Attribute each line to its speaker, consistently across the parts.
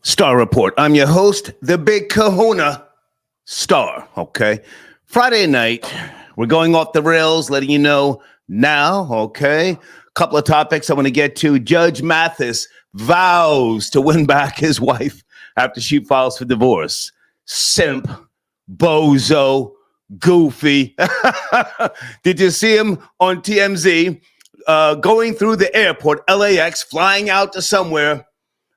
Speaker 1: Star Report. I'm your host, the Big Kahuna Star. Okay. Friday night, we're going off the rails, letting you know now. Okay. Couple of topics I want to get to. Judge Mathis vows to win back his wife after she files for divorce. Simp, bozo, goofy. Did you see him on TMZ going through the airport, LAX, flying out to somewhere?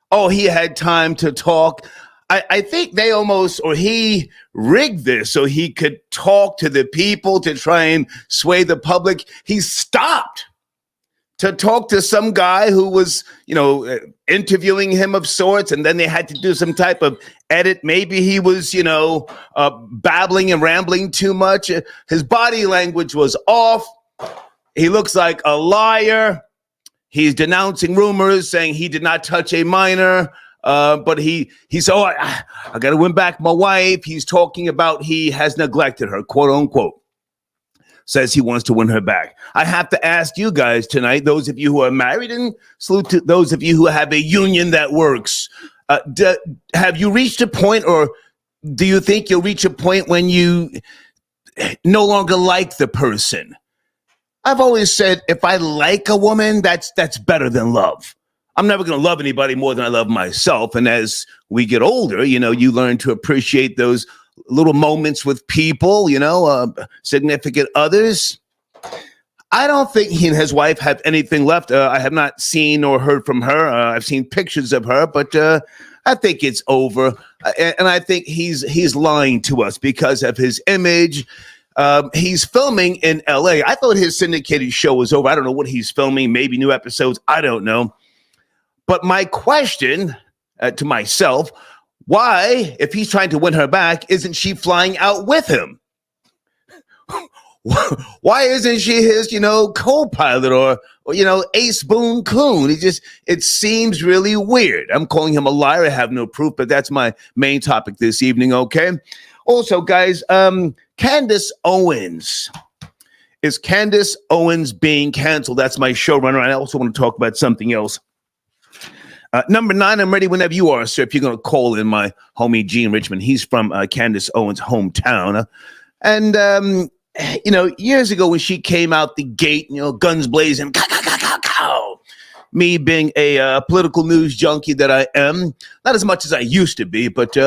Speaker 1: Oh, he had time to talk. I think they almost, or he rigged this so he could talk to the people to try and sway the public. He stopped to talk to some guy who was, interviewing him of sorts, and then they had to do some type of edit. Maybe he was, babbling and rambling too much. His body language was off. He looks like a liar. He's denouncing rumors, saying he did not touch a minor, but he said, I got to win back my wife. He's talking about he has neglected her, quote unquote. Says he wants to win her back. I have to ask you guys tonight, those of you who are married, and salute to those of you who have a union that works. Have you reached a point, or do you think you'll reach a point when you no longer like the person? I've always said, if I like a woman, that's better than love. I'm never going to love anybody more than I love myself. And as we get older, you learn to appreciate those little moments with people, significant others. I don't think he and his wife have anything left. I have not seen or heard from her. I've seen pictures of her, but I think it's over. And I think he's lying to us because of his image. He's filming in LA. I thought his syndicated show was over. I don't know what he's filming, maybe new episodes. I don't know. But my question to myself, why, if he's trying to win her back, isn't she flying out with him? Why isn't she his, co-pilot or Ace Boone Coon? It seems really weird. I'm calling him a liar. I have no proof, but that's my main topic this evening, okay? Also, guys, Candace Owens. Is Candace Owens being canceled? That's my showrunner. I also want to talk about something else. Number 9, I'm ready whenever you are, sir. If you're going to call in my homie Gene Richmond, he's from Candace Owens' hometown. And, years ago when she came out the gate, guns blazing, me being a political news junkie that I am, not as much as I used to be, but,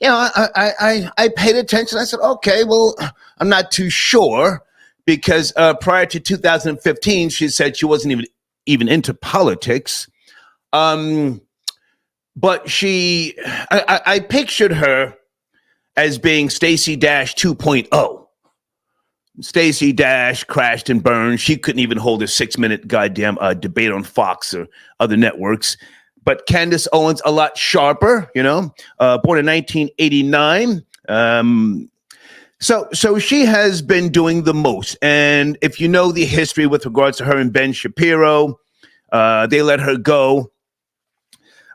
Speaker 1: I paid attention. I said, okay, well, I'm not too sure because prior to 2015, she said she wasn't even into politics. But I pictured her as being Stacey Dash 2.0. Stacey Dash crashed and burned. She couldn't even hold a 6-minute goddamn debate on Fox or other networks. But Candace Owens, a lot sharper, born in 1989. So she has been doing the most. And if you know the history with regards to her and Ben Shapiro, they let her go.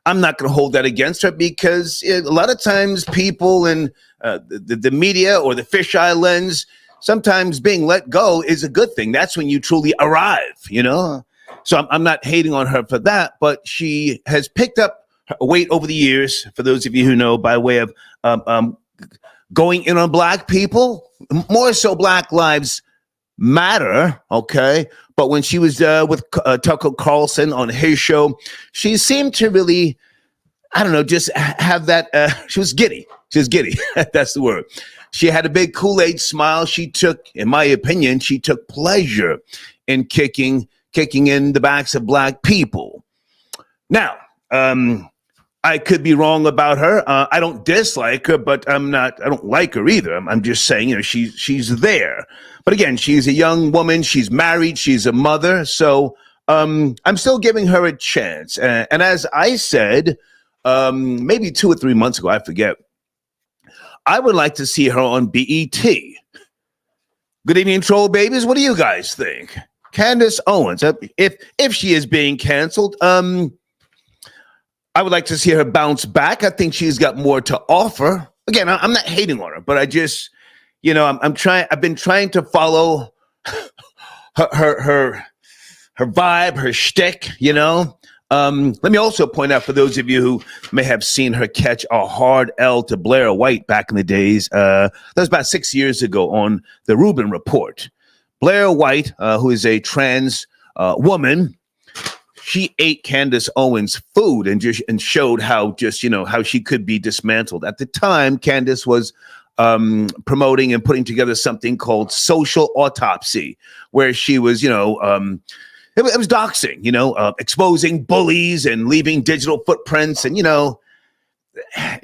Speaker 1: I'm not going to hold that against her because a lot of times people in the media or the fisheye lens, sometimes being let go is a good thing. That's when you truly arrive, So I'm not hating on her for that, but she has picked up weight over the years, for those of you who know, by way of going in on black people, more so Black Lives Matter, okay? But when she was with Tucker Carlson on his show, she seemed to really, I don't know, just have that, she was giddy. She was giddy. That's the word. She had a big Kool-Aid smile. She took, in my opinion, she took pleasure in kicking in the backs of black people. Now, I could be wrong about her. I don't dislike her, but I don't like her either. I'm just saying, she's there. But again, she's a young woman. She's married. She's a mother. So I'm still giving her a chance. And as I said, maybe 2 or 3 months ago, I forget, I would like to see her on BET. Good evening, troll babies. What do you guys think? Candace Owens, if she is being canceled, I would like to see her bounce back. I think she's got more to offer. Again, I'm not hating on her, but I just, I've been trying to follow her vibe, her shtick, Let me also point out for those of you who may have seen her catch a hard L to Blair White back in the days, that was about 6 years ago on the Rubin Report. Blair White, who is a trans woman, she ate Candace Owens' food and showed how how she could be dismantled. At the time, Candace was promoting and putting together something called Social Autopsy, where she was, it was doxing, exposing bullies and leaving digital footprints, and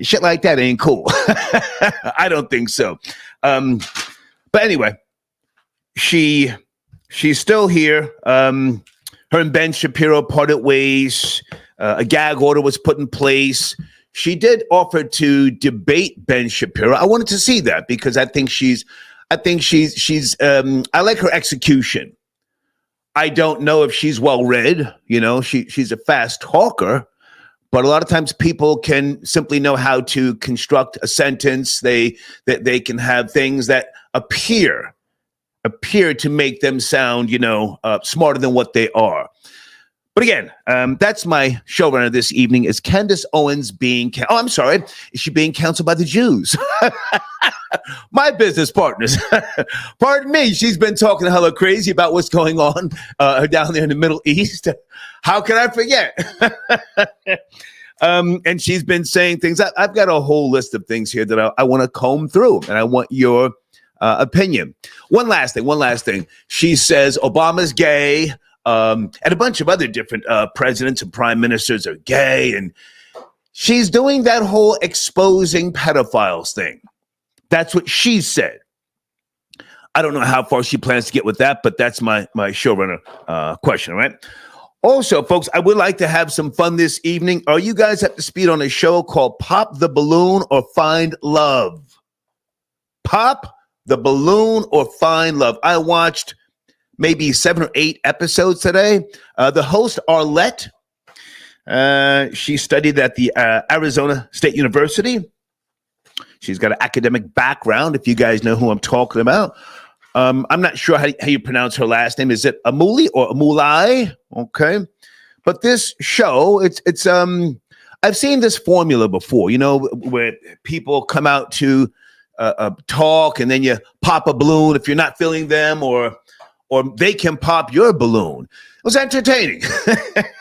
Speaker 1: shit like that ain't cool. I don't think so. But anyway, she's still here. Her and Ben Shapiro parted ways. A gag order was put in place. She did offer to debate Ben Shapiro. I wanted to see that because I think she's. I like her execution. I don't know if she's well read. She's a fast talker, but a lot of times people can simply know how to construct a sentence. They can have things that appear to make them sound, smarter than what they are. But again, that's my showrunner this evening. Is Candace Owens is she being counseled by the Jews? My business partners. Pardon me, she's been talking hella crazy about what's going on down there in the Middle East. How can I forget? And she's been saying things. I've got a whole list of things here that I want to comb through, and I want your opinion. One last thing. She says Obama's gay. And a bunch of other different presidents and prime ministers are gay. And she's doing that whole exposing pedophiles thing. That's what she said. I don't know how far she plans to get with that, but that's my showrunner question, all right? Also, folks, I would like to have some fun this evening. Are you guys up to speed on a show called Pop the Balloon or Find Love? Pop the Balloon or Find Love. I watched maybe 7 or 8 episodes today. The host, Arlette, she studied at the Arizona State University. She's got an academic background, if you guys know who I'm talking about. I'm not sure how you pronounce her last name. Is it Amuli or Amulai? Okay. But this show, it's I've seen this formula before, where people come out to talk and then you pop a balloon if you're not feeling them, or they can pop your balloon. It was entertaining.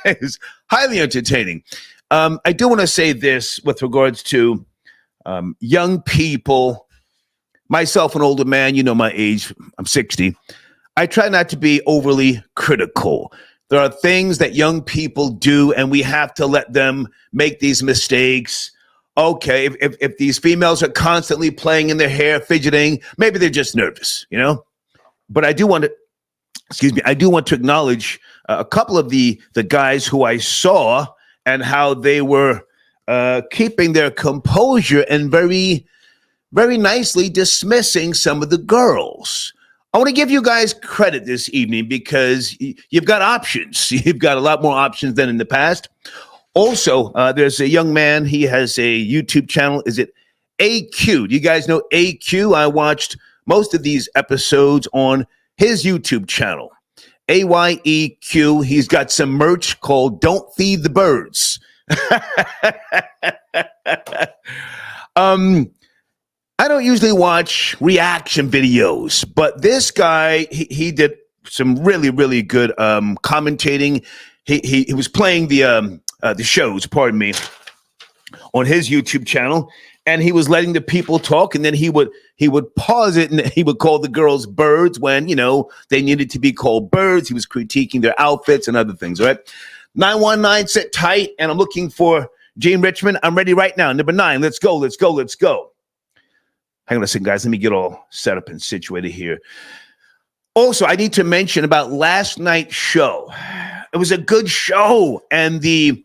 Speaker 1: It was highly entertaining. I do want to say this with regards to young people, myself, an older man, my age, I'm 60. I try not to be overly critical. There are things that young people do, and we have to let them make these mistakes. Okay, if these females are constantly playing in their hair, fidgeting, maybe they're just nervous, But I do want to acknowledge a couple of the guys who I saw and how they were keeping their composure and very, very nicely dismissing some of the girls. I want to give you guys credit this evening because you've got options. You've got a lot more options than in the past. Also, there's a young man. He has a YouTube channel. Is it AQ? Do you guys know AQ? I watched most of these episodes on his YouTube channel. AYEQ. He's got some merch called Don't Feed the Birds. I don't usually watch reaction videos, but this guy, he did some really, really good commentating. He was playing the shows, pardon me, on his YouTube channel, and he was letting the people talk, and then he would pause it, and he would call the girls birds when, they needed to be called birds. He was critiquing their outfits and other things, all right? 919, sit tight, and I'm looking for Gene Richmond. I'm ready right now. Number 9, let's go. Hang on a second, guys. Let me get all set up and situated here. Also, I need to mention about last night's show. It was a good show, and the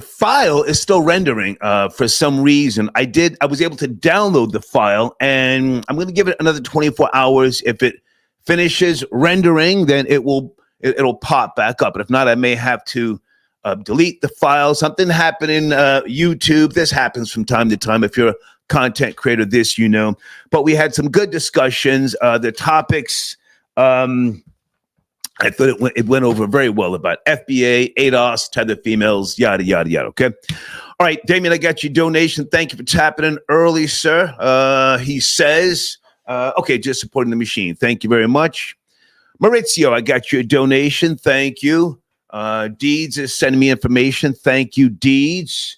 Speaker 1: file is still rendering for some reason. I was able to download the file, and I'm going to give it another 24 hours. If it finishes rendering, then it'll pop back up. But if not, I may have to delete the file. Something happened in YouTube. This happens from time to time. If you're a content creator, but we had some good discussions. The topics, I thought it went over very well about FBA, ADOS, tether females, yada, yada, yada. Okay. All right, Damien, I got your donation. Thank you for tapping in early, sir. He says, okay, just supporting the machine. Thank you very much. Maurizio, I got your donation. Thank you. Deeds is sending me information. Thank you, Deeds.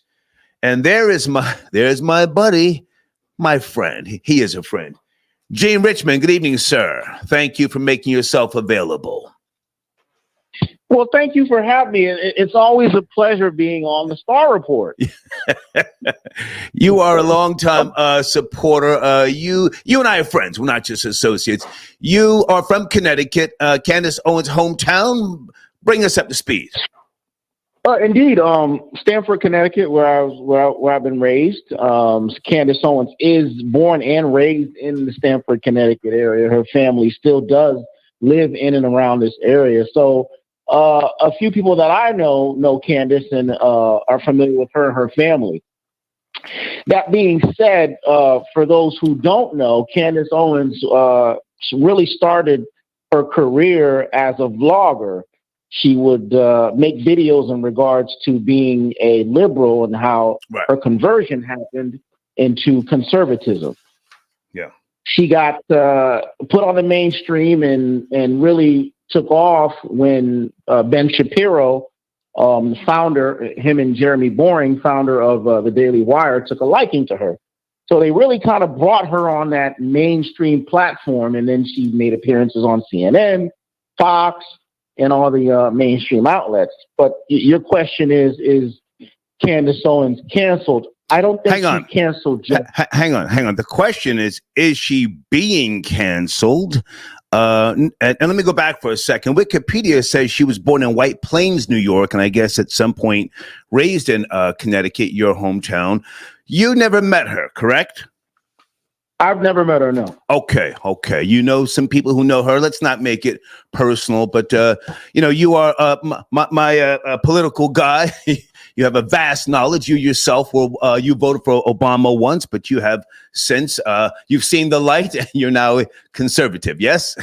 Speaker 1: And there's my buddy, my friend. He is a friend. Gene Richmond, good evening, sir. Thank you for making yourself available.
Speaker 2: Well, thank you for having me. It's always a pleasure being on the Star Report.
Speaker 1: You are a longtime supporter. You and I are friends. We're not just associates. You are from Connecticut, Candace Owens' hometown. Bring us up to speed.
Speaker 2: Indeed, Stamford, Connecticut, where I've been raised. Candace Owens is born and raised in the Stamford, Connecticut area. Her family still does live in and around this area. So a few people that I know Candace and are familiar with her and her family. That being said, for those who don't know, Candace Owens really started her career as a vlogger. She would make videos in regards to being a liberal and how her conversion happened into conservatism.
Speaker 1: Yeah.
Speaker 2: She got put on the mainstream and really took off when Ben Shapiro, founder, him and Jeremy Boring, founder of the Daily Wire, took a liking to her. So they really kind of brought her on that mainstream platform, and then she made appearances on CNN, Fox, and all the mainstream outlets. But your question is Candace Owens canceled? I don't think she's canceled.
Speaker 1: Hang on. The question is she being canceled? And let me go back for a second. Wikipedia says she was born in White Plains, New York, and I guess at some point raised in Connecticut, your hometown. You never met her, correct?
Speaker 2: I've never met her, no.
Speaker 1: Okay. You know some people who know her. Let's not make it personal, but you are my political guy. You have a vast knowledge. You yourself you voted for Obama once, but you have since you've seen the light, and you're now conservative. Yes.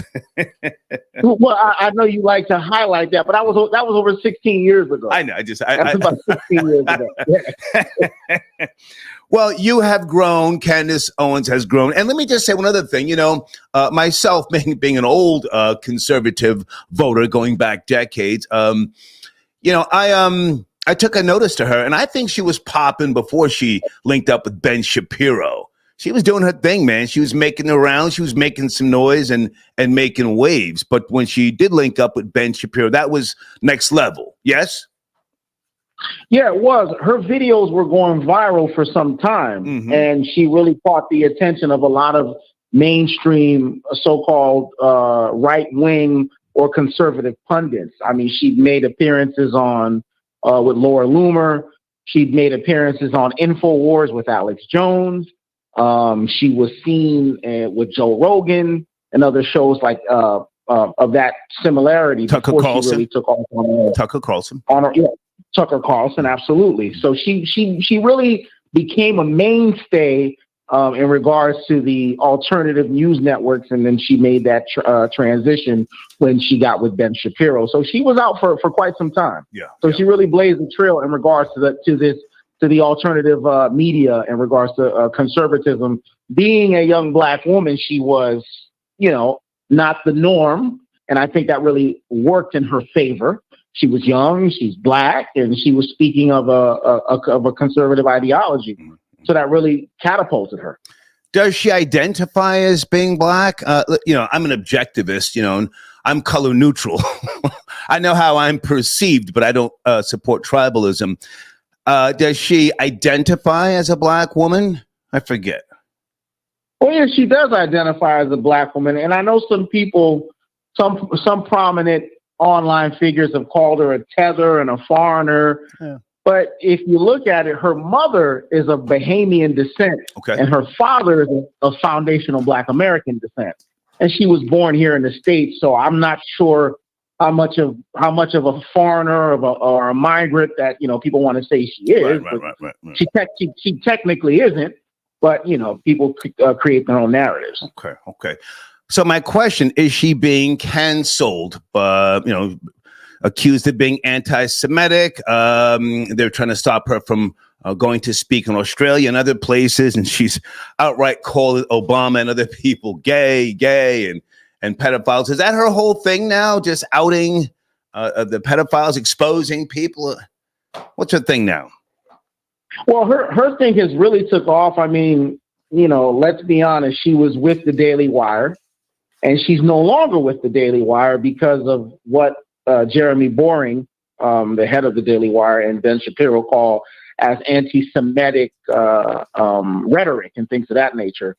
Speaker 2: Well, I know you like to highlight that, but that was over 16 years ago.
Speaker 1: I know.
Speaker 2: That's about 16 years ago. Yeah.
Speaker 1: Well, you have grown. Candace Owens has grown. And let me just say one other thing. Myself being an old conservative voter going back decades, I took a notice to her, and I think she was popping before she linked up with Ben Shapiro. She was doing her thing, man. She was making the rounds. She was making some noise and making waves. But when she did link up with Ben Shapiro, that was next level. Yes?
Speaker 2: Yeah, it was. Her videos were going viral for some time, and she really caught the attention of a lot of mainstream so-called right-wing or conservative pundits. I mean, she made appearances on with Laura Loomer. She'd made appearances on InfoWars with Alex Jones. She was seen with Joe Rogan and other shows like of that similarity.
Speaker 1: Tucker Carlson.
Speaker 2: She really took off on
Speaker 1: Tucker Carlson.
Speaker 2: Tucker Carlson, absolutely. So she really became a mainstay in regards to the alternative news networks, and then she made that transition when she got with Ben Shapiro. So she was out for quite some time.
Speaker 1: Yeah.
Speaker 2: So she really blazed the trail in regards to the alternative media in regards to conservatism. Being a young Black woman, she was, not the norm, and I think that really worked in her favor. She was young, she's Black, and she was speaking of a conservative ideology. So that really catapulted her.
Speaker 1: Does she identify as being Black? I'm an objectivist, and I'm color neutral. I know how I'm perceived, but I don't support tribalism. Does she identify as a Black woman? I forget.
Speaker 2: Well, yeah, she does identify as a Black woman. And I know some people, some prominent online figures have called her a tether and a foreigner. Yeah. But if you look at it, her mother is of Bahamian descent, and her father is of foundational Black American descent. And she was born here in the States, so I'm not sure how much of a foreigner or a migrant that people want to say she is. Right. She technically isn't, but people create their own narratives.
Speaker 1: Okay. So my question is: she being canceled? Accused of being anti-Semitic. They're trying to stop her from going to speak in Australia and other places, and she's outright called Obama and other people gay, and pedophiles. Is that her whole thing now? Just outing the pedophiles, exposing people? What's her thing now?
Speaker 2: Well, her thing has really took off. I mean, let's be honest. She was with the Daily Wire, and she's no longer with the Daily Wire because of what Jeremy Boring, the head of the Daily Wire, and Ben Shapiro call as anti-Semitic rhetoric and things of that nature.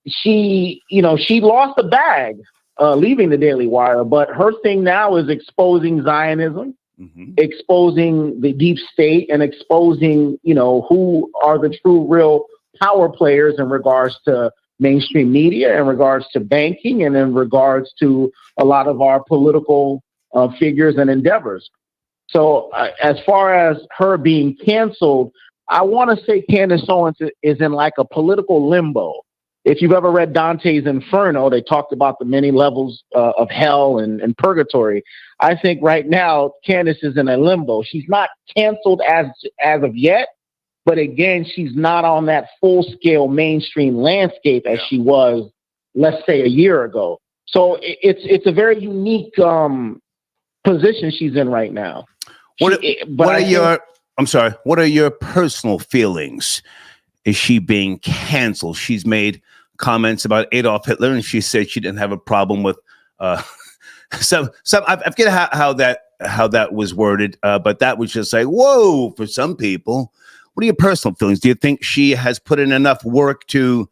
Speaker 2: She lost the bag leaving the Daily Wire, but her thing now is exposing Zionism, exposing the deep state, and exposing, who are the true, real power players in regards to mainstream media, in regards to banking, and in regards to a lot of our political figures and endeavors. So as far as her being canceled, I want to say Candace Owens is in like a political limbo. If you've ever read Dante's Inferno, they talked about the many levels of hell and purgatory. I think right now Candace is in a limbo. She's not canceled as of yet, but again, she's not on that full-scale mainstream landscape as she was, let's say, a year ago. So it's a very unique position she's in right now.
Speaker 1: What are your personal feelings? Is she being canceled? She's made comments about Adolf Hitler, and she said she didn't have a problem with some. I forget how that was worded, but that was just like, whoa, for some people. What are your personal feelings? Do you think she has put in enough work to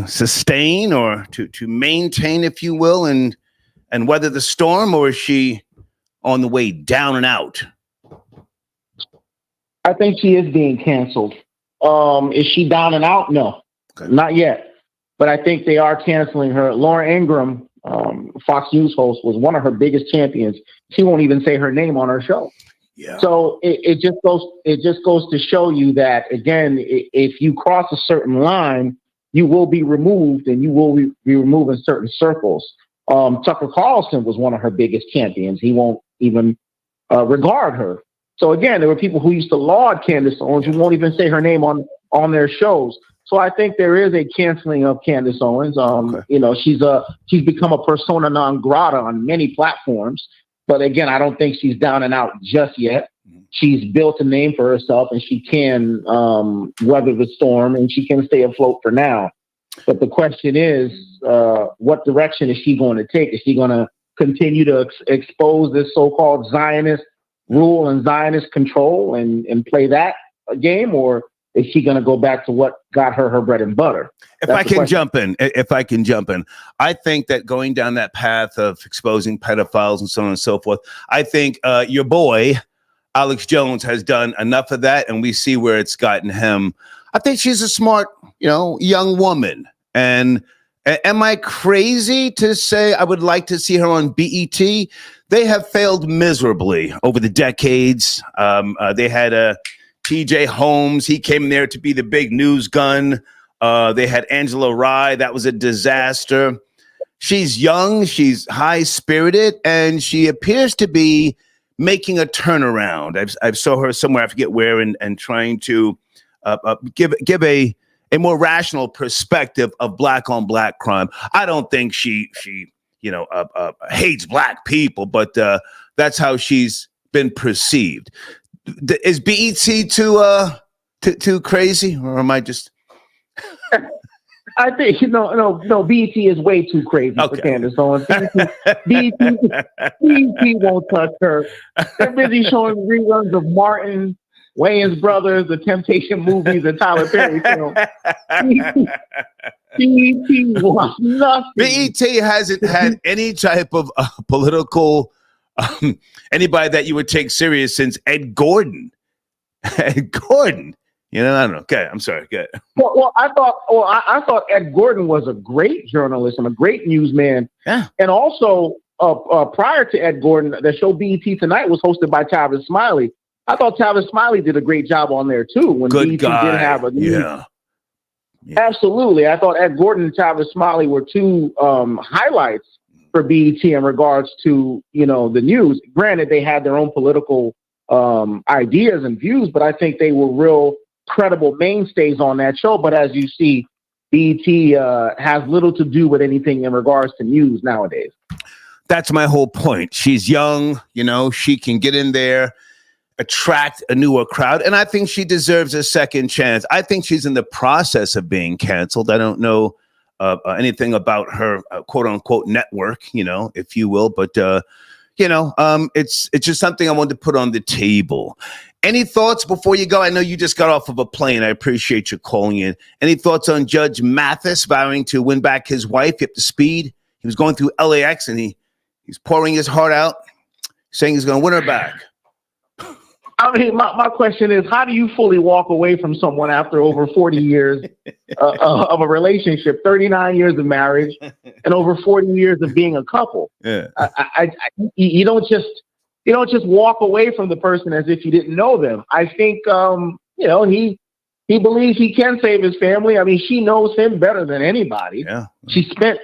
Speaker 1: sustain or to maintain, if you will, and weather the storm, or is she on the way down and out?
Speaker 2: I think she is being canceled. Is she down and out? No, not yet. But I think they are canceling her. Laura Ingraham, Fox News host, was one of her biggest champions. She won't even say her name on her show. Yeah. So it just goes to show you that, again, if you cross a certain line, you will be removed, and you will be removed in certain circles. Tucker Carlson was one of her biggest champions. He won't even regard her. So again, there were people who used to laud Candace Owens who won't even say her name on their shows. So I think there is a canceling of Candace Owens. She's become a persona non grata on many platforms. But again, I don't think she's down and out just yet. She's built a name for herself, and she can weather the storm, and she can stay afloat for now. But the question is, what direction is she going to take? Is she going to continue to expose this so-called Zionist rule and Zionist control and play that game, or is she going to go back to what got her bread and butter?
Speaker 1: If I can jump in, I think that going down that path of exposing pedophiles and so on and so forth, I think your boy, Alex Jones, has done enough of that, and we see where it's gotten him. I think she's a smart, young woman. And am I crazy to say I would like to see her on BET? They have failed miserably over the decades. They had TJ Holmes. He came there to be the big news gun. They had Angela Rye. That was a disaster. She's young. She's high-spirited, and she appears to be making a turnaround. I saw her somewhere, I forget where, and trying to give a more rational perspective of black-on-black crime. I don't think she hates black people, but that's how she's been perceived. Is BET too crazy, or am I just?
Speaker 2: I think no. BET is way too crazy for Candace Owens. BET won't touch her. They're busy showing reruns of Martin, Wayans Brothers, the Temptation movies, and Tyler Perry films. BET wants nothing.
Speaker 1: BET hasn't had any type of political anybody that you would take serious since Ed Gordon. Ed Gordon. I don't know. Okay, I'm sorry. Good.
Speaker 2: Well, I thought Ed Gordon was a great journalist and a great newsman. Yeah. And also, prior to Ed Gordon, the show BET Tonight was hosted by Tavis Smiley. I thought Tavis Smiley did a great job on there too. When
Speaker 1: Good
Speaker 2: BET
Speaker 1: guy.
Speaker 2: did have a Absolutely. I thought Ed Gordon and Travis Smiley were two highlights for BET in regards to, the news. Granted, they had their own political ideas and views, but I think they were real credible mainstays on that show. But as you see, BET has little to do with anything in regards to news nowadays.
Speaker 1: That's my whole point. She's young, she can get in there, attract a newer crowd, and I think she deserves a second chance. I think she's in the process of being canceled. I don't know anything about her quote unquote network, if you will, but it's just something I wanted to put on the table. Any thoughts before you go? I know you just got off of a plane. I appreciate you calling in. Any thoughts on Judge Mathis vowing to win back his wife? You up to speed? He was going through LAX and he's pouring his heart out, saying he's going to win her back.
Speaker 2: I mean, my question is, how do you fully walk away from someone after over 40 years of a relationship, 39 years of marriage, and over 40 years of being a couple?
Speaker 1: Yeah.
Speaker 2: You don't just walk away from the person as if you didn't know them. I think he believes he can save his family. I mean, she knows him better than anybody.
Speaker 1: Yeah.
Speaker 2: She spent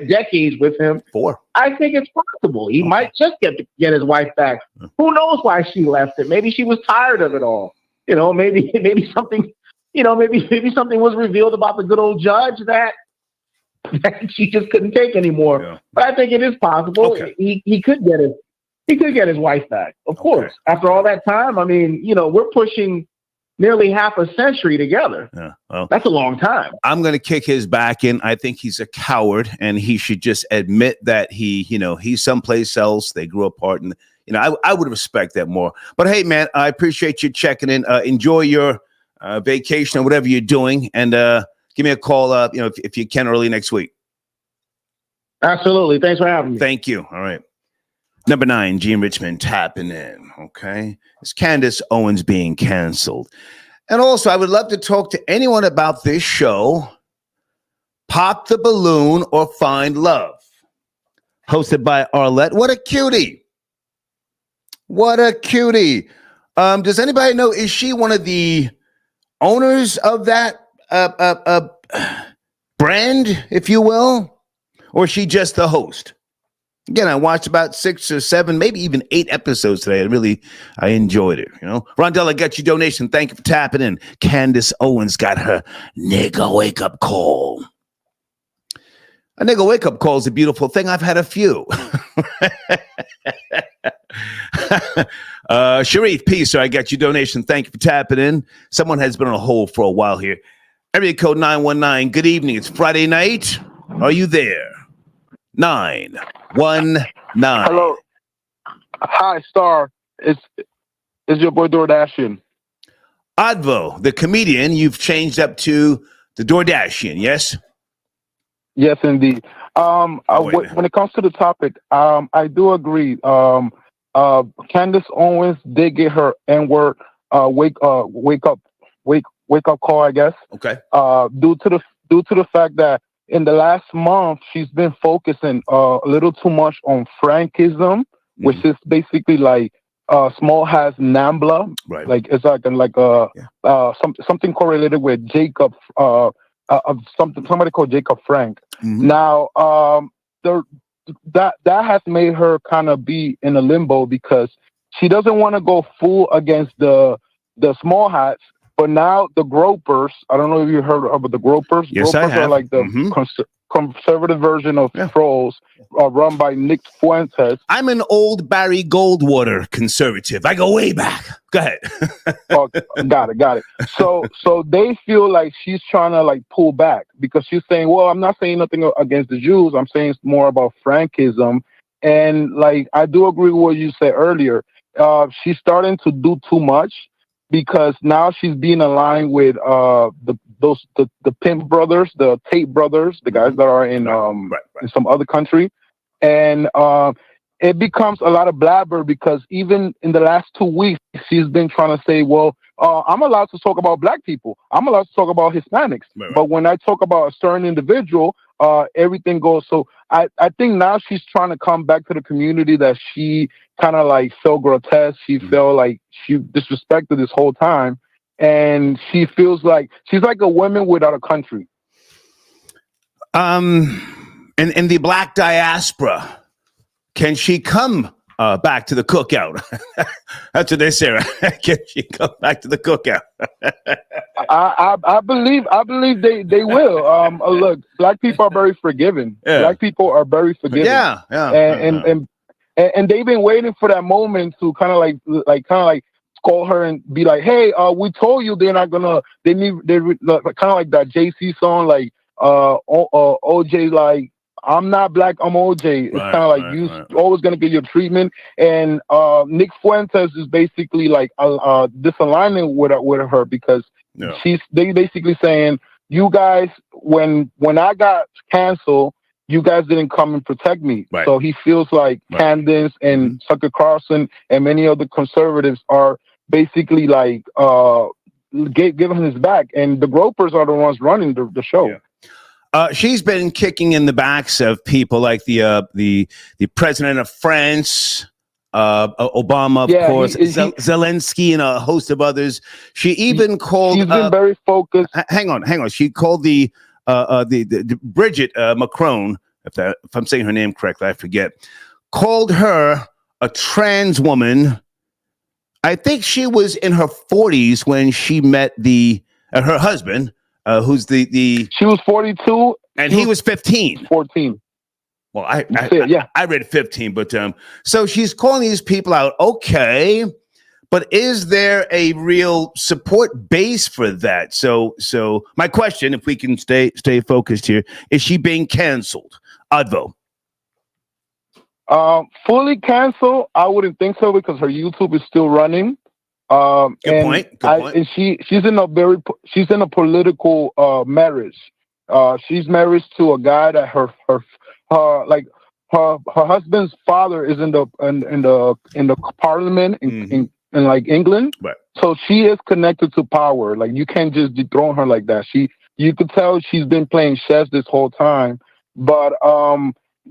Speaker 2: decades with him.
Speaker 1: 4.
Speaker 2: I think it's possible. He might just get his wife back. Who knows why she left it? Maybe she was tired of it all. Maybe something, maybe something was revealed about the good old judge that she just couldn't take anymore. Yeah. But I think it is possible. Okay. He could get his wife back. Of course. Okay. After all that time, I mean, we're pushing nearly half a century together. Yeah, well, that's a long time.
Speaker 1: I'm going to kick his back in. I think he's a coward, and he should just admit that he's someplace else. They grew apart, and I would respect that more. But hey, man, I appreciate you checking in. Enjoy your vacation or whatever you're doing, and give me a call. If you can, early next week.
Speaker 2: Absolutely. Thanks for having me.
Speaker 1: Thank you. All right. Number 9, Gene Richmond tapping in. Okay. Is Candace Owens being canceled? And also, I would love to talk to anyone about this show, Pop the Balloon or Find Love, hosted by Arlette. What a cutie. What a cutie. Does anybody know, is she one of the owners of that brand, if you will? Or is she just the host? Again, I watched about 6 or 7, maybe even 8 episodes today. I enjoyed it. Rondell, I got your donation. Thank you for tapping in. Candace Owens got her nigga wake up call. A nigga wake up call is a beautiful thing. I've had a few. Sharif, peace, sir. I got your donation. Thank you for tapping in. Someone has been on hold for a while here. Area code 919. Good evening. It's Friday night. Are you there? 919.
Speaker 3: Hello. Hi, Star. It's your boy Doordashian.
Speaker 1: Advo, the comedian, you've changed up to the Doordashian, yes?
Speaker 3: Yes, indeed. When it comes to the topic, I do agree. Candace Owens did get her N-word wake up call, I guess.
Speaker 1: Okay.
Speaker 3: Due to the fact that in the last month, she's been focusing a little too much on Frankism, which is basically like small has Nambla,
Speaker 1: right?
Speaker 3: Like it's something correlated with Jacob, somebody called Jacob Frank.
Speaker 1: Mm-hmm.
Speaker 3: Now, that has made her kind of be in a limbo because she doesn't want to go full against the small hats. But now the gropers, I don't know if you heard of the gropers.
Speaker 1: Yes,
Speaker 3: gropers
Speaker 1: I have.
Speaker 3: Are like the conservative version of trolls run by Nick Fuentes.
Speaker 1: I'm an old Barry Goldwater conservative. I go way back. Go ahead.
Speaker 3: Oh, got it. So they feel like she's trying to like pull back because she's saying, well, I'm not saying nothing against the Jews. I'm saying it's more about Frankism. And like, I do agree with what you said earlier. She's starting to do too much. Because now she's being aligned with the Pimp brothers, the Tate brothers, the guys that are in in some other country, and it becomes a lot of blabber because even in the last 2 weeks she's been trying to say, well, I'm allowed to talk about black people, I'm allowed to talk about Hispanics, but when I talk about a certain individual, everything goes. So I think now she's trying to come back to the community that she kind of like felt grotesque. She felt like she disrespected this whole time. and she feels like she's like a woman without a country.
Speaker 1: In the black diaspora, can she come back to the cookout? That's what they say, right? Can she come back to the cookout?
Speaker 3: I believe they will. Look, black people are very forgiving.
Speaker 1: Yeah.
Speaker 3: Black people are very forgiving.
Speaker 1: Yeah.
Speaker 3: And they've been waiting for that moment to kind of like call her and be like, hey, we told you they're not gonna. They kind of like that JC song, like OJ, like, I'm not black, I'm OJ. It's kind of like you always gonna get your treatment. And Nick Fuentes is basically like disaligning with her because they basically saying, you guys, when I got canceled, you guys didn't come and protect me. Right. So he feels like Candace and Tucker Carlson and many other conservatives are basically like giving his back, and the gropers are the ones running the show.
Speaker 1: Yeah. She's been kicking in the backs of people like the president of France, Obama, of course, Zelensky, and a host of others. She even called.
Speaker 3: She's been very focused.
Speaker 1: Hang on. She called the Bridget Macron, if I'm saying her name correctly, I forget. Called her a trans woman. I think she was in her 40s when she met her husband. Who's the?
Speaker 3: She was 42
Speaker 1: and he was 15.
Speaker 3: 14.
Speaker 1: Well, I read 15, but so she's calling these people out. Okay, but is there a real support base for that? So my question, if we can stay focused here, is she being canceled? Advo.
Speaker 3: Fully canceled, I wouldn't think so because her YouTube is still running.
Speaker 1: Good point.
Speaker 3: And she's in a political marriage. She's married to a guy that her husband's father is in the parliament in like England.
Speaker 1: Right.
Speaker 3: So she is connected to power. Like, you can't just dethrone her like that. You could tell she's been playing chess this whole time. But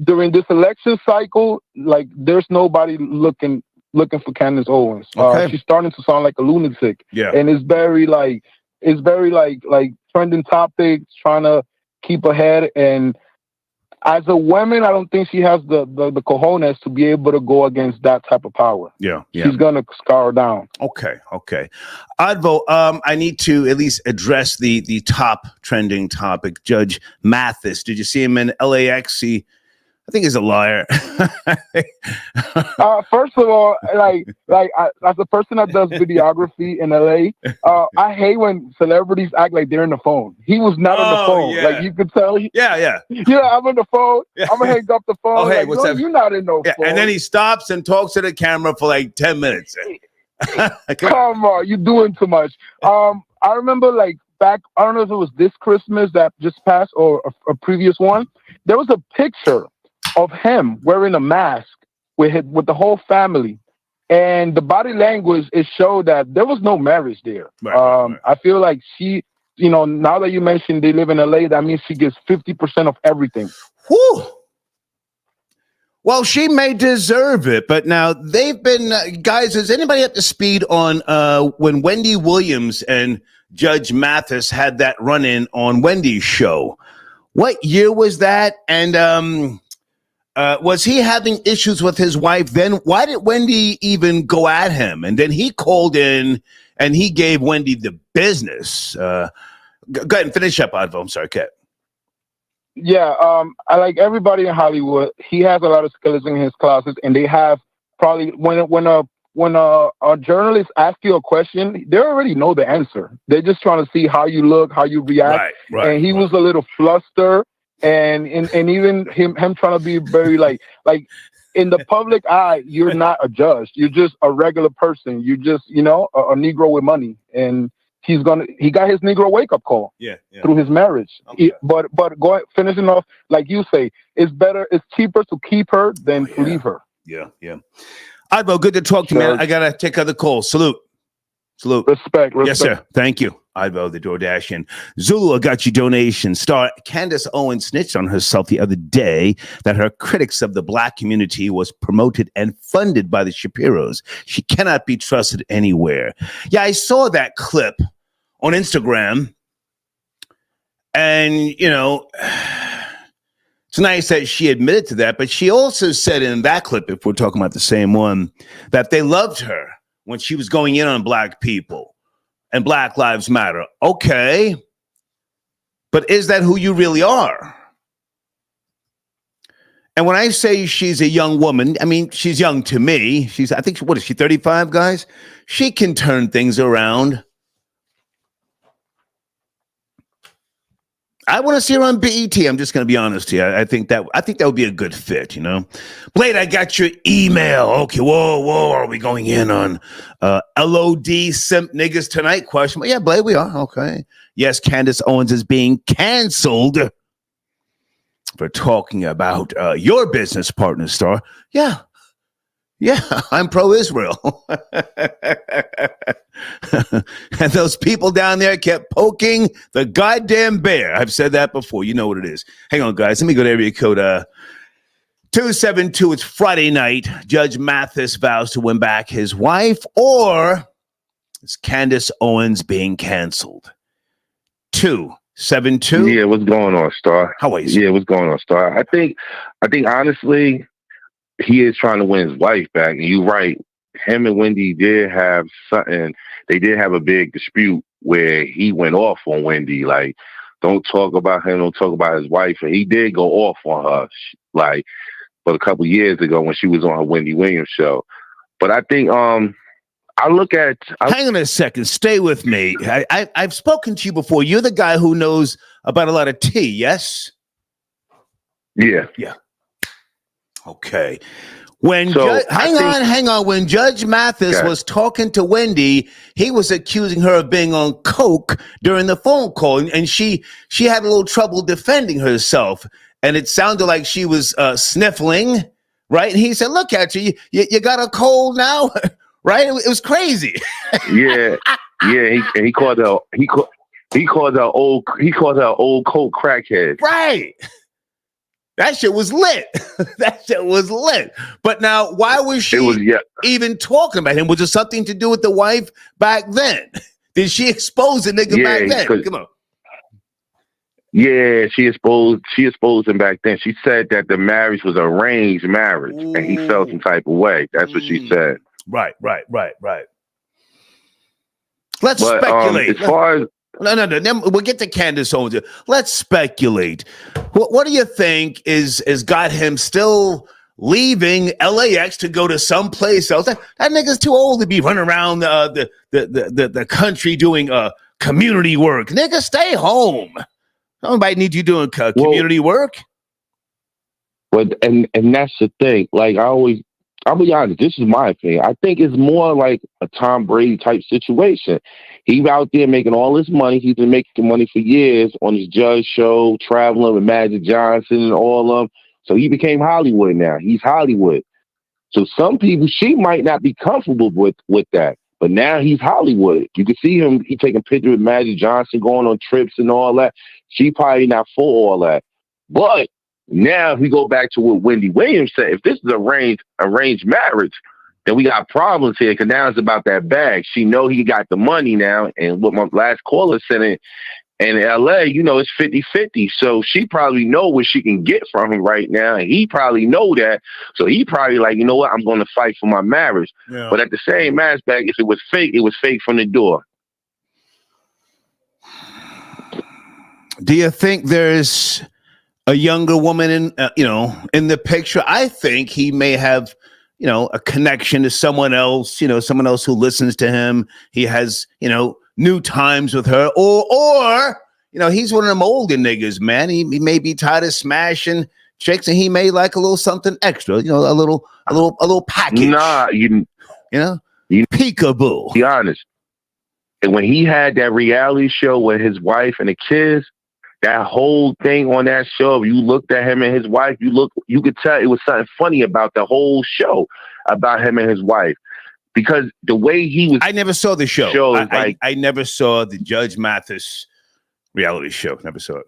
Speaker 3: during this election cycle, like, there's nobody looking for Candace Owens.
Speaker 1: Okay.
Speaker 3: She's starting to sound like a lunatic.
Speaker 1: Yeah.
Speaker 3: And it's very trending topics, trying to keep ahead. And as a woman, I don't think she has the cojones to be able to go against that type of power.
Speaker 1: Yeah.
Speaker 3: She's gonna scar her down.
Speaker 1: Okay. Advo, I need to at least address the top trending topic. Judge Mathis. Did you see him in LAX? I think he's a liar.
Speaker 3: First of all, as a person that does videography in LA, I hate when celebrities act like they're on the phone. He was not on the phone.
Speaker 1: Yeah.
Speaker 3: Like, you could tell.
Speaker 1: Yeah.
Speaker 3: I'm on the phone. Yeah. I'm gonna hang up the phone.
Speaker 1: Oh, hey,
Speaker 3: like,
Speaker 1: what's up?
Speaker 3: You're not in no phone.
Speaker 1: And then he stops and talks to the camera for like 10 minutes.
Speaker 3: Come on, you're doing too much. I remember, like, back, I don't know if it was this Christmas that just passed or a previous one. There was a picture of him wearing a mask with the whole family, and the body language, it showed that there was no marriage there. Right. I feel like she, now that you mentioned they live in LA, that means she gets 50% of everything.
Speaker 1: Whew. Well, she may deserve it, but now they've been guys. Is anybody up to speed on when Wendy Williams and Judge Mathis had that run-in on Wendy's show? What year was that? And was he having issues with his wife then? Why did Wendy even go at him? And then he called in and he gave Wendy the business. Go ahead and finish up, Advo. I'm sorry, Kat.
Speaker 3: Yeah, I like everybody in Hollywood. He has a lot of skills in his classes, and they have probably when a journalist asks you a question, they already know the answer. They're just trying to see how you look, how you react. Right, and he was a little flustered. And even him trying to be very like in the public eye, you're not a judge. You're just a regular person. You're just, a Negro with money. And he got his Negro wake up call through his marriage.
Speaker 1: Okay.
Speaker 3: But finishing off, like you say, it's cheaper to keep her than to leave her.
Speaker 1: Yeah. Advo, good to talk to you, man. I gotta take other calls. Salute.
Speaker 3: Respect.
Speaker 1: Yes, sir. Thank you. Ivo, the DoorDashian. Zulu, I got your donation. Star Candace Owens snitched on herself the other day that her critics of the black community was promoted and funded by the Shapiros. She cannot be trusted anywhere. Yeah, I saw that clip on Instagram. And, it's nice that she admitted to that. But she also said in that clip, if we're talking about the same one, that they loved her when she was going in on black people. And Black Lives Matter. Okay. But is that who you really are? And when I say she's a young woman, I mean, she's young to me. I think, what is she, 35, guys? She can turn things around. I want to see her on BET. I'm just going to be honest here. I think that would be a good fit, Blade, I got your email. Okay, whoa. Are we going in on LOD simp niggas tonight? Question. Yeah, Blade, we are. Okay. Yes, Candace Owens is being canceled for talking about your business partner, Star. Yeah, I'm pro-Israel. And those people down there kept poking the goddamn bear. I've said that before. You know what it is. Hang on, guys. Let me go to area code 272. It's Friday night. Judge Mathis vows to win back his wife, or is Candace Owens being canceled? 272.
Speaker 4: Yeah, what's going on, Star?
Speaker 1: How are you?
Speaker 4: Yeah, what's going on, Star? I think honestly, he is trying to win his wife back. And you're right. Him and Wendy did have something. They did have a big dispute where he went off on Wendy. Like, don't talk about him. Don't talk about his wife. And he did go off on her, like, but a couple years ago when she was on her Wendy Williams show. But I think hang
Speaker 1: on a second. Stay with me. I've spoken to you before. You're the guy who knows about a lot of tea, yes?
Speaker 4: Yeah.
Speaker 1: Okay. Hang on. When Judge Mathis was talking to Wendy, he was accusing her of being on coke during the phone call, and she had a little trouble defending herself, and it sounded like she was sniffling, right? And he said, "Look at you, you got a cold now." Right? It was crazy.
Speaker 4: Yeah. He called her old coke crackhead.
Speaker 1: Right. That shit was lit. But now, why was she even talking about him? Was it something to do with the wife back then? Did she expose the nigga back then? Come on.
Speaker 4: Yeah, she exposed him back then. She said that the marriage was arranged marriage, and he felt some type of way. That's what she said.
Speaker 1: Right. Let's speculate.
Speaker 4: As far as
Speaker 1: No. Then we'll get to Candace Owens. Let's speculate. What do you think is got him still leaving LAX to go to someplace else? That nigga's too old to be running around the country doing community work. Nigga, stay home. Nobody needs you doing community work.
Speaker 4: But and that's the thing. Like I'll be honest, this is my opinion. I think it's more like a Tom Brady type situation. He's out there making all this money. He's been making money for years on his judge show, traveling with Magic Johnson and all of them. So he became Hollywood now. He's Hollywood. So some people, she might not be comfortable with that. But now he's Hollywood. You can see him, he taking pictures with Magic Johnson, going on trips and all that. She probably not for all that. But now, if we go back to what Wendy Williams said, if this is arranged marriage, then we got problems here because now it's about that bag. She know he got the money now, and what my last caller said in L.A., it's 50-50. So she probably know what she can get from him right now, and he probably know that. So he probably like, you know what, I'm going to fight for my marriage. Yeah. But at the same aspect, if it was fake from the door.
Speaker 1: Do you think there's a younger woman in the picture? I think he may have, a connection to someone else, someone else who listens to him. He has, new times with her, or he's one of them older niggas, man. He may be tired of smashing chicks, and he may like a little something extra, a little package.
Speaker 4: Nah, you
Speaker 1: peekaboo.
Speaker 4: Be honest. And when he had that reality show with his wife and the kids, that whole thing on that show, you looked at him and his wife, you could tell it was something funny about the whole show about him and his wife. because the way he was.
Speaker 1: I never saw the show.
Speaker 4: Like,
Speaker 1: I never saw the Judge Mathis reality show. Never saw it.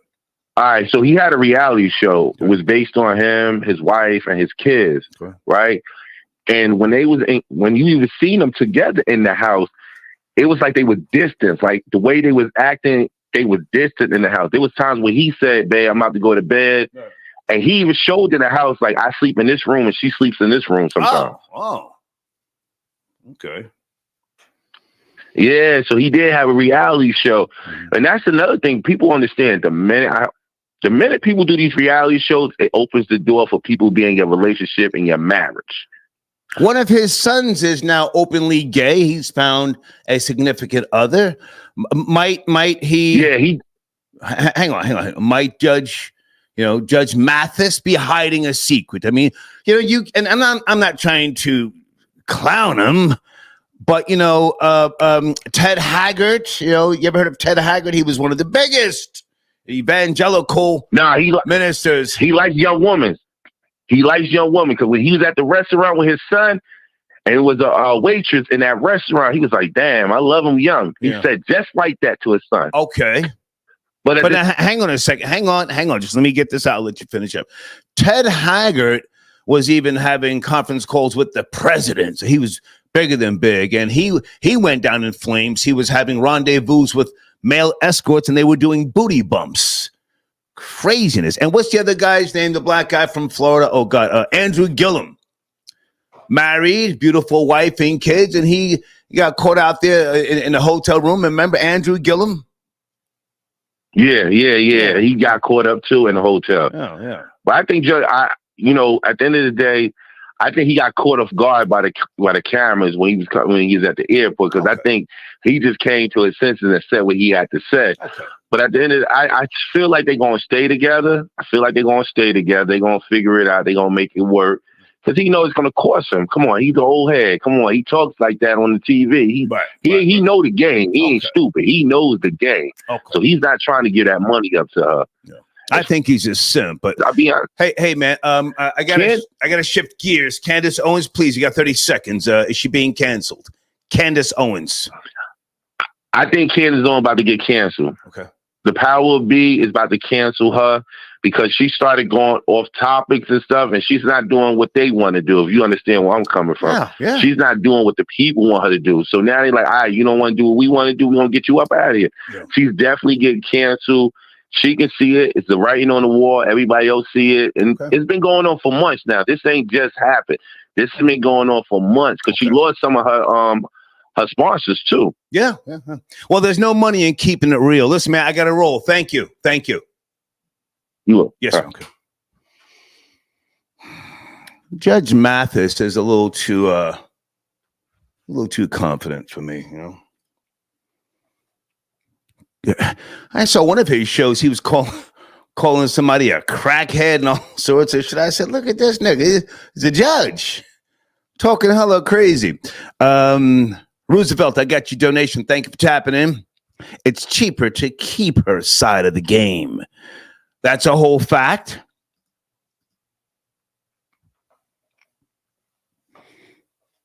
Speaker 4: All right, so he had a reality show. It was based on him, his wife, and his kids, right? And when you even seen them together in the house, it was like they were distant. Like the way they was acting, they were distant in the house. There was times when he said, "Babe, I'm about to go to bed," and he even showed in the house like, "I sleep in this room and she sleeps in this room sometimes."
Speaker 1: Oh, okay.
Speaker 4: Yeah, so he did have a reality show, and that's another thing people understand. The minute people do these reality shows, it opens the door for people being in your relationship and your marriage.
Speaker 1: One of his sons is now openly gay. He's found a significant other. Might he?
Speaker 4: Yeah, he.
Speaker 1: Hang on. Might Judge Mathis be hiding a secret? I mean, and I'm not trying to clown him, but Ted Haggard. You ever heard of Ted Haggard? He was one of the biggest evangelical ministers.
Speaker 4: He likes young women. He likes young women because when he was at the restaurant with his son, and it was a waitress in that restaurant, he was like, "Damn, I love him young." He said just like that to his son.
Speaker 1: Okay. But now, hang on a second. Hang on. Just let me get this out. I'll let you finish up. Ted Haggard was even having conference calls with the president. So he was bigger than big. And he went down in flames. He was having rendezvous with male escorts, and they were doing booty bumps. Craziness. And what's the other guy's name? The black guy from Florida? Oh, God. Andrew Gillum. Married, beautiful wife and kids, and he got caught out there in a hotel room. Remember Andrew Gillum?
Speaker 4: Yeah. He got caught up, too, in the hotel.
Speaker 1: Oh, yeah.
Speaker 4: But I think, at the end of the day, I think he got caught off guard by the cameras when he was at the airport, because I think he just came to his senses and said what he had to say. Okay. But at the end of it, I feel like they're going to stay together. They're going to figure it out. They're going to make it work. Because he knows it's going to cost him. Come on, he's an old head. Come on, he talks like that on the TV. He know the game. He ain't stupid. He knows the game. Okay. So he's not trying to give that money up to her.
Speaker 1: Yeah. I think he's a simp. But
Speaker 4: I'll be honest.
Speaker 1: Hey, man. I gotta shift gears. Candace Owens, please. You got 30 seconds. Is she being canceled? Candace Owens.
Speaker 4: I think Candace Owens about to get canceled.
Speaker 1: Okay.
Speaker 4: The Power of B is about to cancel her because she started going off topics and stuff, and she's not doing what they want to do, if you understand where I'm coming from.
Speaker 1: Yeah.
Speaker 4: She's not doing what the people want her to do. So now they're like, all right, you don't want to do what we want to do. We're going to get you up out of here. Yeah. She's definitely getting canceled. She can see it. It's the writing on the wall. Everybody else see it. And It's been going on for months now. This ain't just happened. This has been going on for months because she lost some of her sponsors too.
Speaker 1: Yeah. Well, there's no money in keeping it real. Listen, man, I got to roll. Thank you.
Speaker 4: You will.
Speaker 1: Yes, sir. Okay. Judge Mathis is a little too confident for me, Yeah. I saw one of his shows. He was calling somebody a crackhead and all sorts of shit. I said, look at this nigga. He's a judge. Talking hella crazy. Roosevelt, I got your donation. Thank you for tapping in. It's cheaper to keep her side of the game. That's a whole fact.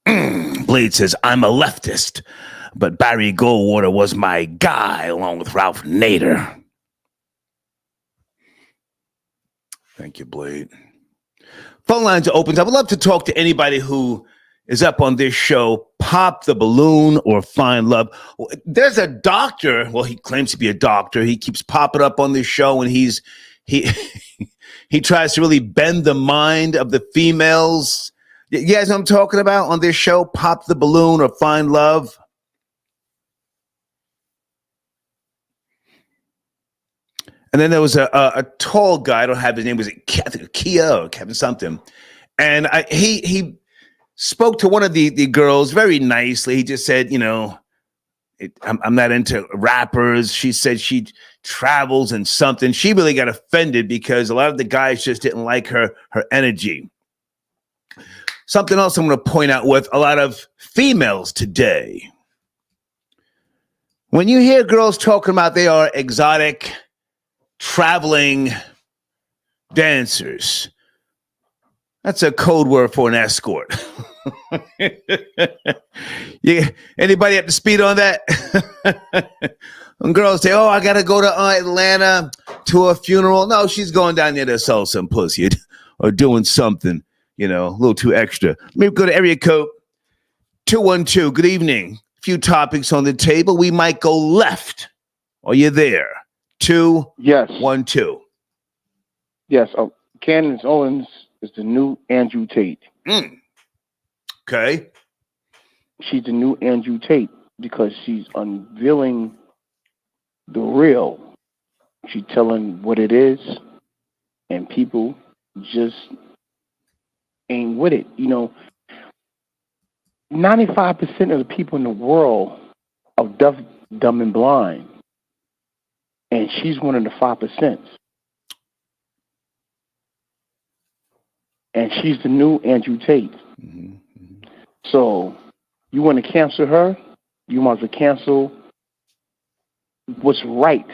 Speaker 1: Blade says, I'm a leftist, but Barry Goldwater was my guy along with Ralph Nader. Thank you, Blade. Phone lines are open. I would love to talk to anybody who is up on this show. Pop the balloon or find love. There's a doctor. Well, he claims to be a doctor. He keeps popping up on this show, and he tries to really bend the mind of the females. You guys know what I'm talking about on this show? Pop the balloon or find love. And then there was a tall guy. I don't have his name. Was it Kia or Kevin something? And he spoke to one of the girls very nicely. He just said, I'm not into rappers. She said she travels and something. She really got offended because a lot of the guys just didn't like her energy. Something else I'm going to point out with a lot of females today. When you hear girls talking about they are exotic, traveling dancers, That's a code word for an escort. Yeah, anybody up to speed on that? When girls say, "Oh, I gotta go to Atlanta to a funeral," no, she's going down there to sell some pussy or doing something, a little too extra. Maybe go to area code 212. Good evening. Few topics on the table. We might go left. Are you there? 212.
Speaker 5: Yes. Candace Owens is the new Andrew Tate.
Speaker 1: Okay.
Speaker 5: She's the new Andrew Tate because she's unveiling the real. She's telling what it is, and people just ain't with it. 95% of the people in the world are deaf, dumb, and blind, and she's one of the 5%. And she's the new Andrew Tate.
Speaker 1: Mm-hmm.
Speaker 5: So you want to cancel her? You want to cancel what's right.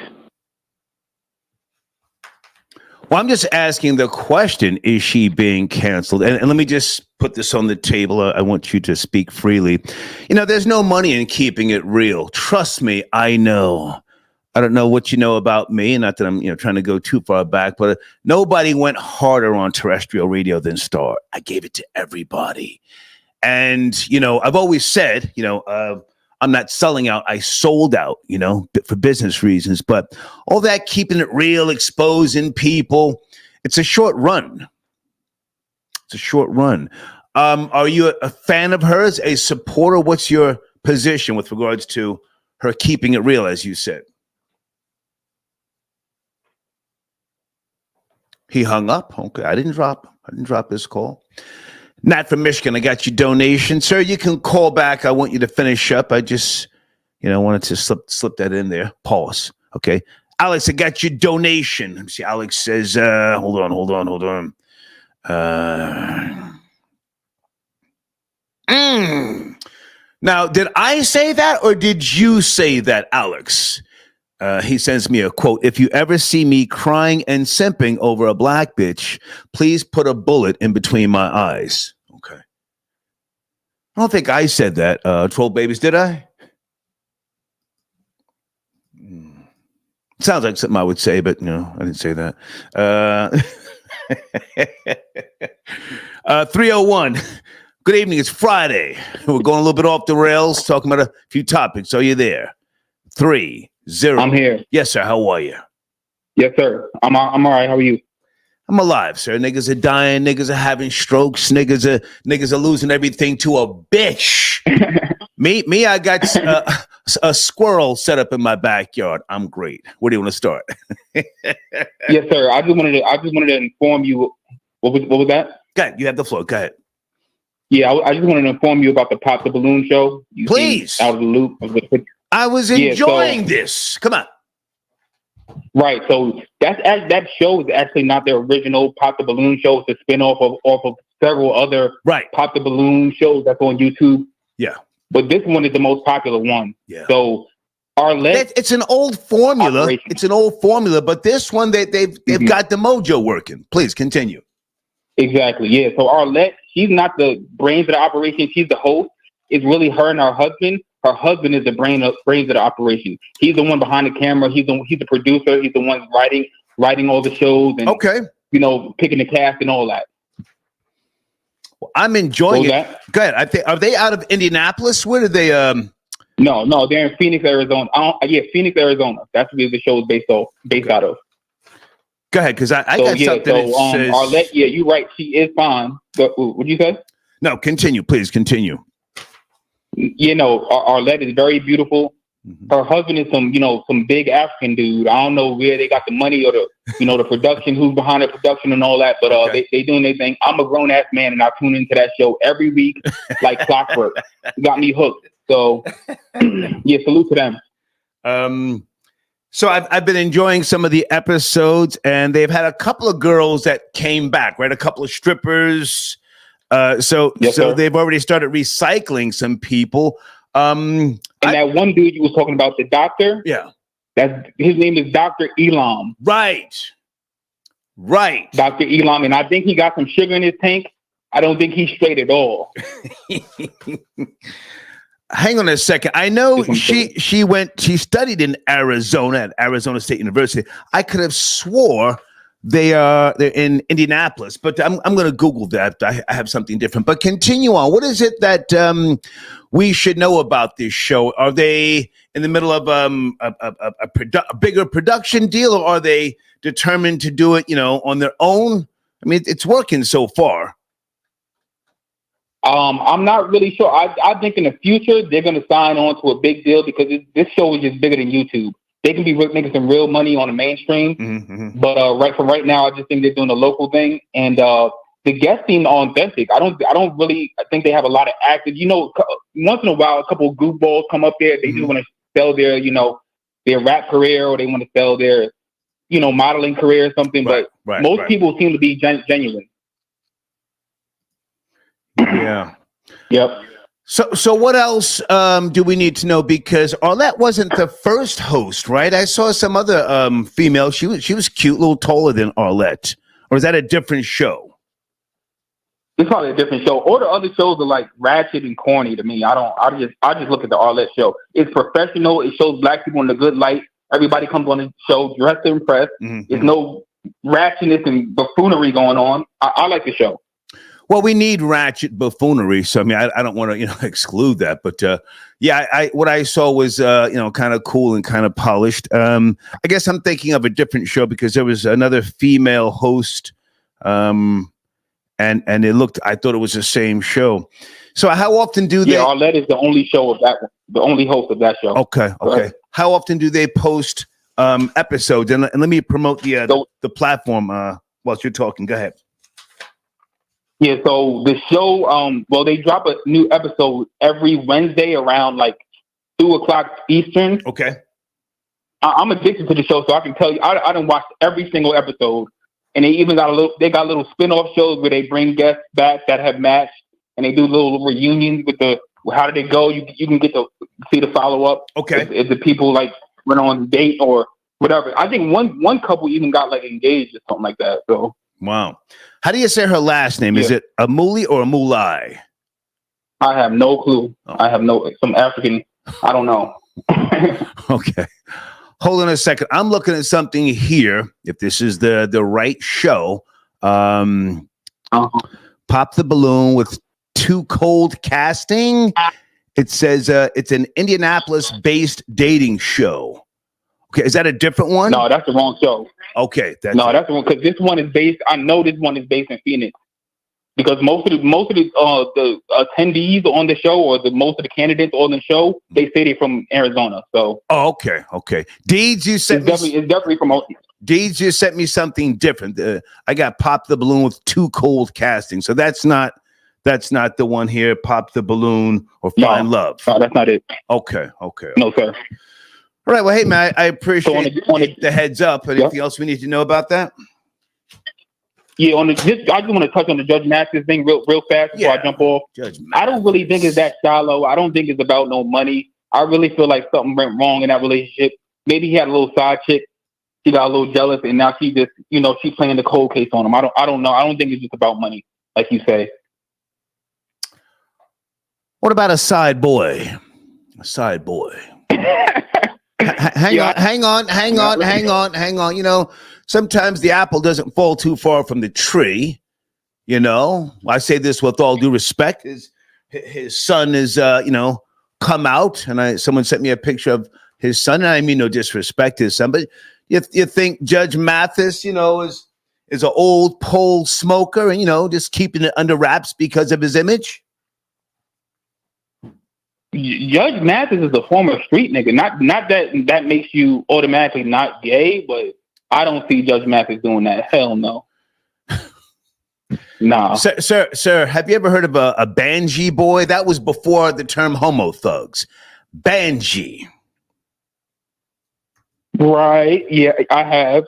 Speaker 1: Well, I'm just asking the question, is she being canceled? And let me just put this on the table. I want you to speak freely. There's no money in keeping it real. Trust me, I know. I don't know what you know about me, not that I'm trying to go too far back, but nobody went harder on terrestrial radio than Star. I gave it to everybody. And, I've always said, I'm not selling out. I sold out, for business reasons. But all that keeping it real, exposing people, it's a short run. It's a short run. Are you a fan of hers, a supporter? What's your position with regards to her keeping it real, as you said? He hung up. Okay, I didn't drop this call. Nat from Michigan, I got your donation. Sir, you can call back. I want you to finish up. I just, wanted to slip that in there. Pause. Okay. Alex, I got your donation. Let me see. Alex says, hold on. Now, did I say that or did you say that, Alex? He sends me a quote. If you ever see me crying and simping over a black bitch, please put a bullet in between my eyes. Okay. I don't think I said that, Troll Babies, did I? Sounds like something I would say, but no, I didn't say that. 301. Good evening. It's Friday. We're going a little bit off the rails, talking about a few topics. Are you there? 30.
Speaker 3: I'm here.
Speaker 1: Yes, sir. How are you?
Speaker 3: Yes, sir. I'm all right. How are you?
Speaker 1: I'm alive, sir. Niggas are dying. Niggas are having strokes. Niggas are losing everything to a bitch. Me, I got a squirrel set up in my backyard. I'm great. Where do you want to start?
Speaker 3: Yes, sir. I just wanted to inform you. What was that?
Speaker 1: Go ahead. You have the floor. Go ahead.
Speaker 3: Yeah, I just wanted to inform you about the Pop the Balloon show.
Speaker 1: Please.
Speaker 3: Out of the loop.
Speaker 1: I was enjoying this. Come on.
Speaker 3: Right. So that show is actually not the original Pop the Balloon show. It's a spinoff off of several other Pop the Balloon shows that's on YouTube.
Speaker 1: Yeah.
Speaker 3: But this one is the most popular one.
Speaker 1: Yeah.
Speaker 3: So Arlette,
Speaker 1: it's an old formula.
Speaker 3: Operation.
Speaker 1: It's an old formula, but this one they've got the mojo working. Please continue.
Speaker 3: Exactly. Yeah. So Arlette, she's not the brains of the operation. She's the host. It's really her and her husband. Her husband is the brains of the operation. He's the one behind the camera. He's the producer. He's the one writing all the shows and picking the cast and all that.
Speaker 1: Well, I'm enjoying it. Go ahead. I think are they out of Indianapolis? Where did they?
Speaker 3: No, they're in Phoenix, Arizona. Phoenix, Arizona. That's where the show is based out of.
Speaker 1: Go ahead, because I got something that says
Speaker 3: Arlette. Yeah, you're right. She is fine. What did you say?
Speaker 1: No, continue, please continue.
Speaker 3: Arlette is very beautiful. Mm-hmm. Her husband is some big African dude. I don't know where they got the money or the production, who's behind the production and all that, but they doing their thing. I'm a grown ass man and I tune into that show every week like clockwork. Got me hooked. So yeah, salute to them.
Speaker 1: So I've been enjoying some of the episodes, and they've had a couple of girls that came back, right? A couple of strippers. So they've already started recycling some people. And
Speaker 3: that one dude you was talking about, the doctor.
Speaker 1: Yeah.
Speaker 3: His name is Dr. Elam.
Speaker 1: Right.
Speaker 3: Dr. Elam. And I think he got some sugar in his tank. I don't think he's straight at all.
Speaker 1: Hang on a second. I know she studied in Arizona at Arizona State University. I could have swore they're in Indianapolis, but I'm going to Google that. I have something different. But continue on. What is it that we should know about this show? Are they in the middle of a bigger production deal, or are they determined to do it, on their own? I mean, it's working so far.
Speaker 3: I'm not really sure. I think in the future they're going to sign on to a big deal because this show is just bigger than YouTube. They can be making some real money on the mainstream, but right now, I just think they're doing a local thing. And the guesting are authentic. I don't really. I think they have a lot of actors. Once in a while, a couple of goofballs come up there. They just want to sell their rap career, or they want to sell their modeling career or something. But most people seem to be genuine.
Speaker 1: Yeah.
Speaker 3: Yep.
Speaker 1: So what else do we need to know? Because Arlette wasn't the first host, right? I saw some other female. She was cute, a little taller than Arlette. Or is that a different show?
Speaker 3: It's probably a different show. All the other shows are like ratchet and corny to me. I just look at the Arlette show. It's professional. It shows black people in a good light. Everybody comes on the show dressed to impress. There's no ratchetness and buffoonery going on. I like the show.
Speaker 1: Well, we need ratchet buffoonery, so I mean, I don't want to exclude that, but what I saw was kind of cool and kind of polished. I guess I'm thinking of a different show because there was another female host, and I thought it was the same show. So how often do they?
Speaker 3: Yeah, Arlette is the only show of that, the only host of that show.
Speaker 1: Okay. Right. How often do they post episodes? And let me promote the platform whilst you're talking. Go ahead.
Speaker 3: Yeah, so the show, they drop a new episode every Wednesday around like 2:00 Eastern.
Speaker 1: Okay.
Speaker 3: I'm addicted to the show, so I can tell you, I done watched every single episode, and they even got little spin-off shows where they bring guests back that have matched, and they do little reunions with how did it go? You can get to see the follow-up.
Speaker 1: Okay.
Speaker 3: If the people like went on a date or whatever. I think one couple even got like engaged or something like that. So.
Speaker 1: Wow. How do you say her last name? Yeah. Is it Amuli or Amulai?
Speaker 3: I have no clue. Oh. I have some African. I don't know.
Speaker 1: Okay. Hold on a second. I'm looking at something here. If this is the right show, Pop the Balloon with Too Cold Casting. It says it's an Indianapolis-based dating show. Okay, is that a different one?
Speaker 3: No, that's the wrong show.
Speaker 1: Okay,
Speaker 3: that's the one because this one is based. I know this one is based in Phoenix because most of the attendees on the show or most of the candidates on the show they say they're from Arizona. So
Speaker 1: okay. Deeds, you sent
Speaker 3: it's definitely from
Speaker 1: Deeds. You sent me something different. I got Pop the Balloon with Too Cold Casting. So that's not the one here. Pop the Balloon or Find Love.
Speaker 3: No, that's not it.
Speaker 1: Okay.
Speaker 3: No, sir.
Speaker 1: All right. Well, hey, man, I appreciate the heads up. Anything else we need to know about that?
Speaker 3: Yeah, I just want to touch on the Judge Mathis thing real fast before I jump off. I don't really think it's that shallow. I don't think it's about no money. I really feel like something went wrong in that relationship. Maybe he had a little side chick. She got a little jealous, and now she just, she's playing the cold case on him. I don't know. I don't think it's just about money, like you say.
Speaker 1: What about a side boy? Hang on. Sometimes the apple doesn't fall too far from the tree. I say this with all due respect. His son is, come out, and someone sent me a picture of his son. And I mean no disrespect to his son, but you think Judge Mathis, is an old pole smoker and just keeping it under wraps because of his image?
Speaker 3: Judge Mathis is a former street nigga. Not that makes you automatically not gay, but I don't see Judge Mathis doing that. Hell no. Nah.
Speaker 1: Sir, have you ever heard of a Banji boy? That was before the term homo thugs. Banji.
Speaker 3: Right. Yeah, I have.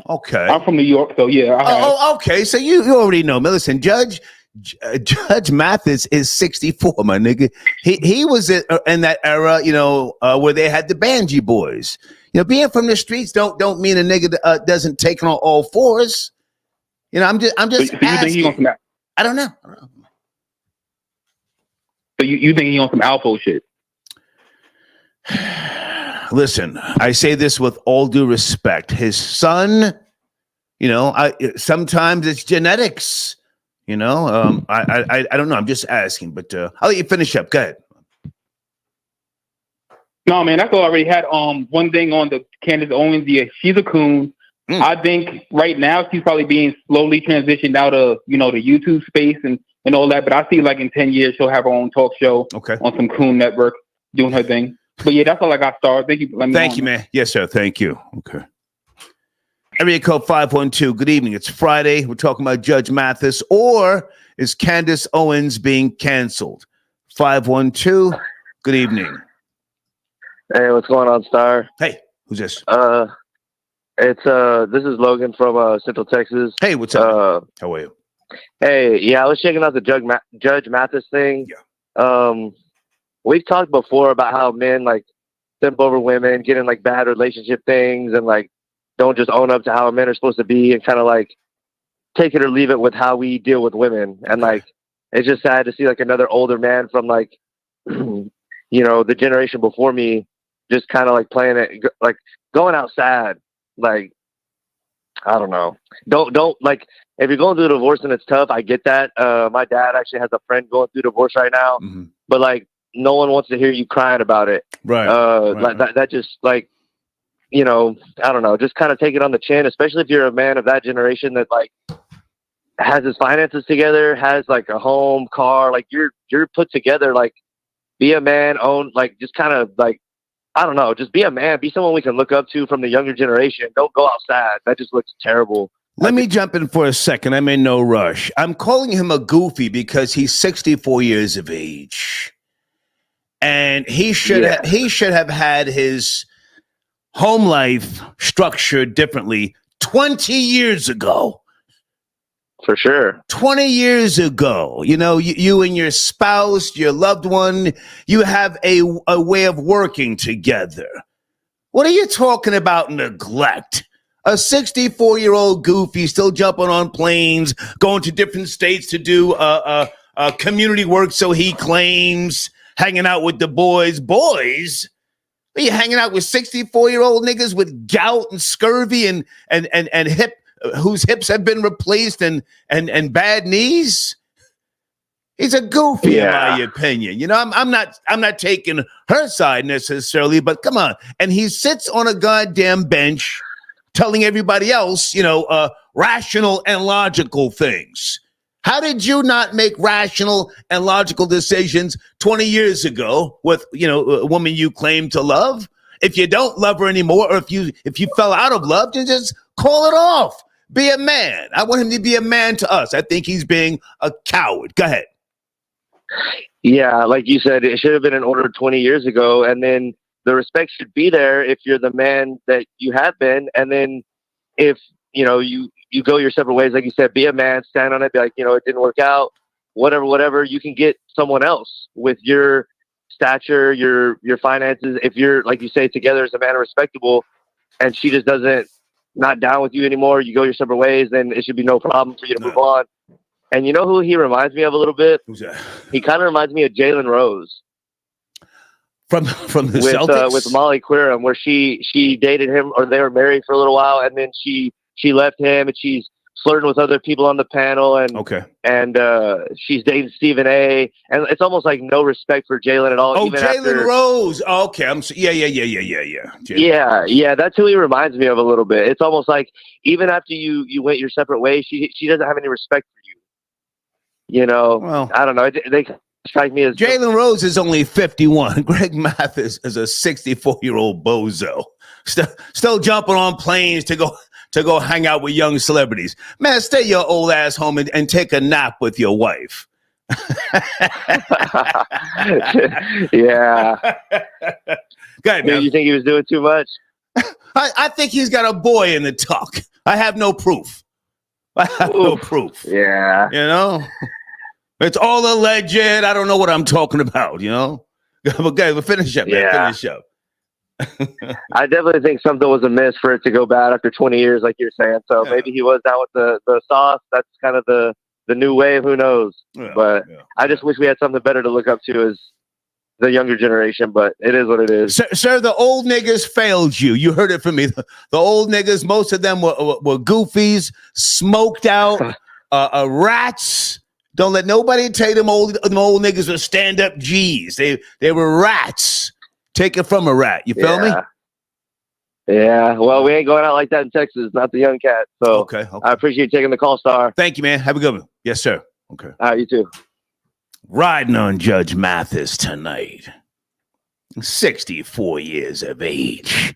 Speaker 1: Okay.
Speaker 3: I'm from New York, so yeah, I have.
Speaker 1: Oh, okay. So you already know. Listen, Judge Mathis is 64, my nigga. He was in that era, where they had the Banji boys. Being from the streets don't mean a nigga doesn't take on all fours. I'm just
Speaker 3: so you think he
Speaker 1: I don't know.
Speaker 3: So you think he on some alpha shit?
Speaker 1: Listen, I say this with all due respect. His son, sometimes it's genetics. I don't know. I'm just asking, but I'll let you finish up. Go ahead.
Speaker 3: No, man, that's all I already had. One thing on the Candace Owens, yeah, she's a coon. I think right now she's probably being slowly transitioned out of, the YouTube space and all that. But I see like in 10 years, she'll have her own talk show on some coon network doing her thing. But yeah, that's all I got, Star. Thank you.
Speaker 1: Thank you, man. Yes, sir. Thank you. Okay. Area code 512. Good evening. It's Friday. We're talking about Judge Mathis, or is Candace Owens being canceled? 512. Good evening.
Speaker 6: Hey, what's going on, Star?
Speaker 1: Hey, who's this?
Speaker 6: This is Logan from Central Texas.
Speaker 1: Hey, what's up? How are you?
Speaker 6: Hey, yeah, I was checking out the Judge Mathis thing.
Speaker 1: Yeah.
Speaker 6: We've talked before about how men like simp over women, get in like bad relationship things, and like don't just own up to how men are supposed to be, and kind of like take it or leave it with how we deal with women. And like it's just sad to see like another older man from like the generation before me just kind of like playing it, like going out sad. Like, I don't know. Don't like, if you're going through a divorce and it's tough, I get that. My dad actually has a friend going through divorce right now, but like, no one wants to hear you crying about it.
Speaker 1: Right.
Speaker 6: That just like, I don't know, just kind of take it on the chin, especially if you're a man of that generation that like has his finances together, has like a home, car, like you're put together, like be a man, own, like just kind of like, I don't know, just be a man, be someone we can look up to from the younger generation. Don't go outside. That just looks terrible.
Speaker 1: Let me jump in for a second. I'm in no rush. I'm calling him a goofy because he's 64 years of age. And he should have had his home life structured differently 20 years ago.
Speaker 6: For sure.
Speaker 1: 20 years ago, you and your spouse, your loved one, you have a way of working together. What are you talking about neglect? A 64-year-old goofy still jumping on planes, going to different states to do community work, so he claims, hanging out with the boys. Boys? Are you hanging out with 64-year-old niggas with gout and scurvy and hip, whose hips have been replaced and bad knees? He's a goofy, in my opinion. I'm not taking her side necessarily, but come on. And he sits on a goddamn bench telling everybody else, rational and logical things. How did you not make rational and logical decisions 20 years ago with, a woman you claim to love? If you don't love her anymore, or if you fell out of love, then just call it off. Be a man. I want him to be a man to us. I think he's being a coward. Go ahead.
Speaker 6: Yeah, like you said, it should have been in order 20 years ago. And then the respect should be there if you're the man that you have been. And then if, you go your separate ways, like you said, be a man, stand on it, be like, it didn't work out, whatever, you can get someone else with your stature, your finances. If you're, like you say, together as a man, respectable, and she just not down with you anymore, you go your separate ways, then it should be no problem for you to move on. And you know who he reminds me of a little bit?
Speaker 1: Who's that?
Speaker 6: He kind of reminds me of Jalen Rose.
Speaker 1: From the Celtics?
Speaker 6: With Molly Querim, where she dated him, or they were married for a little while, and then she left him, and she's flirting with other people on the panel, and she's dating Stephen A. And it's almost like no respect for Jalen at all.
Speaker 1: Oh, Jalen Rose. Oh, okay,
Speaker 6: Yeah. That's who he reminds me of a little bit. It's almost like even after you went your separate ways, she doesn't have any respect for you. Well, I don't know. They strike me as
Speaker 1: Jalen Rose is only 51. Greg Mathis is a 64-year-old bozo, still jumping on planes to go hang out with young celebrities. Man, stay your old ass home and take a nap with your wife.
Speaker 6: Yeah.
Speaker 1: Go ahead, man.
Speaker 6: You think he was doing too much?
Speaker 1: I think he's got a boy in the tuck. I have no proof.
Speaker 6: Yeah.
Speaker 1: It's all alleged. I don't know what I'm talking about, Okay, we'll finish up, man.
Speaker 6: Yeah.
Speaker 1: Finish up.
Speaker 6: I definitely think something was amiss for it to go bad after 20 years, like you're saying. So maybe he was down with the sauce. That's kind of the the new wave. Who knows?
Speaker 1: Yeah,
Speaker 6: But I just wish we had something better to look up to as the younger generation. But it is what it is.
Speaker 1: Sir, the old niggas failed you. You heard it from me. The old niggas, most of them were goofies, smoked out, rats. Don't let nobody tell you them old niggas were stand-up G's. They were rats. Take it from a rat. You feel me?
Speaker 6: Yeah. Well, we ain't going out like that in Texas. Not the young cat. So
Speaker 1: okay.
Speaker 6: I appreciate taking the call, Star.
Speaker 1: Thank you, man. Have a good one. Yes, sir. Okay.
Speaker 6: You too.
Speaker 1: Riding on Judge Mathis tonight. 64 years of age.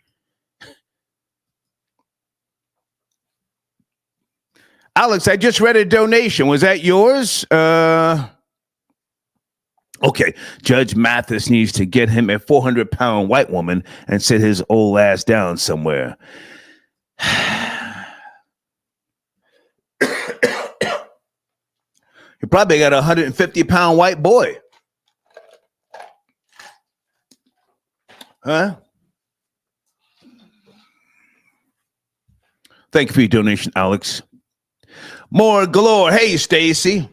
Speaker 1: Alex, I just read a donation. Was that yours? Okay. Judge Mathis needs to get him a 400-pound white woman and sit his old ass down somewhere. You probably got a 150-pound white boy. Huh? Thank you for your donation, Alex. More galore. Hey, Stacy.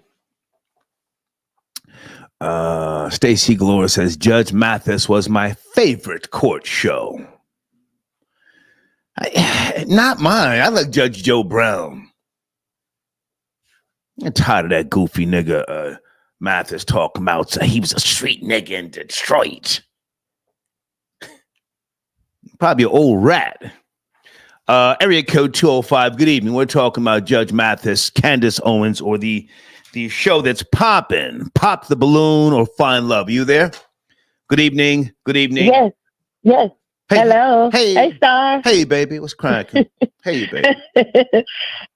Speaker 1: Stacy Galore says Judge Mathis was my favorite court show. Not mine. I like Judge Joe Brown. I'm tired of that goofy nigga Mathis talking about he was a street nigga in Detroit. Probably an old rat. Area code 205. Good evening. We're talking about Judge Mathis, Candace Owens, or the show that's popping. Pop the Balloon or Find Love. You there? Good evening. Good evening.
Speaker 7: Yes.
Speaker 1: Hey,
Speaker 7: hello.
Speaker 1: Hey,
Speaker 7: Star.
Speaker 1: Hey, baby. What's cracking? Hey, baby.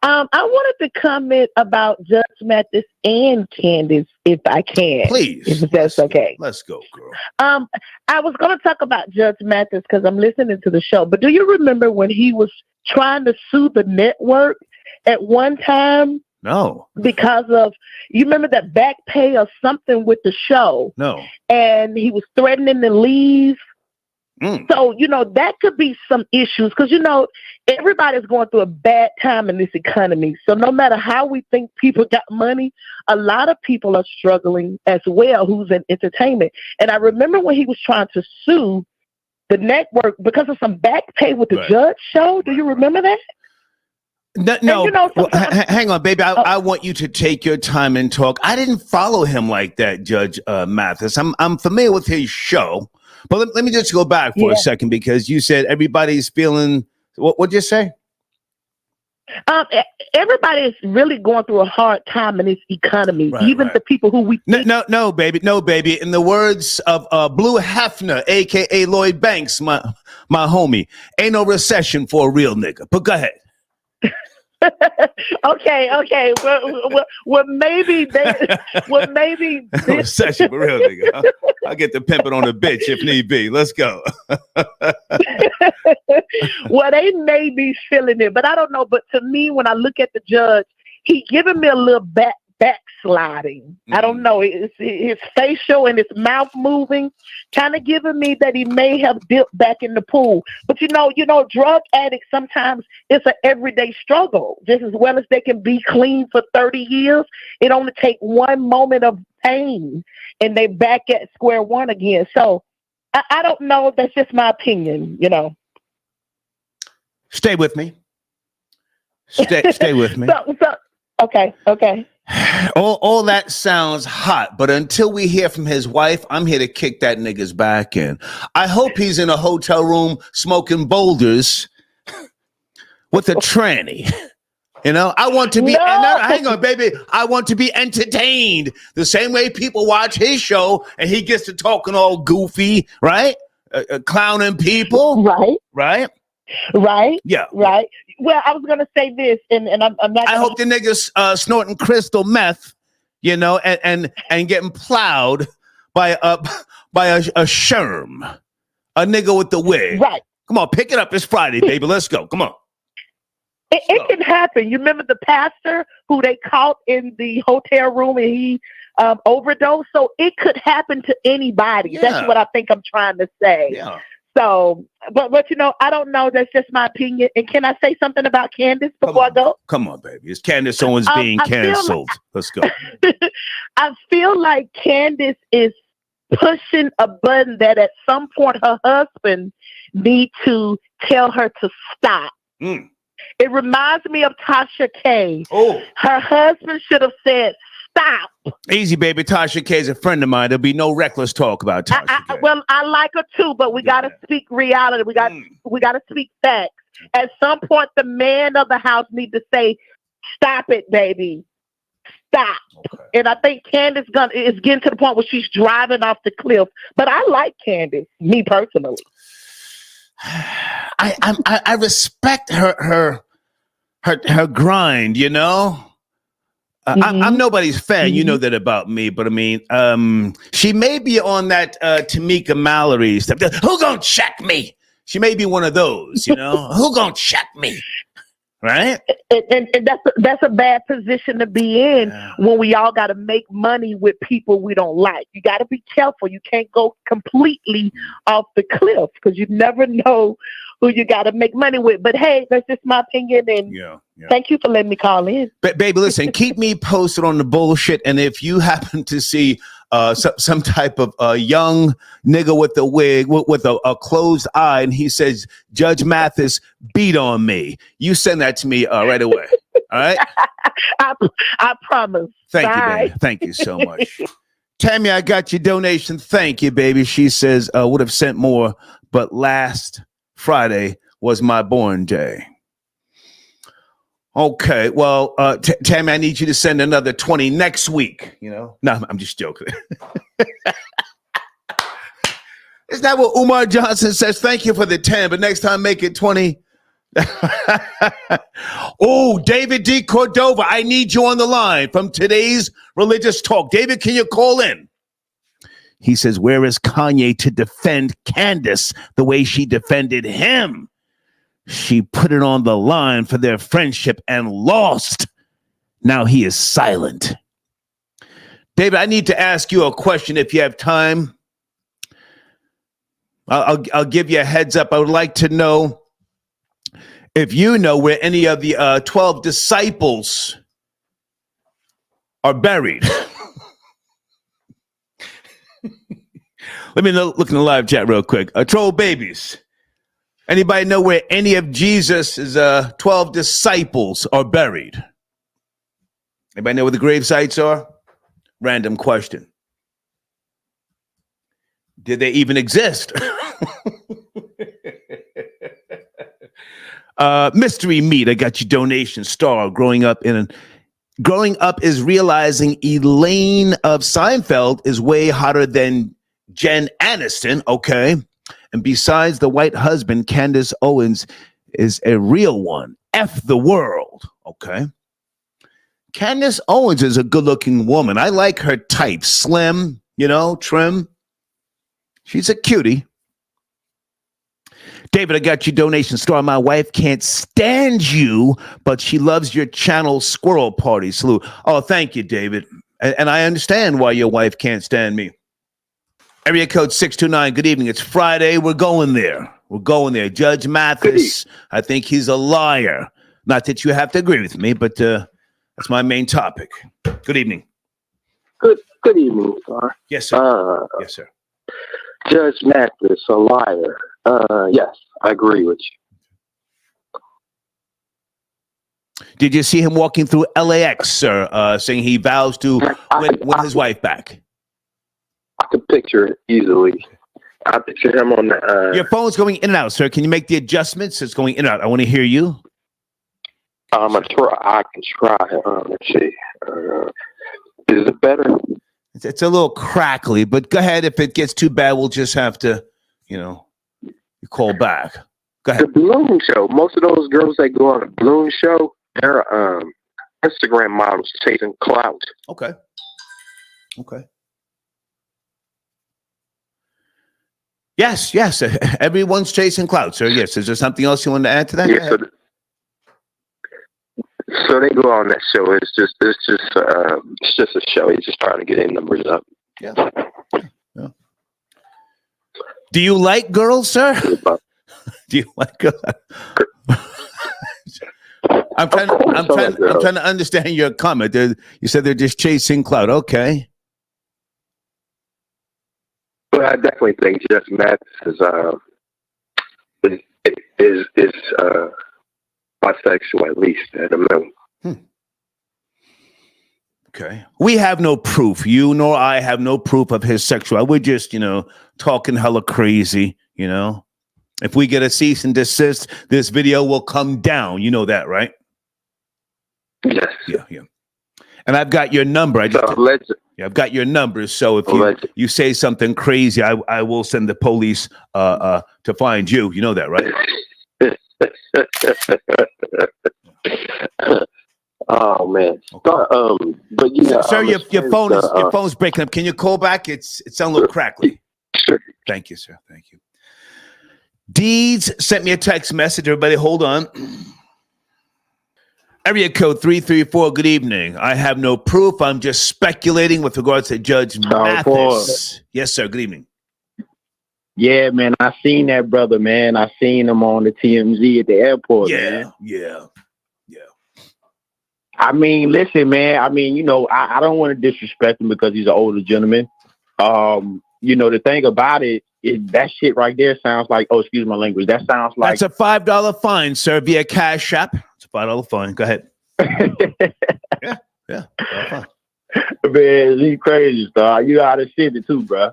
Speaker 7: I wanted to comment about Judge Mathis and Candace, if I can.
Speaker 1: Please.
Speaker 7: If that's okay.
Speaker 1: Let's go, girl.
Speaker 7: I was going to talk about Judge Mathis because I'm listening to the show. But do you remember when he was trying to sue the network at one time?
Speaker 1: No.
Speaker 7: Because of, you remember that back pay or something with the show?
Speaker 1: No.
Speaker 7: And he was threatening to leave. So, that could be some issues because, everybody's going through a bad time in this economy. So no matter how we think people got money, a lot of people are struggling as well who's in entertainment. And I remember when he was trying to sue the network because of some back pay with the Judge show. Do you remember that?
Speaker 1: No. Hang on, baby. I want you to take your time and talk. I didn't follow him like that, Judge Mathis. I'm familiar with his show. But let me just go back for a second because you said everybody's feeling. What'd you say?
Speaker 7: Everybody is really going through a hard time in this economy. Even the people who we
Speaker 1: no, baby. In the words of Blue Hefner, aka Lloyd Banks, my homie, ain't no recession for a real nigga. But go ahead.
Speaker 7: Okay. Well, maybe
Speaker 1: recession for real nigga. Huh? I get to pimp it on a bitch if need be. Let's go.
Speaker 7: Well, they may be feeling it, but I don't know. But to me, when I look at the judge, he giving me a little backsliding. I don't know. It's his facial and his mouth moving, kind of giving me that he may have dipped back in the pool. But drug addicts sometimes it's an everyday struggle. Just as well as they can be clean for 30 years, it only takes one moment of pain and they back at square one again. So I don't know. That's just my opinion.
Speaker 1: Stay with me. Stay with me.
Speaker 7: Okay.
Speaker 1: All that sounds hot, but until we hear from his wife, I'm here to kick that nigga's back in. I hope he's in a hotel room smoking boulders with a tranny. I want to be. No, hang on, baby. I want to be entertained the same way people watch his show, and he gets to talking all goofy, right? Clowning people,
Speaker 7: right.
Speaker 1: Yeah.
Speaker 7: Right. Well, I was going to say this, and I'm not.
Speaker 1: I hope the niggas snorting crystal meth, and getting plowed by a sherm, a nigga with the wig.
Speaker 7: Right.
Speaker 1: Come on, pick it up. It's Friday, baby. Let's go. Come on.
Speaker 7: It can happen. You remember the pastor who they caught in the hotel room and he overdosed? So it could happen to anybody.
Speaker 1: Yeah.
Speaker 7: That's what I think I'm trying to say.
Speaker 1: Yeah.
Speaker 7: So, but you know, I don't know. That's just my opinion. And can I say something about Candace before I go?
Speaker 1: Come on, baby. It's Candace Owens being canceled. Let's go.
Speaker 7: I feel like Candace is pushing a button that at some point her husband need to tell her to stop. It reminds me of Tasha K.
Speaker 1: Oh,
Speaker 7: her husband should have said stop.
Speaker 1: Easy, baby. Tasha K is a friend of mine. There'll be no reckless talk about Tasha K.
Speaker 7: Well, I like her too, but we got to speak reality. We got to speak facts. At some point, the man of the house need to say, "Stop it, baby, stop." Okay. And I think Candace is getting to the point where she's driving off the cliff. But I like Candace, me personally.
Speaker 1: I respect her grind. You know. I'm nobody's fan. You know that about me, but I mean, she may be on that Tamika Mallory stuff. Who gonna check me? She may be one of those, you know. Who gonna check me? Right?
Speaker 7: And that's a bad position to be in when we all got to make money with people we don't like. You got to be careful. You can't go completely off the cliff because you never know who you got to make money with. But hey, that's just my opinion. And thank you for letting me call in.
Speaker 1: Baby, listen, keep me posted on the bullshit. And if you happen to see some type of young nigga with a wig, with a closed eye, and he says, Judge Mathis beat on me, you send that to me right away. All right?
Speaker 7: I promise.
Speaker 1: Thank you, baby. Thank you so much. Tammy, I got your donation. Thank you, baby. She says, would have sent more, but last Friday was my born day. Okay, well, Tammy, I need you to send another 20 next week. You know, no, I'm just joking. Isn't that what Umar Johnson says? Thank you for the 10, but next time make it 20. Oh, David D. Cordova, I need you on the line from Today's Religious Talk. David, can you call in? He says, where is Kanye to defend Candace the way she defended him? She put it on the line for their friendship and lost. Now he is silent. David, I need to ask you a question if you have time. I'll give you a heads up. I would like to know if you know where any of the 12 disciples are buried. Let me look in the live chat real quick. Troll babies. Anybody know where any of Jesus' 12 disciples are buried? Anybody know where the grave sites are? Random question. Did they even exist? Mystery Meat, I got your donation. Star, growing up is realizing Elaine of Seinfeld is way hotter than Jen Aniston. Okay. And besides the white husband, Candace Owens is a real one. F the world. Okay. Candace Owens is a good-looking woman. I like her type. Slim, you know, trim. She's a cutie. David, I got your donation. Star, my wife can't stand you, but she loves your channel Squirrel Party. Salute. Oh, thank you, David. And I understand why your wife can't stand me. Area code 629. Good evening. It's Friday. We're going there. Judge Mathis, I think he's a liar. Not that you have to agree with me, but that's my main topic. Good evening.
Speaker 8: Good evening, sir.
Speaker 1: Yes, sir. Yes, sir.
Speaker 8: Judge Mathis, a liar. Yes, I agree with you.
Speaker 1: Did you see him walking through LAX, sir, saying he vows to win his wife back?
Speaker 8: I could picture it easily. I picture him on the...
Speaker 1: Your phone's going in and out, sir. Can you make the adjustments? It's going in and out. I want to hear you.
Speaker 8: I can try. Let's see. Is it better?
Speaker 1: It's a little crackly, but go ahead. If it gets too bad, we'll just have to, you call back. Go ahead.
Speaker 8: The balloon show. Most of those girls that go on a balloon show, they're Instagram models chasing clout.
Speaker 1: Okay. Yes. Everyone's chasing clout, sir. Yes. Is there something else you want to add to that?
Speaker 8: Yeah, so they go on that show. It's just a show. He's just trying to get his numbers up.
Speaker 1: Yeah. Do you like girls, sir? Do you like girls? I'm trying to understand your comment. You said they're just chasing clout. Okay.
Speaker 8: But I definitely think Judge Mathis is bisexual, at least at a minimum.
Speaker 1: Okay. We have no proof. You nor I have no proof of his sexuality. We're just, talking hella crazy, If we get a cease and desist, this video will come down. You know that, right?
Speaker 8: Yes.
Speaker 1: Yeah. And I've got your number. I've got your number. So if you say something crazy, I will send the police to find you. You know that, right?
Speaker 8: Oh man.
Speaker 1: Okay.
Speaker 8: But
Speaker 1: sir, your phone's breaking up. Can you call back? It sounds a little crackly.
Speaker 8: Sure.
Speaker 1: Thank you, sir. Thank you. Deeds sent me a text message. Everybody, hold on. Area code 334. Good evening. I have no proof. I'm just speculating with regards to Judge Mathis. Yes, sir. Good evening.
Speaker 2: Yeah, man. I seen that brother, man. I seen him on the TMZ at the airport.
Speaker 1: Yeah.
Speaker 2: I mean, listen, man. I mean, I don't want to disrespect him because he's an older gentleman. The thing about it is that shit right there sounds like, excuse my language. That sounds like
Speaker 1: that's a $5 fine, sir, via Cash App. It's a $5 fine. Go ahead. Yeah.
Speaker 2: Man, you crazy, star. You out of shit it too, bro.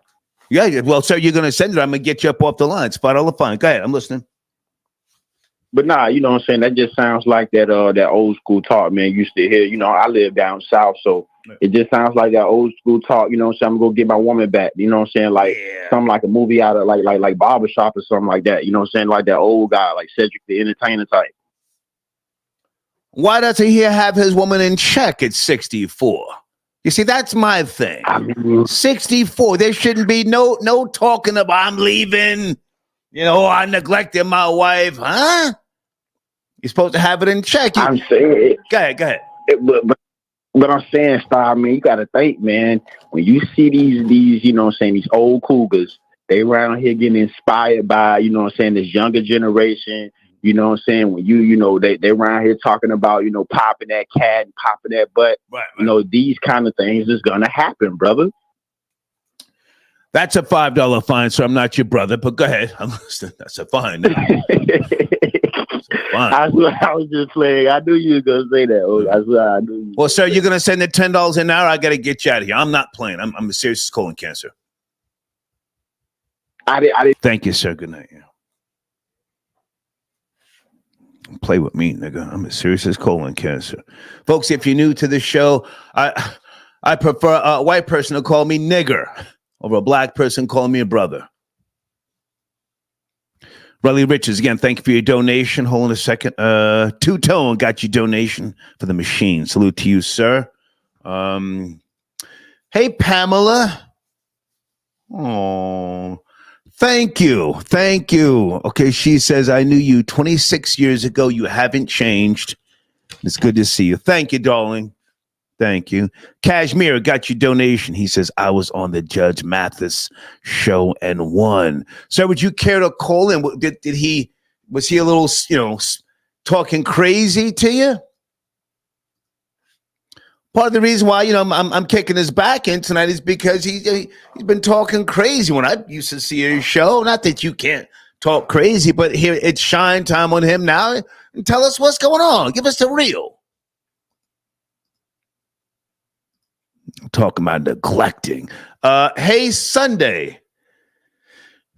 Speaker 1: Yeah. Well, sir, you're gonna send it. I'm gonna get you up off the line. It's $5 fine. Go ahead. I'm listening.
Speaker 2: But nah, you know what I'm saying? That just sounds like that old school talk, man. Used to hear, I live down south, so it just sounds like that old school talk, I'm gonna go get my woman back. You know what I'm saying? Like something like a movie out of like Barbershop or something like that. You know what I'm saying? Like that old guy, like Cedric the Entertainer type.
Speaker 1: Why doesn't he have his woman in check at 64? You see, that's my thing. 64. There shouldn't be no talking about I'm leaving. I neglected my wife, huh? You're supposed to have it in check.
Speaker 2: I'm saying,
Speaker 1: go ahead.
Speaker 2: But I'm saying, Star, I mean, you got to think, man. When you see these, these old cougars, they around here getting inspired by, this younger generation. You know what I'm saying? When they around here talking about, popping that cat and popping that butt. Right. These kind of things is gonna happen, brother.
Speaker 1: That's a $5 fine, so I'm not your brother, but go ahead. That's a fine.
Speaker 2: I was just playing. I knew you were gonna say that. I knew.
Speaker 1: Well, sir, you're gonna send the $10 an hour. I gotta get you out of here. I'm not playing. I'm a serious colon cancer.
Speaker 2: I did.
Speaker 1: Thank you, sir. Good night. Yeah. Play with me, nigga. I'm as serious as colon cancer. Folks, if you're new to the show, I prefer a white person to call me nigger over a black person calling me a brother. Riley Richards, again, thank you for your donation. Hold on a second. Two-Tone got your donation for the machine. Salute to you, sir. Hey, Pamela. Oh, thank you. Okay, she says, I knew you 26 years ago. You haven't changed. It's good to see you. Thank you, darling. Thank you. Kashmir got your donation. He says, I was on the Judge Mathis show and won. Sir, would you care to call in? Was he a little, talking crazy to you? Part of the reason why, I'm kicking his back in tonight is because he's been talking crazy when I used to see his show. Not that you can't talk crazy, but here it's shine time on him now. And tell us what's going on. Give us the real. I'm talking about neglecting. Hey, Sunday.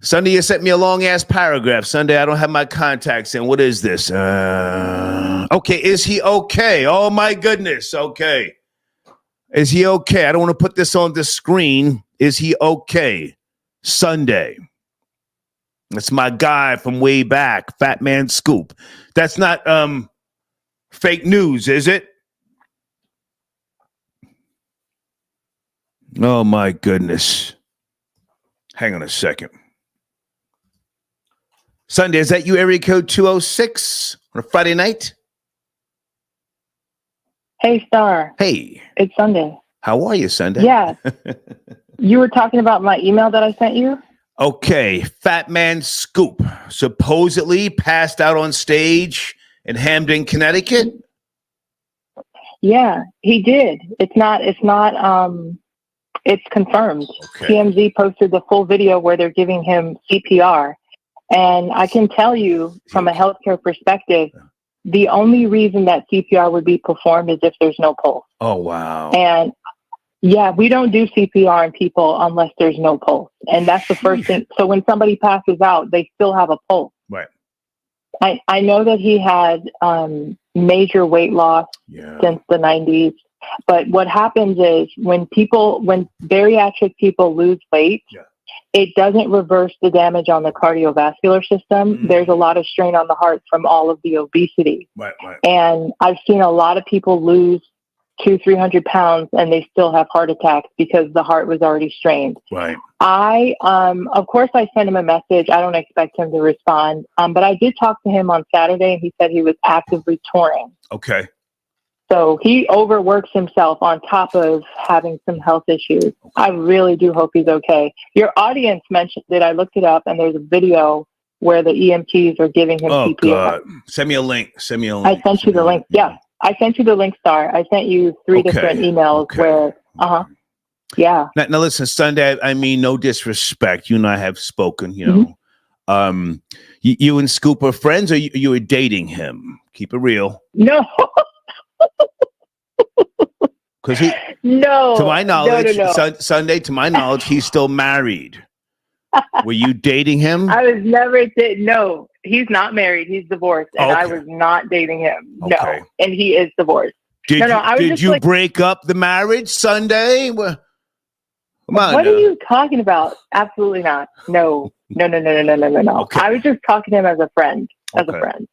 Speaker 1: Sunday, you sent me a long-ass paragraph. Sunday, I don't have my contacts in. What is this? Okay, is he okay? Oh, my goodness. Okay. Is he okay? I don't want to put this on the screen. Is he okay? Sunday. That's my guy from way back, Fat Man Scoop. That's not fake news, is it? Oh, my goodness. Hang on a second. Sunday, is that you, area code 206 on a Friday night?
Speaker 9: Hey, Star.
Speaker 1: Hey.
Speaker 9: It's Sunday.
Speaker 1: How are you, Sunday?
Speaker 9: Yeah. You were talking about my email that I sent you?
Speaker 1: Okay, Fat Man Scoop supposedly passed out on stage in Hamden, Connecticut.
Speaker 9: Yeah, he did. It's confirmed.
Speaker 1: Okay.
Speaker 9: TMZ posted the full video where they're giving him CPR. And I can tell you from a healthcare perspective, the only reason that CPR would be performed is if there's no pulse.
Speaker 1: Oh, wow.
Speaker 9: And yeah, we don't do CPR in people unless there's no pulse. And that's the first thing. So when somebody passes out, they still have a pulse.
Speaker 1: Right.
Speaker 9: I know that he had major weight loss since the 90s. But what happens is when bariatric people lose weight, it doesn't reverse the damage on the cardiovascular system. There's a lot of strain on the heart from all of the obesity.
Speaker 1: Right.
Speaker 9: And I've seen a lot of people lose 200-300 pounds and they still have heart attacks because the heart was already strained.
Speaker 1: Right.
Speaker 9: Of course, I sent him a message. I don't expect him to respond. But I did talk to him on Saturday and he said he was actively touring.
Speaker 1: Okay.
Speaker 9: So he overworks himself on top of having some health issues. I really do hope he's okay. Your audience mentioned it. I looked it up, and there's a video where the EMTs are giving him CPR.
Speaker 1: God. Send me a link.
Speaker 9: I sent you the link. Yeah. I sent you the link, Star. I sent you 3 different emails where, yeah.
Speaker 1: Now, listen, Sunday, I mean, no disrespect. You and I have spoken, you know. You and Scoop are friends, or you were dating him? Keep it real.
Speaker 9: No.
Speaker 1: Because to my knowledge, Sunday, to my knowledge, he's still married. Were you dating him?
Speaker 9: I was never no, he's not married. He's divorced, and I was not dating him. No, and he is divorced.
Speaker 1: Did you break up the marriage, Sunday? Come on.
Speaker 9: What are you talking about? Absolutely not. No.
Speaker 1: Okay.
Speaker 9: I was just talking to him as a friend.
Speaker 1: Okay.
Speaker 9: Right.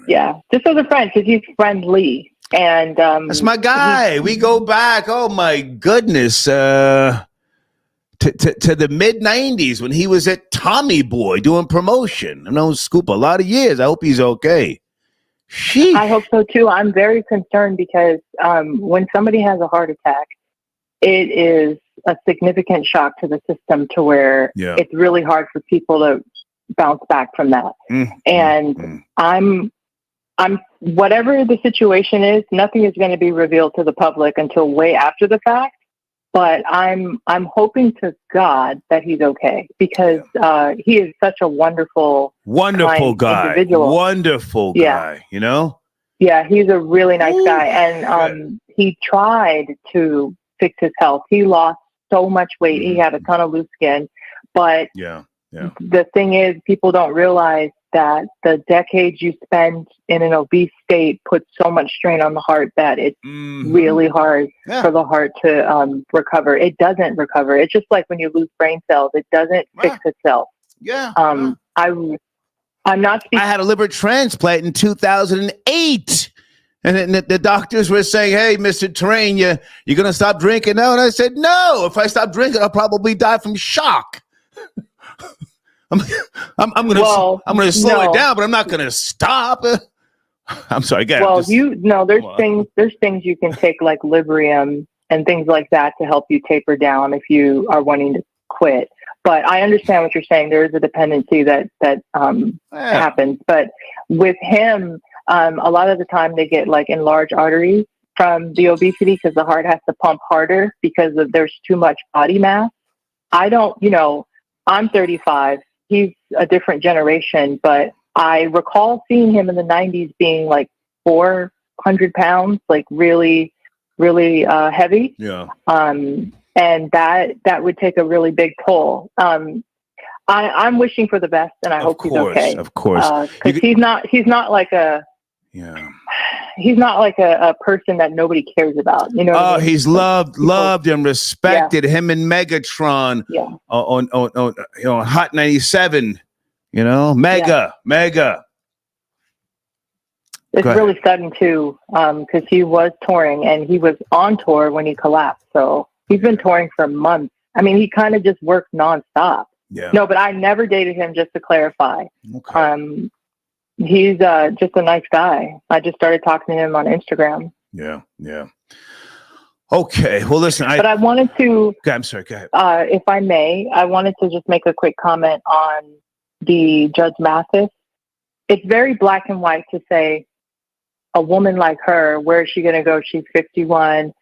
Speaker 9: Yeah, just as a friend because he's friendly, and
Speaker 1: that's my guy. We go back. Oh my goodness, to the mid '90s when he was at Tommy Boy doing promotion. I know Scoop a lot of years. I hope he's okay. Sheesh.
Speaker 9: I hope so too. I'm very concerned because when somebody has a heart attack, it is a significant shock to the system to where it's really hard for people to bounce back from that. And I'm whatever the situation is, nothing is going to be revealed to the public until way after the fact. But I'm hoping to God that he's okay because he is such a wonderful
Speaker 1: guy,
Speaker 9: individual.
Speaker 1: Wonderful guy, you know?
Speaker 9: Yeah, he's a really nice guy. And he tried to fix his health. He lost so much weight. He had a ton of loose skin. But the thing is, people don't realize that the decades you spend in an obese state puts so much strain on the heart that it's really hard for the heart to recover. It doesn't recover. It's just like when you lose brain cells, it doesn't fix itself. I'm not speaking.
Speaker 1: I had a liver transplant in 2008. And the doctors were saying, "Hey, Mr. Terrain, you're going to stop drinking now?" And I said, "No, if I stop drinking, I'll probably die from shock." I'm gonna slow it down, but I'm not gonna stop. I'm sorry, guys.
Speaker 9: Well, there's things you can take like Librium and things like that to help you taper down if you are wanting to quit. But I understand what you're saying. There is a dependency that happens. But with him, a lot of the time they get like enlarged arteries from the obesity because the heart has to pump harder because there's too much body mass. I'm 35. He's a different generation, but I recall seeing him in the 90s being like 400 pounds, like really, really heavy. Yeah. And that would take a really big toll. I'm wishing for the best, and I hope he's okay.
Speaker 1: Of course,
Speaker 9: because he's not like a. Yeah. He's not like a person that nobody cares about. You know.
Speaker 1: Oh, I mean? He's loved and respected. Yeah. Him and Megatron.
Speaker 9: Yeah.
Speaker 1: On Hot 97. You know, mega.
Speaker 9: It's really sudden too, because he was touring and he was on tour when he collapsed. So he's been touring for months. I mean, he kind of just worked nonstop. Yeah. No, but I never dated him. Just to clarify. Okay. He's just a nice guy. I just started talking to him on Instagram.
Speaker 1: Yeah. Okay. Well, listen.
Speaker 9: But I wanted to.
Speaker 1: Okay, I'm sorry. Go ahead.
Speaker 9: If I may, I wanted to just make a quick comment on the Judge Mathis. It's very black and white to say a woman like her, where is she going to go? She's 51.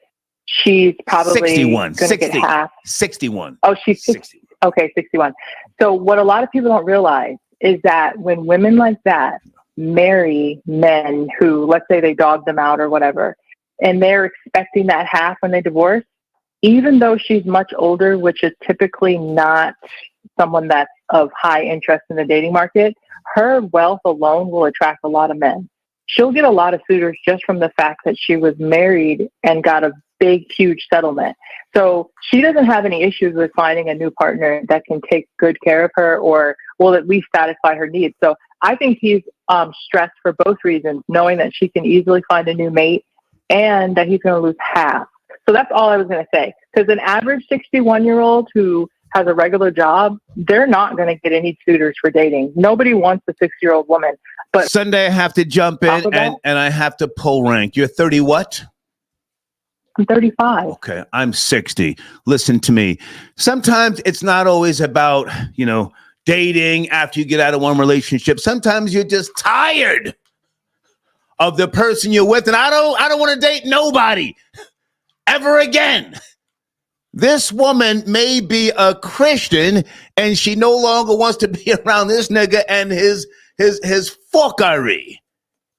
Speaker 9: She's probably
Speaker 1: 61.
Speaker 9: going to get half.
Speaker 1: 61.
Speaker 9: Oh, she's 60. Okay, 61. So what a lot of people don't realize is that when women like that marry men who, let's say they dog them out or whatever, and they're expecting that half when they divorce, even though she's much older, which is typically not someone that's of high interest in the dating market, her wealth alone will attract a lot of men. She'll get a lot of suitors just from the fact that she was married and got a big, huge settlement. So she doesn't have any issues with finding a new partner that can take good care of her or will at least satisfy her needs. So I think he's stressed for both reasons, knowing that she can easily find a new mate and that he's going to lose half. So that's all I was going to say. Because an average 61-year-old who has a regular job, they're not going to get any suitors for dating. Nobody wants a 60-year-old woman. But
Speaker 1: Sunday, I have to jump in and I have to pull rank. You're 30 what?
Speaker 9: I'm 35.
Speaker 1: Okay, I'm 60. Listen to me. Sometimes it's not always about, dating after you get out of one relationship. Sometimes you're just tired of the person you're with. And I don't want to date nobody ever again. This woman may be a Christian and she no longer wants to be around this nigga and his fuckery.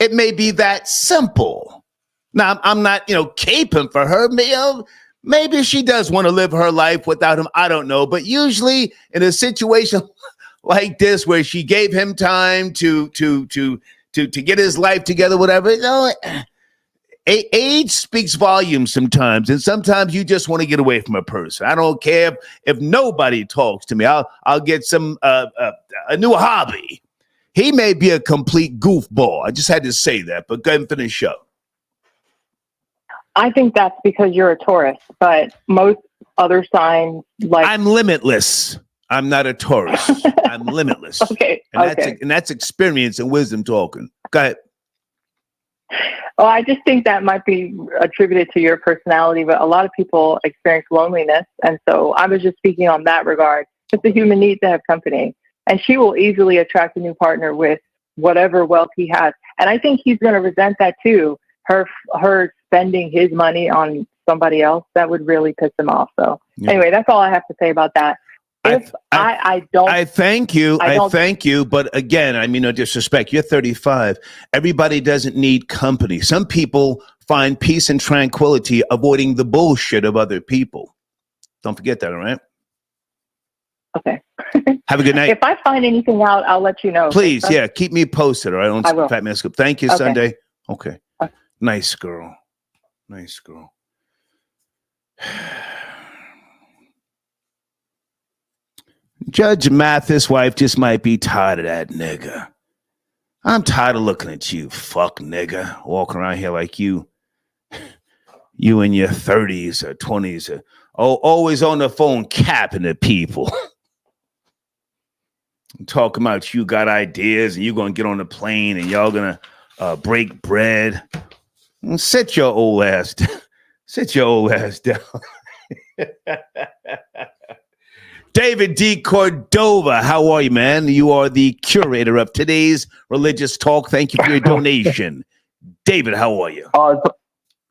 Speaker 1: It may be that simple. Now, I'm not, caping for her. Maybe she does want to live her life without him. I don't know. But usually in a situation like this, where she gave him time to get his life together, whatever, age speaks volumes sometimes. And sometimes you just want to get away from a person. I don't care if nobody talks to me. I'll get a new hobby. He may be a complete goofball. I just had to say that, but go ahead and finish up.
Speaker 9: I think that's because you're a Taurus, but most other signs
Speaker 1: I'm limitless. I'm not a Taurus. I'm limitless.
Speaker 9: Okay.
Speaker 1: And that's experience and wisdom talking. Go ahead.
Speaker 9: Well, I just think that might be attributed to your personality, but a lot of people experience loneliness. And so I was just speaking on that regard. It's a human need to have company. And she will easily attract a new partner with whatever wealth he has. And I think he's going to resent that too. Her spending his money on somebody else, that would really piss him off. So anyway, that's all I have to say about that.
Speaker 1: I thank you. I thank you. But again, I mean, no disrespect. You're 35. Everybody doesn't need company. Some people find peace and tranquility avoiding the bullshit of other people. Don't forget that, all right?
Speaker 9: Okay.
Speaker 1: Have a good night.
Speaker 9: If I find anything out, I'll let you know.
Speaker 1: Please, keep me posted, all right?
Speaker 9: I will.
Speaker 1: Fat Man Scoop. Thank you,
Speaker 9: Okay.
Speaker 1: Sunday. Okay. Nice girl. Nice girl. Judge Mathis' wife just might be tired of that nigga. I'm tired of looking at you, fuck nigga, walking around here like you in your 30s or 20s, always on the phone capping at people. Talking about you got ideas and you're going to get on the plane and y'all going to break bread. Sit your old ass down. Sit your old ass down. David D. Cordova, how are you, man? You are the curator of today's religious talk. Thank you for your donation. David, how are you?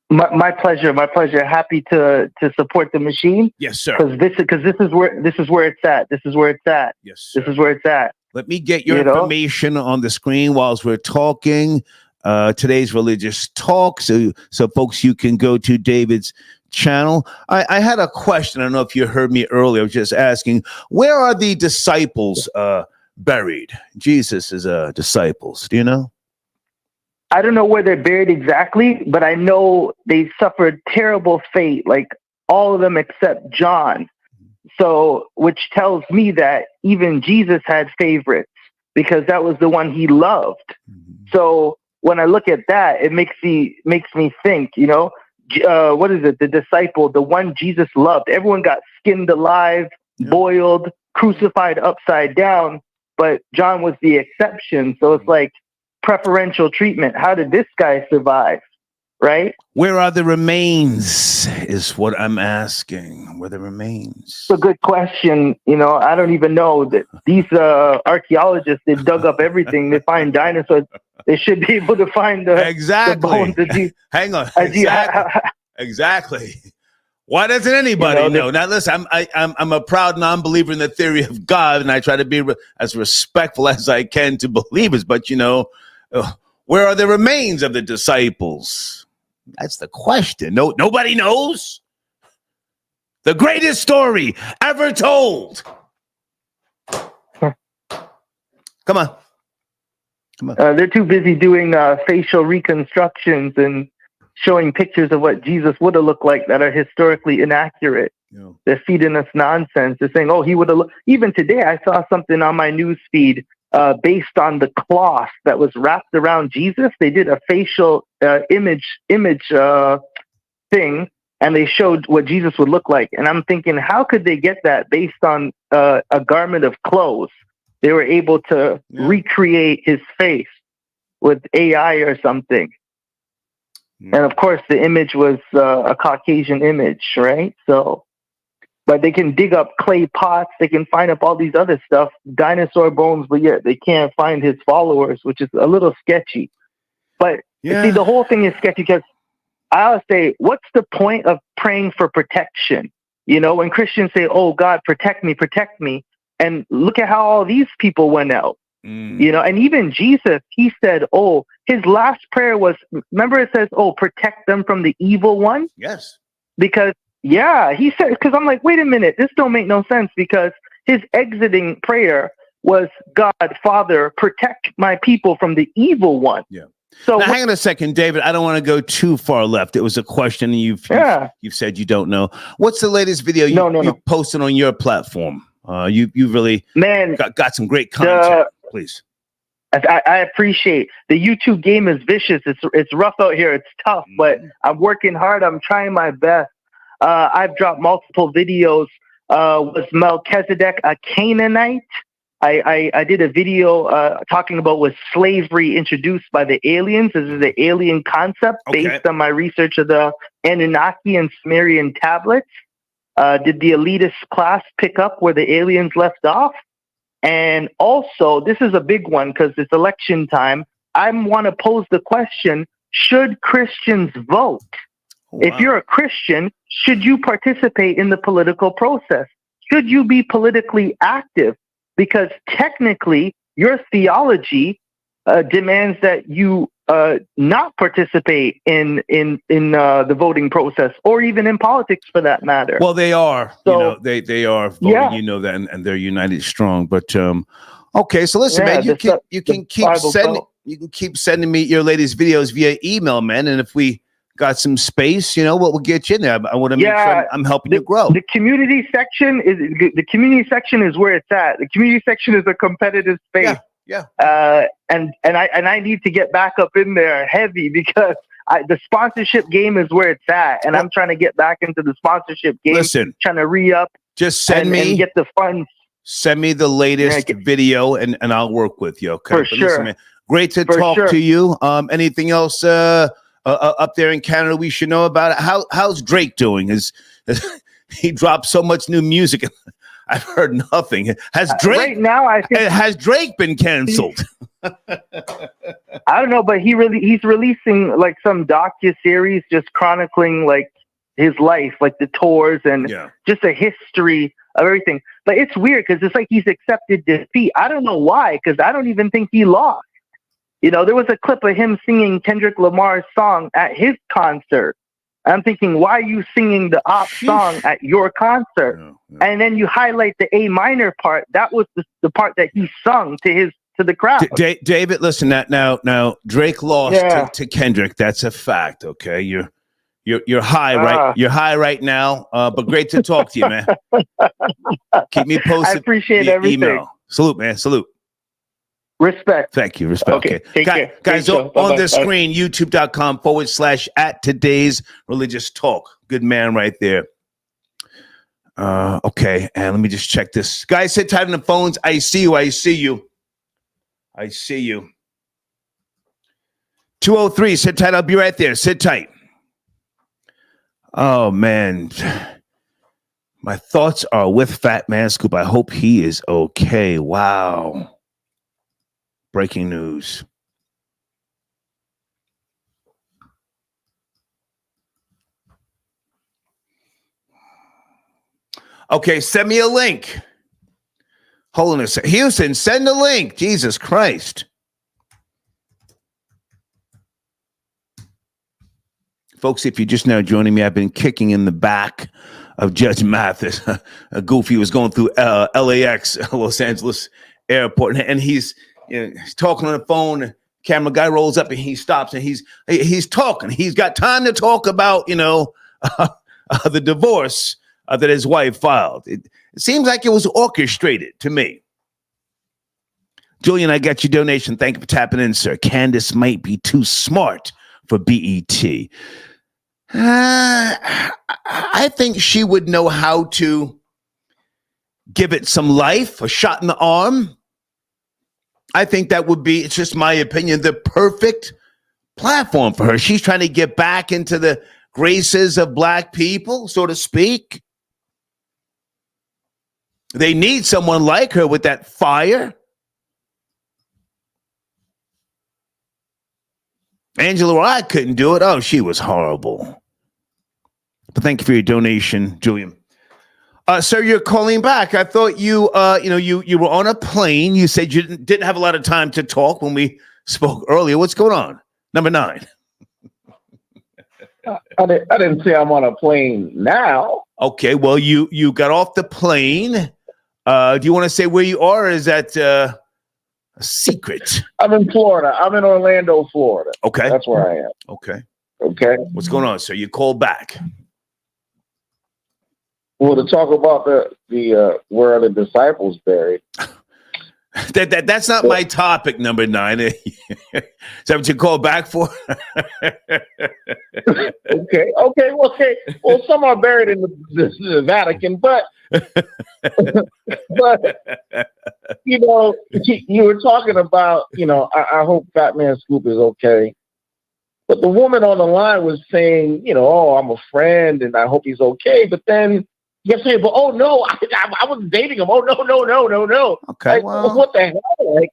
Speaker 10: My pleasure. My pleasure. Happy to support the machine.
Speaker 1: Yes, sir.
Speaker 10: Because this is where it's at. This is where it's at.
Speaker 1: Yes, sir.
Speaker 10: This is where it's at.
Speaker 1: Let me get your information on the screen whilst we're talking. Today's religious talk. So folks, you can go to David's channel. I had a question. I don't know if you heard me earlier. I was just asking, where are the disciples buried? Jesus' disciples. Do you know?
Speaker 10: I don't know where they're buried exactly, but I know they suffered terrible fate, like all of them except John. So, which tells me that even Jesus had favorites because that was the one he loved. So when I look at that, it makes me think, what is it? The disciple, the one Jesus loved. Everyone got skinned alive, boiled, crucified upside down, but John was the exception. So it's like preferential treatment. How did this guy survive? right?
Speaker 1: Where are the remains is what I'm asking. Where the remains?
Speaker 10: It's a good question. I don't even know that these archaeologists, they dug up everything. They find dinosaurs. They should be able to find the bones of these.
Speaker 1: Hang on. Exactly. Why doesn't anybody know? Now, listen, I'm a proud non-believer in the theory of God, and I try to be as respectful as I can to believers. But where are the remains of the disciples? That's the question. Nobody knows. The greatest story ever told. Come on.
Speaker 10: They're too busy doing facial reconstructions and showing pictures of what Jesus would have looked like that are historically inaccurate. Yeah. They're feeding us nonsense. They're saying, he would have looked. Even today, I saw something on my news feed based on the cloth that was wrapped around Jesus. They did a facial image thing, and they showed what Jesus would look like. And I'm thinking, how could they get that based on a garment of clothes? They were able to recreate his face with AI or something. And of course, the image was a Caucasian image, right? So, but they can dig up clay pots. They can find up all these other stuff, dinosaur bones, but yet they can't find his followers, which is a little sketchy. But see, the whole thing is sketchy because I always say, what's the point of praying for protection? When Christians say, "Oh God, protect me," and look at how all these people went out. And even Jesus, he said, his last prayer was, remember it says, protect them from the evil one?
Speaker 1: Yes.
Speaker 10: Because, he said, because I'm like, wait a minute, this don't make no sense, because his exiting prayer was, God, Father, protect my people from the evil one.
Speaker 1: Yeah. So now, hang on a second, David. I don't want to go too far left. It was a question you've said you don't know. What's the latest video you posted on your platform? You really got some great content. Please.
Speaker 10: I appreciate the YouTube game is vicious. It's rough out here. It's tough, but I'm working hard. I'm trying my best. I've dropped multiple videos. Was Melchizedek a Canaanite? I did a video talking about was slavery introduced by the aliens. This is the alien concept based on my research of the Anunnaki and Sumerian tablets. Did the elitist class pick up where the aliens left off? And also, this is a big one because it's election time. I want to pose the question, should Christians vote? Wow. If you're a Christian, should you participate in the political process? Should you be politically active? Because technically, your theology demands that you not participate in the voting process, or even in politics for that matter.
Speaker 1: Well, they are. So, they are voting. Yeah. You know that, and they're united strong. But okay, so listen, man, you can keep sending me your latest videos via email, man. And if we got some space, we'll get you in there. I want to make sure I'm helping you grow.
Speaker 10: The community section is where it's at. The community section is a competitive space.
Speaker 1: Yeah.
Speaker 10: And I need to get back up in there heavy because the sponsorship game is where it's at, and I'm trying to get back into the sponsorship game.
Speaker 1: Listen,
Speaker 10: trying to re-up.
Speaker 1: Just send me
Speaker 10: and get the funds.
Speaker 1: Send me the latest video, and I'll work with you. Okay,
Speaker 10: for sure. Listen, man,
Speaker 1: great to talk to you. Anything else up there in Canada we should know about it? How's Drake doing? He dropped so much new music. I've heard nothing. Has Drake
Speaker 10: right now? I think
Speaker 1: has Drake been canceled?
Speaker 10: I don't know, but he's releasing like some docu-series just chronicling like his life, like the tours and just a history of everything. But it's weird because it's like he's accepted defeat. I don't know why, because I don't even think he lost. There was a clip of him singing Kendrick Lamar's song at his concert. I'm thinking, why are you singing the op song at your concert? And then you highlight the A minor part. That was the part that he sung to the crowd.
Speaker 1: David, listen. Now Drake lost to Kendrick. That's a fact. Okay, you're high, right? You're high right now. But great to talk to you, man. Keep me posted.
Speaker 10: I appreciate everything.
Speaker 1: Email. Salute, man. Salute.
Speaker 10: Respect.
Speaker 1: Thank you. Respect.
Speaker 10: Okay. Take care.
Speaker 1: Guys, on the screen, youtube.com/@today's religious talk. Good man right there. Okay. And let me just check this. Guys, sit tight on the phones. I see you. 203. Sit tight. I'll be right there. Sit tight. Oh, man. My thoughts are with Fat Man Scoop. I hope he is okay. Wow. Breaking news. Okay, send me a link. Hold on a second. Houston, send a link. Jesus Christ. Folks, if you're just now joining me, I've been kicking in the back of Judge Mathis. A Goofy was going through LAX, Los Angeles airport, and he's talking on the phone. Camera guy rolls up and he stops and he's talking. He's got time to talk about, the divorce that his wife filed. It seems like it was orchestrated to me. Julian, I got your donation. Thank you for tapping in, sir. Candace might be too smart for BET. I think she would know how to give it some life, a shot in the arm. I think that would be, it's just my opinion, the perfect platform for her. She's trying to get back into the graces of black people, so to speak. They need someone like her with that fire. Angela, I couldn't do it. Oh, she was horrible. But thank you for your donation, Julian. Sir, you're calling back. I thought you were on a plane. You said you didn't have a lot of time to talk when we spoke earlier. What's going on? Number 9.
Speaker 2: I didn't say I'm on a plane now.
Speaker 1: Okay, well, you got off the plane. Do you want to say where you are, or is that a secret?
Speaker 2: I'm in Florida. I'm in Orlando, Florida.
Speaker 1: Okay.
Speaker 2: That's where I am.
Speaker 1: Okay. What's going on, sir? You called back.
Speaker 2: Well, to talk about the where are the disciples buried?
Speaker 1: That's not my topic, number 9. Is that what you called back for?
Speaker 2: Okay. Well, some are buried in the Vatican, but you were talking about, I hope Fat Man Scoop is okay. But the woman on the line was saying, I'm a friend and I hope he's okay. But then you're saying, but oh no, I was dating him. Oh no.
Speaker 1: Okay.
Speaker 2: Like, well, what the hell? Like,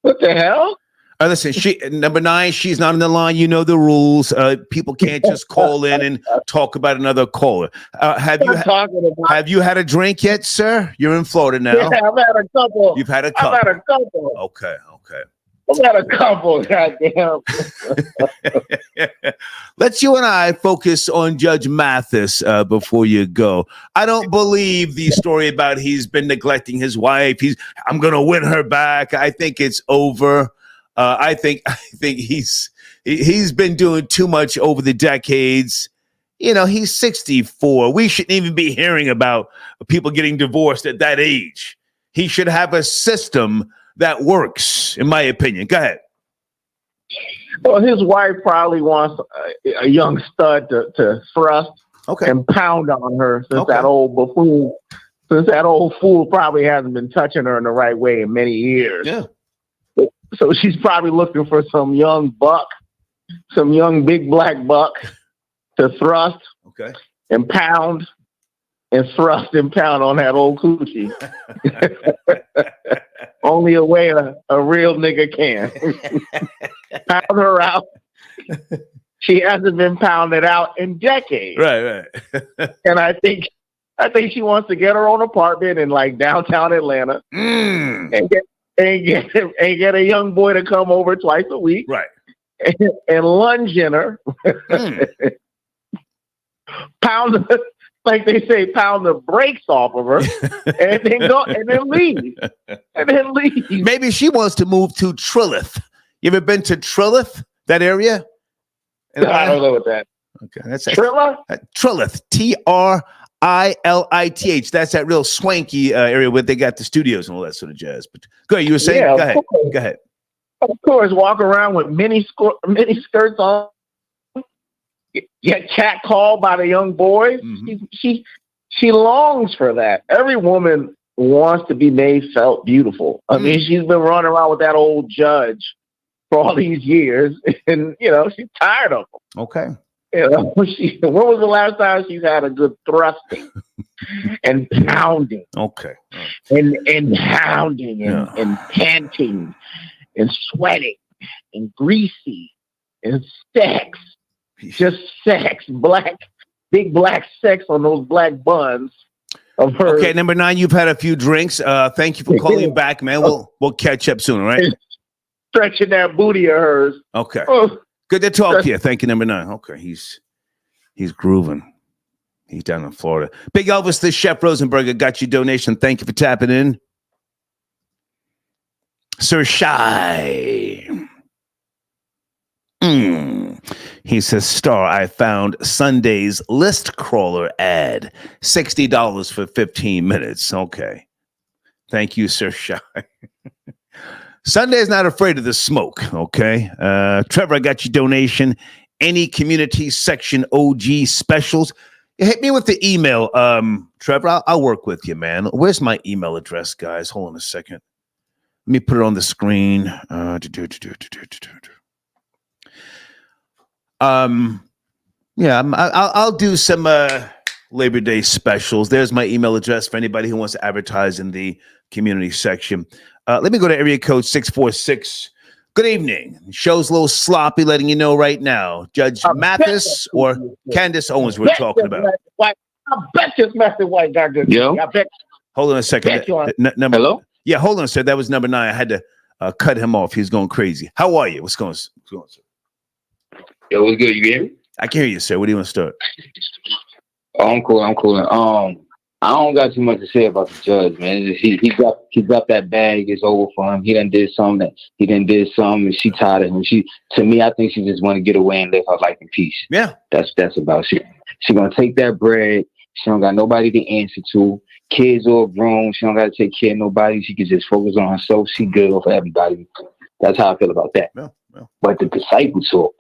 Speaker 2: what the hell?
Speaker 1: Listen, number 9, she's not on the line. You know the rules. People can't just call in and talk about another caller. Have you had a drink yet, sir? You're in Florida now.
Speaker 2: Yeah, I've had a couple.
Speaker 1: You've had a couple.
Speaker 2: I've had a couple.
Speaker 1: Okay.
Speaker 2: I've had a couple. Goddamn.
Speaker 1: Let's you and I focus on Judge Mathis before you go. I don't believe the story about he's been neglecting his wife. I'm going to win her back. I think it's over. I think he's been doing too much over the decades. He's 64. We shouldn't even be hearing about people getting divorced at that age. He should have a system that works, in my opinion. Go ahead.
Speaker 2: Well, his wife probably wants a young stud to thrust and pound on her since that old buffoon, fool probably hasn't been touching her in the right way in many years.
Speaker 1: Yeah.
Speaker 2: So she's probably looking for some young buck, some young big black buck to thrust and pound and thrust and pound on that old coochie. Only a way a real nigga can. Pound her out. She hasn't been pounded out in decades.
Speaker 1: Right.
Speaker 2: And I think she wants to get her own apartment in like downtown Atlanta and get a young boy to come over twice a week.
Speaker 1: Right.
Speaker 2: And lunge in her. Pound, like they say, pound the brakes off of her, and then leave.
Speaker 1: Maybe she wants to move to Trilith. You ever been to Trilith, that area?
Speaker 2: I don't know what that.
Speaker 1: Okay, that's
Speaker 2: Trilla?
Speaker 1: Trilith, Trilith. That's that real swanky area where they got the studios and all that sort of jazz. But go ahead, you were saying.
Speaker 2: Yeah,
Speaker 1: go ahead.
Speaker 2: Of course, walk around with mini skirts on. Get catcalled by the young boys. Mm-hmm. She longs for that. Every woman wants to be made felt beautiful. I mean, she's been running around with that old judge for all these years, and she's tired of them.
Speaker 1: Okay.
Speaker 2: When was the last time she's had a good thrusting and pounding?
Speaker 1: Okay.
Speaker 2: And hounding and panting and sweating and greasy and sex. Just sex. Big black sex on those black buns of her.
Speaker 1: Okay, number 9, you've had a few drinks. Thank you for calling back, man. We'll catch up soon, all right?
Speaker 2: Stretching that booty of hers.
Speaker 1: Okay. Good to talk to you. Thank you, number 9. Okay, he's grooving. He's down in Florida. Big Elvis, the Chef Rosenberger got your donation. Thank you for tapping in. Sir Shy. He says, Star, I found Sunday's list crawler ad. $60 for 15 minutes. Okay. Thank you, Sir Shy. Sunday is not afraid of the smoke. Okay. Trevor, I got your donation. Any community section OG specials? Hit me with the email. Trevor, I'll work with you, man. Where's my email address, guys? Hold on a second. Let me put it on the screen. I'll do some Labor Day specials. There's my email address for anybody who wants to advertise in the community section. Let me go to area code 646. Good evening. Show's a little sloppy, letting you know right now. Judge Mathis or Candace Owens we're talking about.
Speaker 2: I bet this Master White got good.
Speaker 4: Yo.
Speaker 1: Hold on a second.
Speaker 4: Hello?
Speaker 1: Yeah, hold on, sir. That was number 9. I had to cut him off. He's going crazy. How are you? What's going on, sir?
Speaker 11: Yo, what's good? You hear me?
Speaker 1: I can hear you, sir. Where do you want to start?
Speaker 11: Oh, I'm cool. I don't got too much to say about the judge, man. He dropped that bag. It's over for him. He done did something. And she tired of him. To me, I think she just want to get away and live her life in peace.
Speaker 1: Yeah,
Speaker 11: that's about it. She gonna take that bread. She don't got nobody to answer to. Kids all grown. She don't got to take care of nobody. She can just focus on herself. She good over everybody. That's how I feel about that.
Speaker 1: Yeah.
Speaker 11: But the disciple talk.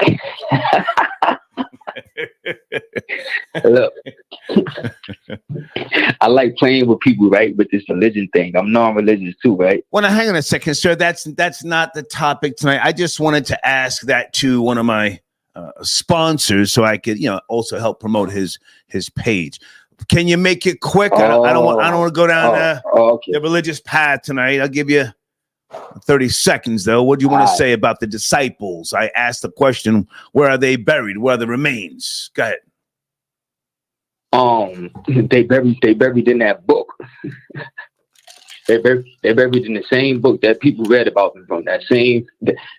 Speaker 11: Look, I like playing with people, right? With this religion thing. I'm non-religious too, right?
Speaker 1: Well, now, hang on a second, sir. That's not the topic tonight. I just wanted to ask that to one of my sponsors so I could, also help promote his page. Can you make it quick? I don't want to go down the religious path tonight. I'll give you 30 seconds, though. What do you want to say about the disciples? I asked the question, where are they buried? Where are the remains? Go ahead.
Speaker 11: They buried in that book. They buried in the same book that people read about them from. That same.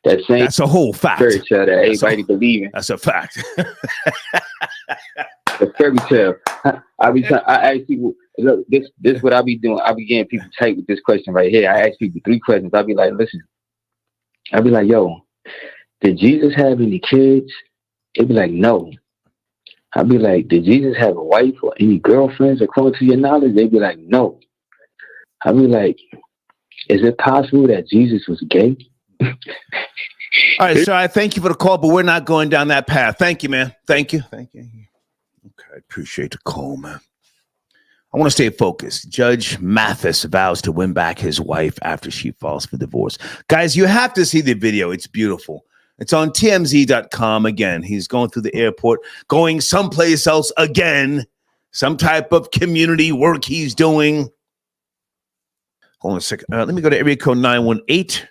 Speaker 1: That's a whole fact.
Speaker 11: Fairy tale that everybody believes in.
Speaker 1: That's a fact.
Speaker 11: The fairy tale. I ask people, look, this is what I be doing. I be getting people tight with this question right here. I ask people 3 questions. I be like, listen. I be like, yo, did Jesus have any kids? They be like, no. I be like, did Jesus have a wife or any girlfriends according to your knowledge? They be like, no. I be like, is it possible that Jesus was gay?
Speaker 1: All right, sir, I thank you for the call, but we're not going down that path. Thank you, man. Thank you. Okay, I appreciate the call, man. I want to stay focused. Judge Mathis vows to win back his wife after she files for divorce. Guys, you have to see the video. It's beautiful. It's on TMZ.com. Again, he's going through the airport, going someplace else again, some type of community work he's doing. Hold on a second. Let me go to area code 918.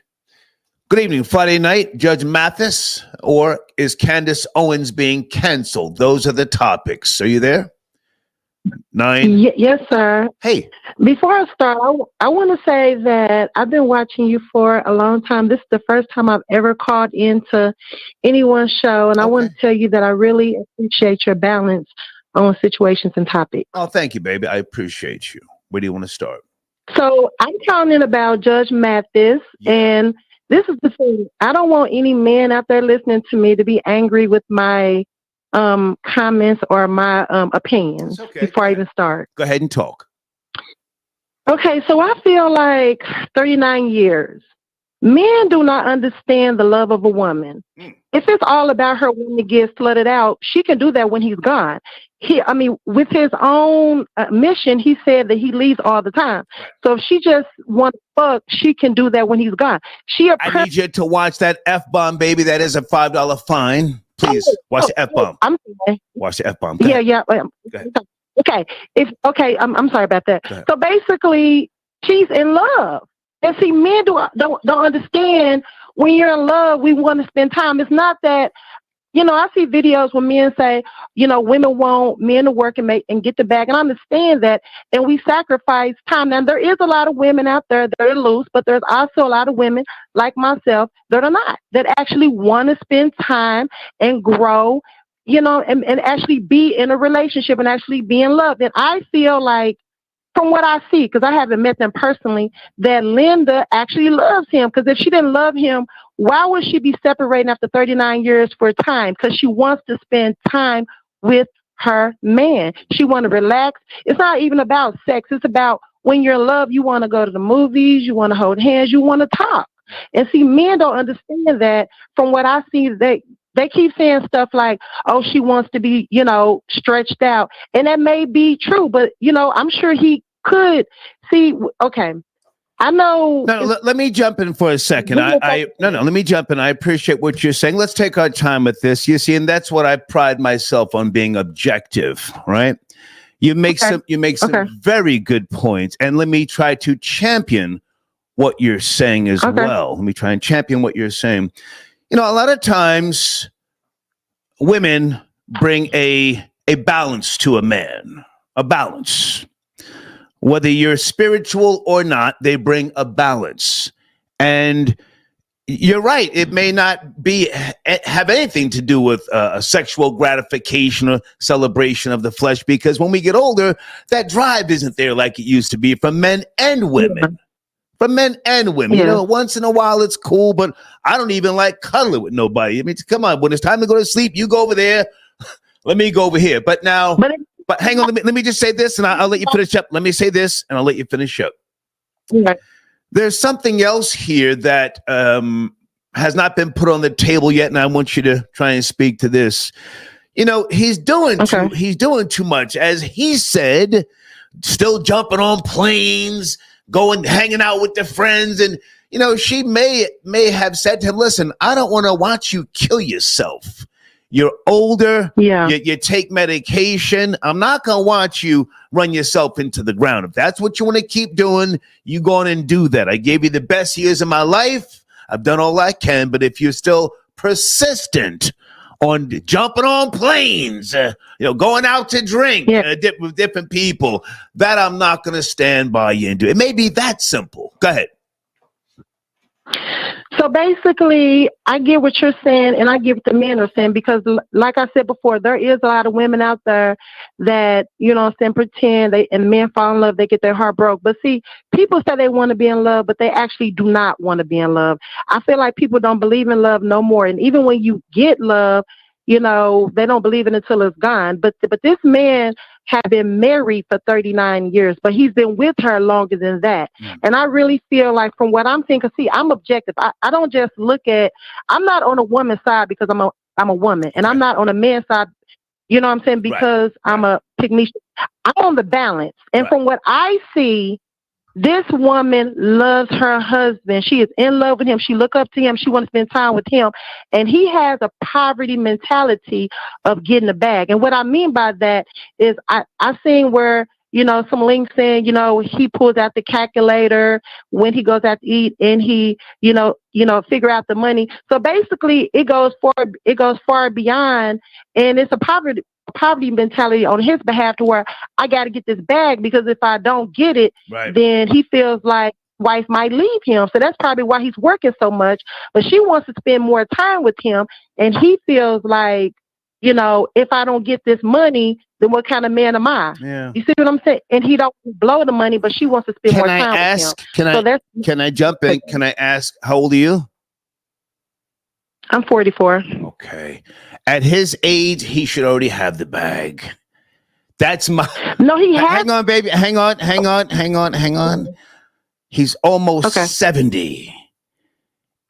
Speaker 1: Good evening. Friday night, Judge Mathis, or is Candace Owens being canceled? Those are the topics. Are you there? 9.
Speaker 7: Yes, sir.
Speaker 1: Hey.
Speaker 7: Before I start, I want to say that I've been watching you for a long time. This is the first time I've ever called into anyone's show, and I want to tell you that I really appreciate your balance on situations and topics.
Speaker 1: Oh, thank you, baby. I appreciate you. Where do you want to start?
Speaker 7: So I'm calling in about Judge Mathis, and this is the thing. I don't want any man out there listening to me to be angry with my comments or my opinions before I even start.
Speaker 1: Go ahead and talk.
Speaker 7: Okay, so I feel like 39 years. Men do not understand the love of a woman. If it's all about her wanting to get slutted out, she can do that when he's gone. with his own mission, he said that he leaves all the time. So if she just wants to fuck, she can do that when he's gone.
Speaker 1: I need you to watch that F-bomb, baby. That is a $5 fine. Please watch the F-bomb. Watch the F-bomb.
Speaker 7: Yeah. Okay. I'm sorry about that. So basically, she's in love. And see, men don't understand when you're in love, we want to spend time. It's not that, I see videos where men say, women want men to work and get the bag. And I understand that. And we sacrifice time. Now, there is a lot of women out there that are loose, but there's also a lot of women like myself that are not, that actually want to spend time and grow, and actually be in a relationship and actually be in love. And I feel like, from what I see, because I haven't met them personally, that Linda actually loves him. Because if she didn't love him, why would she be separating after 39 years for time? Because she wants to spend time with her man. She want to relax. It's not even about sex. It's about when you're in love, you want to go to the movies, you want to hold hands, you want to talk. And see, men don't understand that. From what I see, they keep saying stuff like, oh, she wants to be, stretched out. And that may be true, but, I'm sure he could see. Okay. I know.
Speaker 1: No, let me jump in for a second. Let me jump in. I appreciate what you're saying. Let's take our time with this. You see, and that's what I pride myself on, being objective, right? You make some very good points. And let me try to champion what you're saying as well. Let me try and champion what you're saying. A lot of times women bring a balance to a man, a balance. Whether you're spiritual or not, they bring a balance. And you're right. It may not have anything to do with a sexual gratification or celebration of the flesh, because when we get older, that drive isn't there like it used to be for men and women. For men and women, once in a while it's cool, but I don't even like cuddling with nobody. I mean, come on, when it's time to go to sleep, you go over there. Let me go over here. But now, but hang on, let me just say this, and I'll let you finish up. Let me say this, and I'll let you finish up.
Speaker 7: Okay.
Speaker 1: There's something else here that has not been put on the table yet, and I want you to try and speak to this. He's doing too much, as he said, still jumping on planes, going, hanging out with their friends. And, she may have said to him, listen, I don't want to watch you kill yourself. You're older.
Speaker 7: Yeah.
Speaker 1: You take medication. I'm not going to watch you run yourself into the ground. If that's what you want to keep doing, you go on and do that. I gave you the best years of my life. I've done all I can. But if you're still persistent on jumping on planes, going out to drink with different people, that I'm not going to stand by you and do. It may be that simple. Go ahead.
Speaker 7: So basically, I get what you're saying, and I get what the men are saying, because like I said before, there is a lot of women out there that, pretend and men fall in love, they get their heart broke. But see, people say they want to be in love, but they actually do not want to be in love. I feel like people don't believe in love no more. And even when you get love, they don't believe it until it's gone. But this man had been married for 39 years, but he's been with her longer than that. And I really feel like, from what I'm thinking, see, I'm objective. I don't just look at, I'm not on a woman's side because I'm a woman, and I'm not on a man's side, because I'm a technician. I'm on the balance. And from what I see, this woman loves her husband. She is in love with him. She look up to him. She wants to spend time with him. And he has a poverty mentality of getting a bag. And what I mean by that is I seen where, some links saying, he pulls out the calculator when he goes out to eat, and he, figure out the money. So basically it goes far beyond, and it's a poverty mentality on his behalf, to where I got to get this bag, because if I don't get it, then he feels like wife might leave him. So that's probably why he's working so much. But she wants to spend more time with him, and he feels like, if I don't get this money, then what kind of man am I?
Speaker 1: Yeah.
Speaker 7: You see what I'm saying? And he don't blow the money, but she wants to spend more time with him.
Speaker 1: Can I jump in? Can I ask, how old are you?
Speaker 7: I'm 44.
Speaker 1: Okay. At his age, he should already have the bag. That's my...
Speaker 7: No, he has...
Speaker 1: Hang on, baby. Hang on. He's almost 70.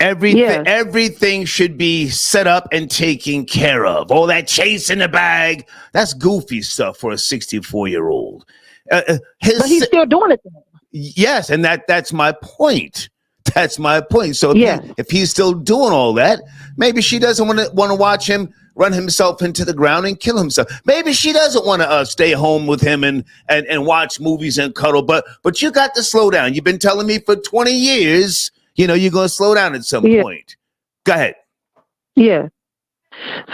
Speaker 1: Everything should be set up and taken care of. All that chasing the bag, that's goofy stuff for a 64-year-old.
Speaker 7: But he's still doing it.
Speaker 1: Yes, and that's my point. That's my point. So if he's still doing all that, maybe she doesn't want to watch him run himself into the ground and kill himself. Maybe she doesn't want to stay home with him and watch movies and cuddle. But you got to slow down. You've been telling me for 20 years. You're going to slow down at some point. Go ahead.
Speaker 7: Yeah.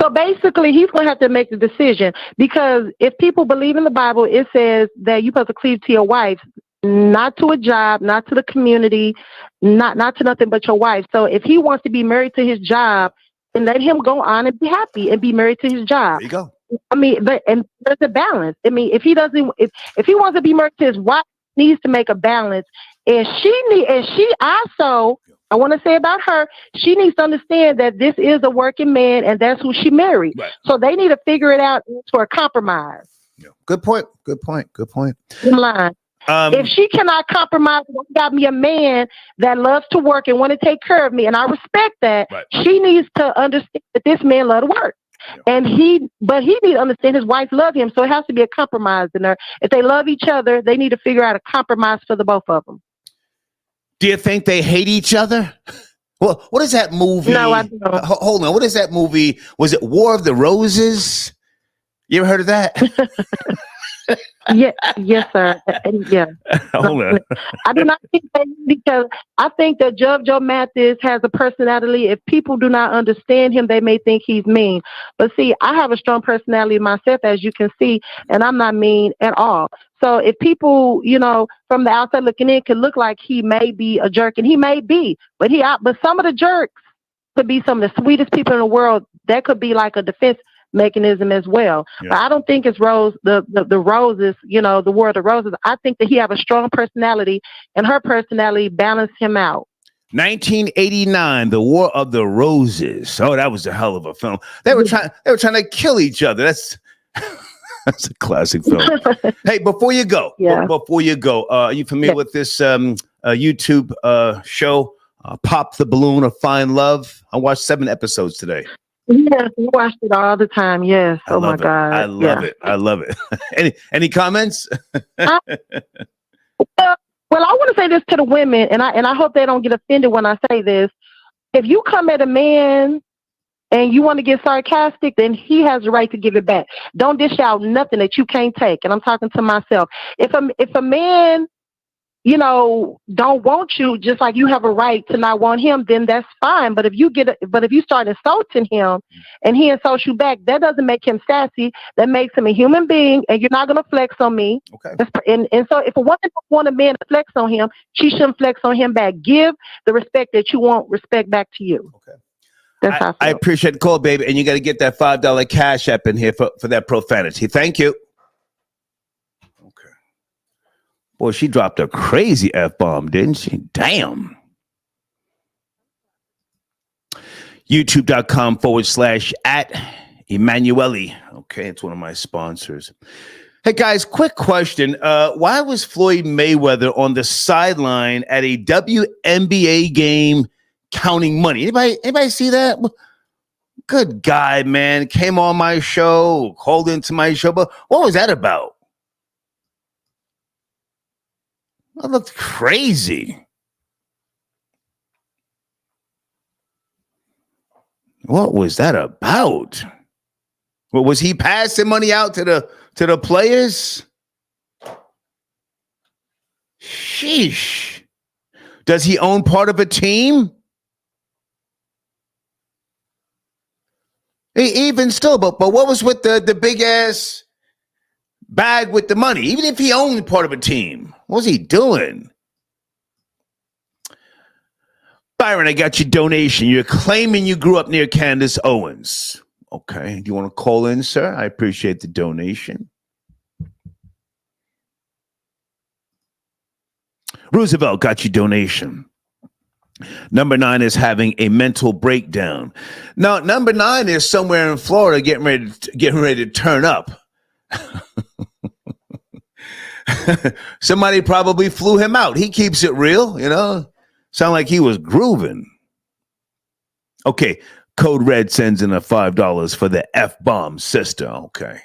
Speaker 7: So basically, he's going to have to make the decision, because if people believe in the Bible, it says that you're supposed to cleave to your wife, not to a job, not to the community, not to nothing but your wife. So if he wants to be married to his job, then let him go on and be happy and be married to his job.
Speaker 1: There you go.
Speaker 7: I mean, and there's a balance. I mean, if he wants to be married to his wife, he needs to make a balance. And she also, I want to say about her, she needs to understand that this is a working man and that's who she married. Right. So they need to figure it out for a compromise.
Speaker 1: Yeah. Good point.
Speaker 7: Line. If she cannot compromise, got me a man that loves to work and want to take care of me, and I respect that, she needs to understand that this man loves to work. Yeah. And he needs to understand his wife loves him, so it has to be a compromise in there. If they love each other, they need to figure out a compromise for the both of them.
Speaker 1: Do you think they hate each other? Well, what is that movie?
Speaker 7: No, I don't.
Speaker 1: Hold on. What is that movie? Was it War of the Roses? You ever heard of that?
Speaker 7: Yes, sir. Yeah.
Speaker 1: Hold on.
Speaker 7: I do not think that, because I think that Judge Joe Mathis has a personality. If people do not understand him, they may think he's mean. But see, I have a strong personality myself, as you can see, and I'm not mean at all. So if people, from the outside looking in, could look like he may be a jerk, and he may be, but some of the jerks could be some of the sweetest people in the world. That could be like a defense mechanism as well. Yeah. But I don't think it's the roses, the War of the Roses. I think that he have a strong personality, and her personality balanced him out.
Speaker 1: 1989, The War of the Roses. Oh, that was a hell of a film. They were trying to kill each other. That's a classic film. Hey, before you go, are you familiar with this YouTube show, Pop the Balloon of Fine Love? I watched 7 episodes today.
Speaker 7: Yes, we watch it all the time. Yes. Oh my God.
Speaker 1: I love it. I love it. Any comments?
Speaker 7: Well, I want to say this to the women, and I hope they don't get offended when I say this. If you come at a man and you want to get sarcastic, then he has the right to give it back. Don't dish out nothing that you can't take. And I'm talking to myself. If a man, don't want you, just like you have a right to not want him, then that's fine. But if you start insulting him and he insults you back, that doesn't make him sassy. That makes him a human being, and you're not going to flex on me. Okay. And so if a woman don't want a man to flex on him, she shouldn't flex on him back. Give the respect that you want respect back to you. Okay. That's how
Speaker 1: I appreciate the call, baby. And you got to get that $5 cash app in here for that profanity. Thank you. Boy, she dropped a crazy F-bomb, didn't she? Damn. YouTube.com/@Emanuele. Okay, it's one of my sponsors. Hey, guys, quick question. Why was Floyd Mayweather on the sideline at a WNBA game counting money? Anybody see that? Good guy, man. Came on my show, called into my show. But what was that about? That looked crazy. What was that about? Well, was he passing money out to the players? Sheesh. Does he own part of a team? Even still, but what was with the big ass bag with the money? Even if he owned part of a team, what was he doing? Byron, I got your donation. You're claiming you grew up near Candace Owens. Okay. Do you want to call in, sir? I appreciate the donation. Roosevelt got your donation. Number 9 is having a mental breakdown. Now, number 9 is somewhere in Florida getting ready to turn up. Somebody probably flew him out. He keeps it real, Sound like he was grooving. Okay. Code Red sends in a $5 for the F-bomb sister. Okay.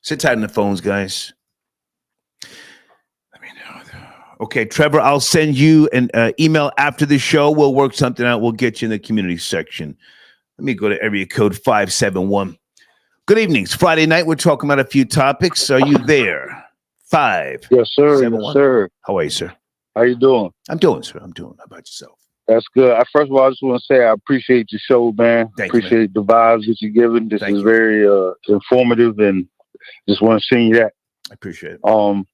Speaker 1: Sit tight on the phones, guys. Let me know. Okay, Trevor, I'll send you an email after the show. We'll work something out. We'll get you in the community section. Let me go to area code 571. Good evening. It's Friday night. We're talking about a few topics. Are you there? 5.
Speaker 3: Yes, sir.
Speaker 1: 7,
Speaker 3: Yes, sir.
Speaker 1: How are you, sir?
Speaker 3: How you doing?
Speaker 1: I'm doing, sir. I'm doing. How about yourself?
Speaker 3: That's good. First of all, I just want to say I appreciate your show, man. Appreciate the vibes that you're giving. This is very informative, and just want to send you that.
Speaker 1: I appreciate it.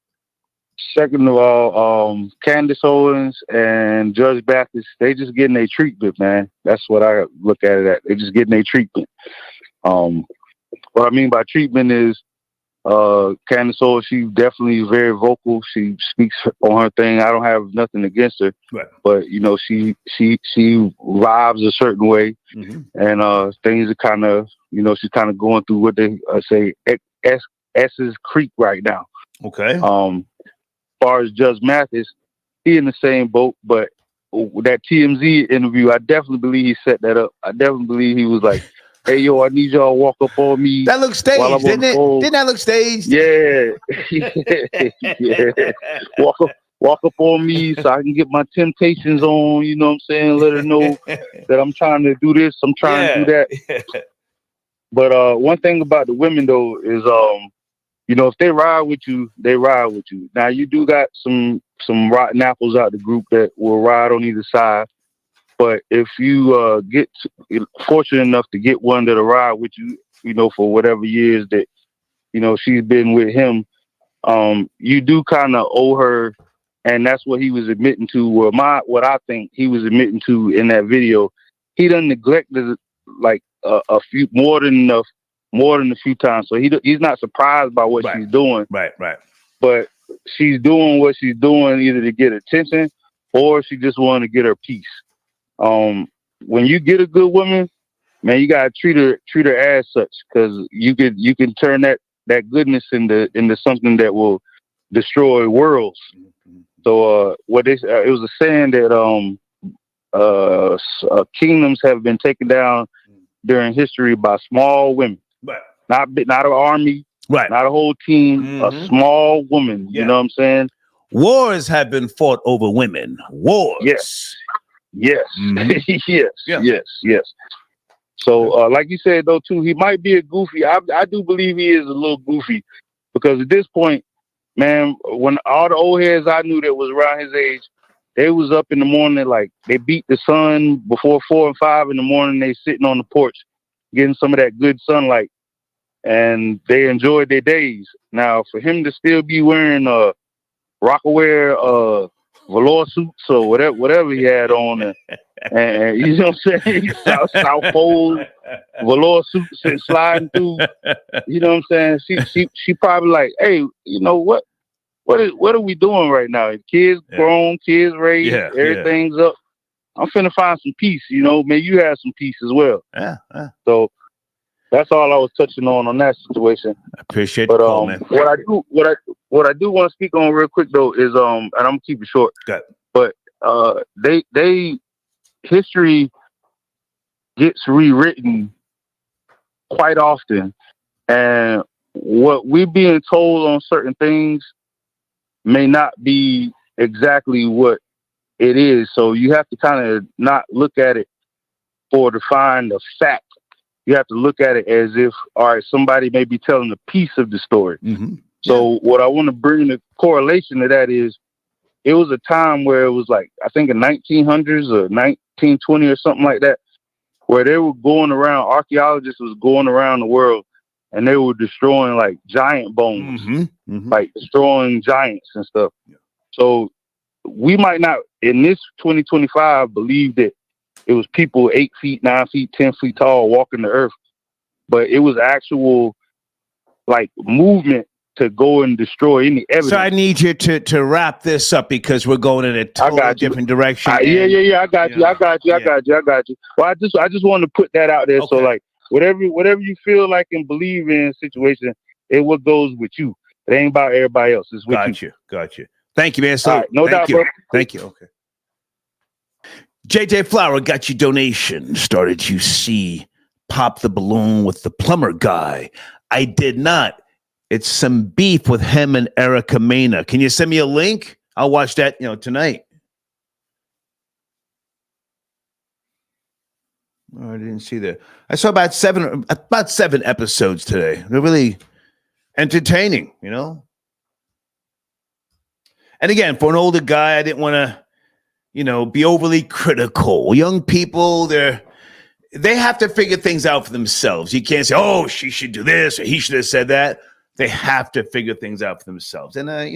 Speaker 3: Second of all, Candace Owens and Judge Mathis, they just getting their treatment, man. That's what I look at it at. They just getting their treatment. What I mean by treatment is Candace Owens, she definitely is very vocal. She speaks on her thing. I don't have nothing against her, but you know, she vibes a certain way, and things are kind of, you know, she's kind of going through what they say S's creek right now.
Speaker 1: Okay.
Speaker 3: As far as Judge Mathis, he in the same boat, but that TMZ interview, I definitely believe he set that up. I definitely believe he was like, "Hey, yo, I need y'all to walk up on me."
Speaker 1: That looks staged, didn't it? Didn't that look staged?
Speaker 3: Yeah. Yeah. Walk up on me so I can get my temptations on, you know what I'm saying? Let her know that I'm trying to do this, I'm trying to do that. But one thing about the women though is you know, if they ride with you, they ride with you. Now you do got some rotten apples out the group that will ride on either side. But if you get fortunate enough to get one that'll ride with you, you know, for whatever years that, you know, she's been with him, you do kind of owe her, and that's what he was admitting to. What I think he was admitting to in that video, he done neglected like a few more than a few times. So he's not surprised by what she's doing.
Speaker 1: Right.
Speaker 3: But she's doing what she's doing either to get attention or she just wanted to get her peace. When you get a good woman, man, you gotta treat her as such, because you can turn that goodness into something that will destroy worlds. So it was a saying that kingdoms have been taken down during history by small women, not an army, not a whole team, a small woman. You know what I'm saying?
Speaker 1: Wars have been fought over women. Wars.
Speaker 3: Yes. Yes. So, like you said, though, too, he might be a goofy. I do believe he is a little goofy, because at this point, man, when all the old heads I knew that was around his age, they was up in the morning, like they beat the sun before 4 and 5 in the morning. They sitting on the porch, getting some of that good sunlight, and they enjoyed their days. Now, for him to still be wearing Rockaware velour suits or whatever he had on, and you know what I'm saying, South Pole velour suits and sliding through, you know what I'm saying, she probably like, hey, you know what are we doing right now? Kids grown, kids raised, everything's up. I'm finna find some peace, you know. Maybe you have some peace as well. So that's all I was touching on that situation.
Speaker 1: I appreciate the call, man.
Speaker 3: What I do want to speak on real quick though is and I'm gonna keep it short. But they history gets rewritten quite often, and what we're being told on certain things may not be exactly what it is. So you have to kind of not look at it to find a fact. You have to look at it as if, all right, somebody may be telling a piece of the story. So what I want to bring the correlation to that is, it was a time where it was like, I think in 1900s or 1920 or something like that, where they were going around, archaeologists was going around the world, and they were destroying like giant bones, like destroying giants and stuff. So we might not, in this 2025, believe that it was people 8 feet, 9 feet, 10 feet tall walking the earth, but it was actual like movement to go and destroy any evidence.
Speaker 1: So I need you to wrap this up, because we're going in a totally different direction.
Speaker 3: Yeah. I got you. Well, I just wanted to put that out there. So like, whatever you feel like and believe in a situation, it what goes with you. It ain't about everybody else. It's with you.
Speaker 1: Got you. Thank you, man. So
Speaker 3: right, no doubt,
Speaker 1: you.
Speaker 3: bro.
Speaker 1: Thank you. Okay. JJ Flower got your donation. Started to see Pop the Balloon with the plumber guy. I did not. It's some beef with him and Erica Mena. Can you send me a link? I'll watch that, tonight. Oh, I didn't see that. I saw about seven episodes today. They're really entertaining, And again, for an older guy, I didn't want to, be overly critical. Young people, they have to figure things out for themselves. You can't say, oh, she should do this or he should have said that. They have to figure things out for themselves. And, I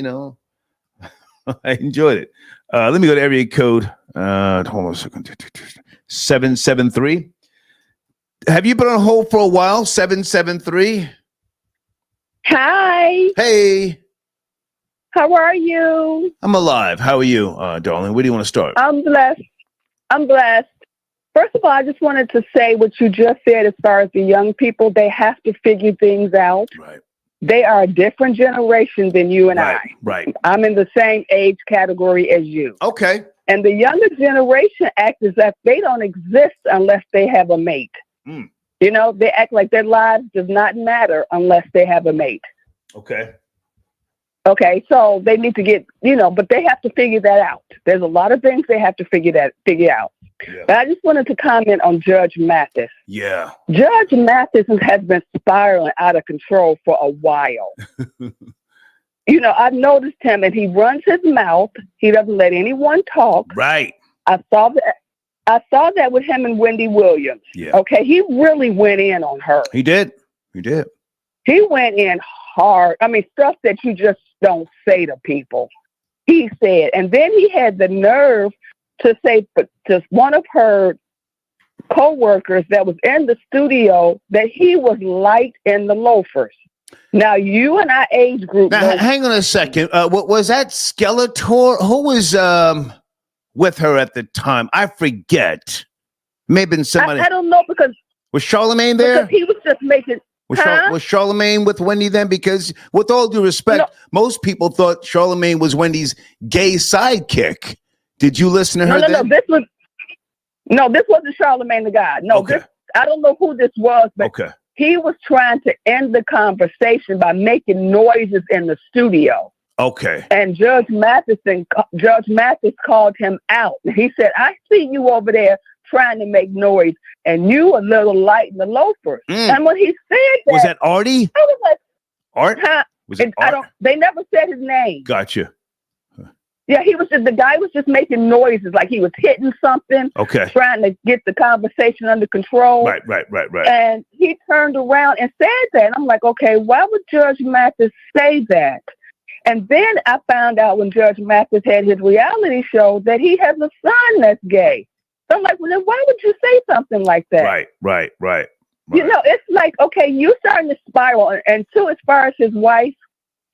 Speaker 1: enjoyed it. Let me go to area code. Hold on a second. 773. Have you been on hold for a while? 773.
Speaker 12: Hi.
Speaker 1: Hey.
Speaker 12: How are you?
Speaker 1: I'm alive. How are you, darling? Where do you want to start?
Speaker 12: I'm blessed. First of all, I just wanted to say what you just said as far as the young people. They have to figure things out.
Speaker 1: Right.
Speaker 12: They are a different generation than you and I.
Speaker 1: Right.
Speaker 12: I'm in the same age category as you.
Speaker 1: Okay.
Speaker 12: And the younger generation act as if they don't exist unless they have a mate.
Speaker 1: Mm.
Speaker 12: They act like their lives does not matter unless they have a mate.
Speaker 1: Okay.
Speaker 12: Okay, so they need to get, but they have to figure that out. There's a lot of things they have to figure out. Yeah. But I just wanted to comment on Judge Mathis.
Speaker 1: Yeah.
Speaker 12: Judge Mathis has been spiraling out of control for a while. I've noticed him, and he runs his mouth. He doesn't let anyone talk.
Speaker 1: Right.
Speaker 12: I saw that with him and Wendy Williams.
Speaker 1: Yeah.
Speaker 12: Okay, he really went in on her.
Speaker 1: He did.
Speaker 12: He went in hard. I mean, stuff that you just don't say to people. He said, and then he had the nerve to say to one of her co-workers that was in the studio that he was light in the loafers. Now, you and our age group.
Speaker 1: Now, hang on a second. What was that Skeletor? Who was with her at the time? I forget. Maybe been somebody.
Speaker 12: I don't know because
Speaker 1: was Charlemagne there?
Speaker 12: Because he was just making.
Speaker 1: Was Charlemagne with Wendy then? Because with all due respect, most people thought Charlemagne was Wendy's gay sidekick. Did you listen to her?
Speaker 12: No. This wasn't Charlemagne the God. No,
Speaker 1: okay.
Speaker 12: I don't know who this was, but he was trying to end the conversation by making noises in the studio.
Speaker 1: Okay.
Speaker 12: And Judge Mathis called him out. He said, "I see you over there trying to make noise, and you a little light in the loafers." And when he said that,
Speaker 1: was that Artie?
Speaker 12: I was like,
Speaker 1: Art? Was it Art?
Speaker 12: They never said his name.
Speaker 1: Gotcha.
Speaker 12: Yeah, the guy was just making noises like he was hitting something.
Speaker 1: Okay.
Speaker 12: Trying to get the conversation under control.
Speaker 1: Right.
Speaker 12: And he turned around and said that. And I'm like, okay, why would Judge Mathis say that? And then I found out when Judge Mathis had his reality show that he has a son that's gay. So I'm like, well, then why would you say something like that?
Speaker 1: Right.
Speaker 12: It's like, okay, you starting to spiral. And two, as far as his wife,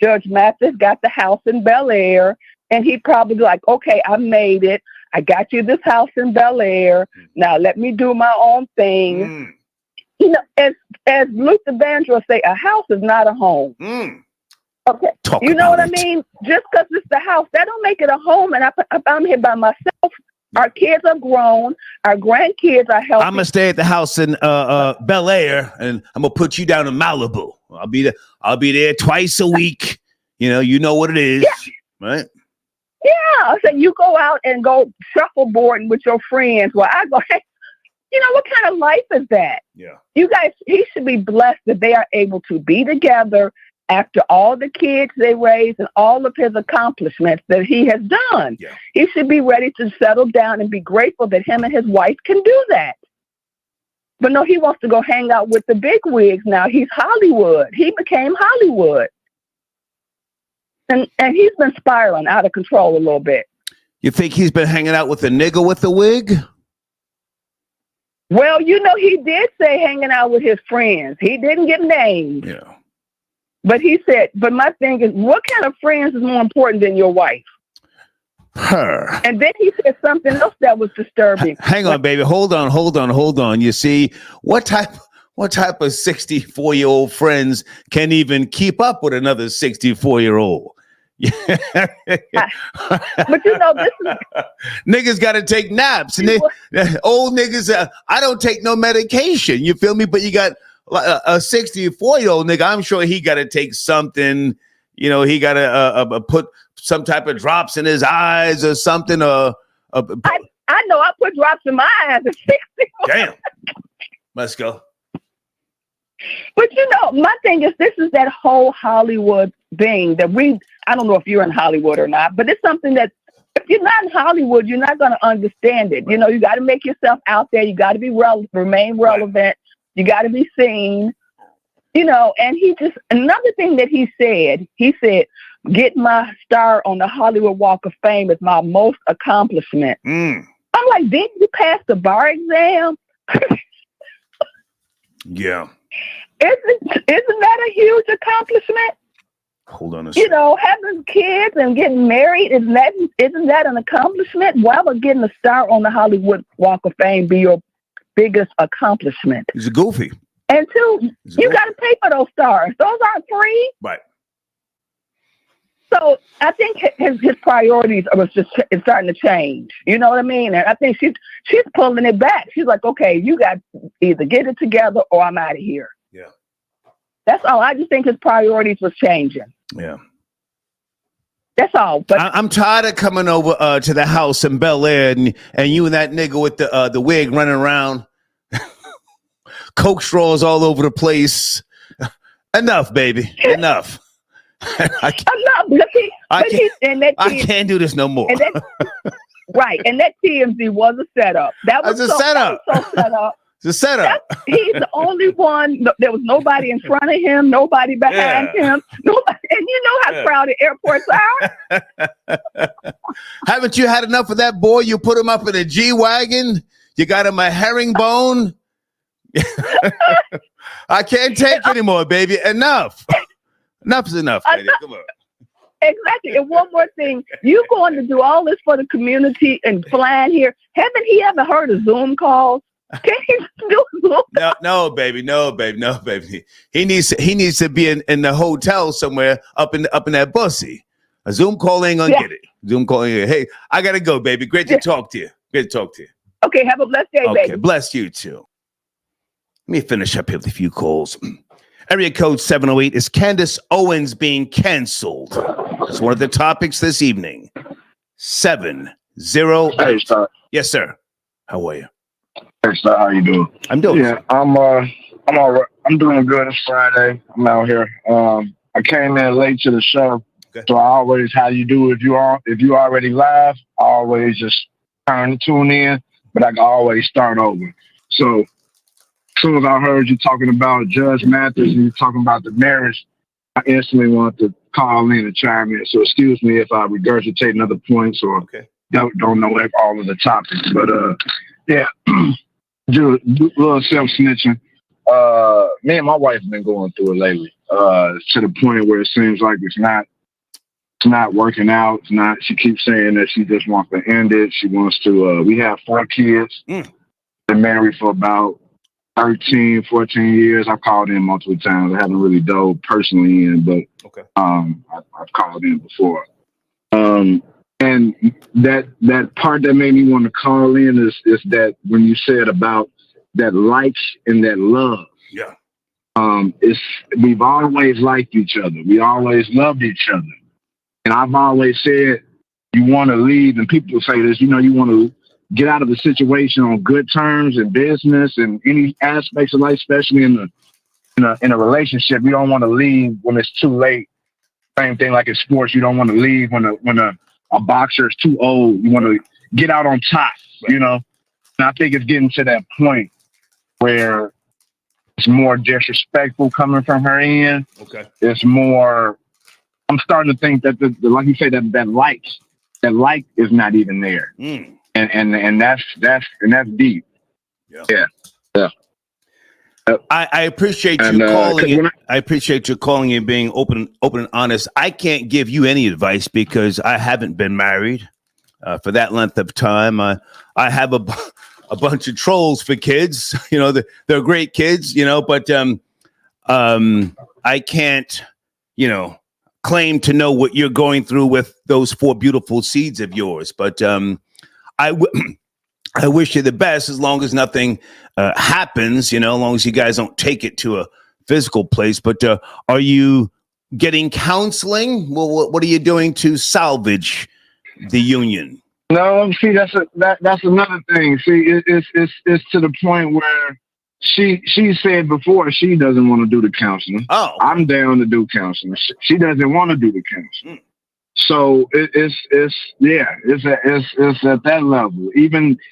Speaker 12: Judge Mathis got the house in Bel Air. And he probably like, okay, I made it. I got you this house in Bel Air. Now let me do my own thing. As Luke the Vandross say, a house is not a home. Okay. You know what I mean? Just because it's the house, that don't make it a home. And I'm here by myself. Our kids are grown. Our grandkids are healthy.
Speaker 1: I'm going to stay at the house in Bel Air, and I'm going to put you down in Malibu. I'll be there twice a week. You know what it is, right?
Speaker 12: Yeah, I said you go out and go shuffleboarding with your friends. Well, I go, hey, what kind of life is that?
Speaker 1: Yeah.
Speaker 12: You guys, he should be blessed that they are able to be together after all the kids they raised and all of his accomplishments that he has done.
Speaker 1: Yeah.
Speaker 12: He should be ready to settle down and be grateful that him and his wife can do that. But no, he wants to go hang out with the big wigs now. He's Hollywood. He became Hollywood. And he's been spiraling out of control a little bit.
Speaker 1: You think he's been hanging out with a nigga with a wig?
Speaker 12: Well, he did say hanging out with his friends. He didn't give names.
Speaker 1: Yeah.
Speaker 12: But he said, but my thing is, what kind of friends is more important than your wife?
Speaker 1: Her.
Speaker 12: And then he said something else that was disturbing.
Speaker 1: Hang on, baby. Hold on. You see, what type of 64-year-old friends can even keep up with another 64-year-old?
Speaker 7: But you know, this is
Speaker 1: niggas got to take naps, and old niggas. I don't take no medication. You feel me? But you got a 64-year-old nigga. I'm sure he got to take something. You know, he got to put some type of drops in his eyes or something. I
Speaker 12: know I put drops in my eyes at 60.
Speaker 1: Damn. Let's go.
Speaker 12: But you know, my thing is, this is that whole Hollywood thing that I don't know if you're in Hollywood or not, but it's something that if you're not in Hollywood, you're not going to understand it. You know, you got to make yourself out there. You got to be remain relevant. Right. You got to be seen, you know, and another thing that he said, get my star on the Hollywood Walk of Fame is my most accomplishment. I'm like, didn't you pass the bar exam?
Speaker 1: Yeah.
Speaker 12: Isn't that a huge accomplishment?
Speaker 1: Hold on a second.
Speaker 12: You know, having kids and getting married, isn't that an accomplishment? Why would getting a star on the Hollywood Walk of Fame be your biggest accomplishment?
Speaker 1: He's a goofy.
Speaker 12: And two, you got to pay for those stars. Those aren't free.
Speaker 1: Right.
Speaker 12: So I think his priorities are it's starting to change. You know what I mean? And I think she's pulling it back. She's like, okay, you got to either get it together or I'm out of here.
Speaker 1: Yeah.
Speaker 12: That's all. I just think his priorities was changing.
Speaker 1: Yeah.
Speaker 12: That's all. But
Speaker 1: I'm tired of coming over to the house in Bel Air and you and that nigga with the wig running around, Coke straws all over the place. Enough, baby. Enough. I can't do this no more.
Speaker 12: Right, and that TMZ was a setup. That was a setup. Set up.
Speaker 1: It's a setup.
Speaker 12: He's the only one. There was nobody in front of him, nobody behind him, nobody. And you know how crowded airports are.
Speaker 1: Haven't you had enough of that boy? You put him up in a G-Wagon. You got him a herringbone. I can't take anymore, baby. Enough. Enough is enough, lady. Come on.
Speaker 12: Exactly. And one more thing. You going to do all this for the community and flying here. Haven't he ever heard of Zoom calls? Can he do Zoom?
Speaker 1: No, baby. He needs to be in the hotel somewhere up in that bussy. A Zoom call ain't gonna get it. Zoom call ain't. Hey, I gotta go, baby. Great to talk to you.
Speaker 12: Okay, have a blessed day, baby.
Speaker 1: Okay, bless you too. Let me finish up here with a few calls. Area code 708, is Candace Owens being canceled? That's one of the topics this evening. 708.
Speaker 13: Hey, sir.
Speaker 1: Yes, sir. How are you?
Speaker 13: Hey, sir. How you doing?
Speaker 1: I'm doing.
Speaker 13: Yeah, I'm all right. I'm doing good. It's Friday. I'm out here. I came in late to the show, so I always, how you do if you already live, I always just tune in, but I can always start over. So as soon as I heard you talking about Judge Mathis and you talking about the marriage, I instantly wanted to call in and chime in. So excuse me if I regurgitate another points or don't know all of the topics. But yeah, do a little self-snitching. Me and my wife have been going through it lately to the point where it seems like it's not working out. It's not. She keeps saying that she just wants to end it. She wants to. We have 4 kids. Been married for about 13, 14 years. I've called in multiple times. I haven't really dove personally in, but I've called in before. And that part that made me want to call in is that when you said about that likes and that love.
Speaker 1: Yeah.
Speaker 13: We've always liked each other. We always loved each other. And I've always said you want to leave, and people say this, you want to get out of the situation on good terms in business and any aspects of life, especially in a relationship. You don't want to leave when it's too late. Same thing like in sports. You don't want to leave when a boxer is too old. You want to get out on top, And I think it's getting to that point where it's more disrespectful coming from her end.
Speaker 1: Okay.
Speaker 13: It's more, I'm starting to think that the like you say, that like is not even there. And that's deep. Yeah.
Speaker 1: I appreciate you calling. I appreciate you calling and being open and honest. I can't give you any advice because I haven't been married for that length of time. I have a bunch of trolls for kids. They're great kids. But I can't. claim to know what you're going through with those 4 beautiful seeds of yours. But I wish you the best, as long as nothing happens, as long as you guys don't take it to a physical place. But are you getting counseling? Well, what are you doing to salvage the union?
Speaker 13: No, see, that's another thing. See, it's to the point where she said before she doesn't want to do the counseling.
Speaker 1: Oh, okay.
Speaker 13: I'm down to do counseling. She doesn't want to do the counseling. So it's at that level.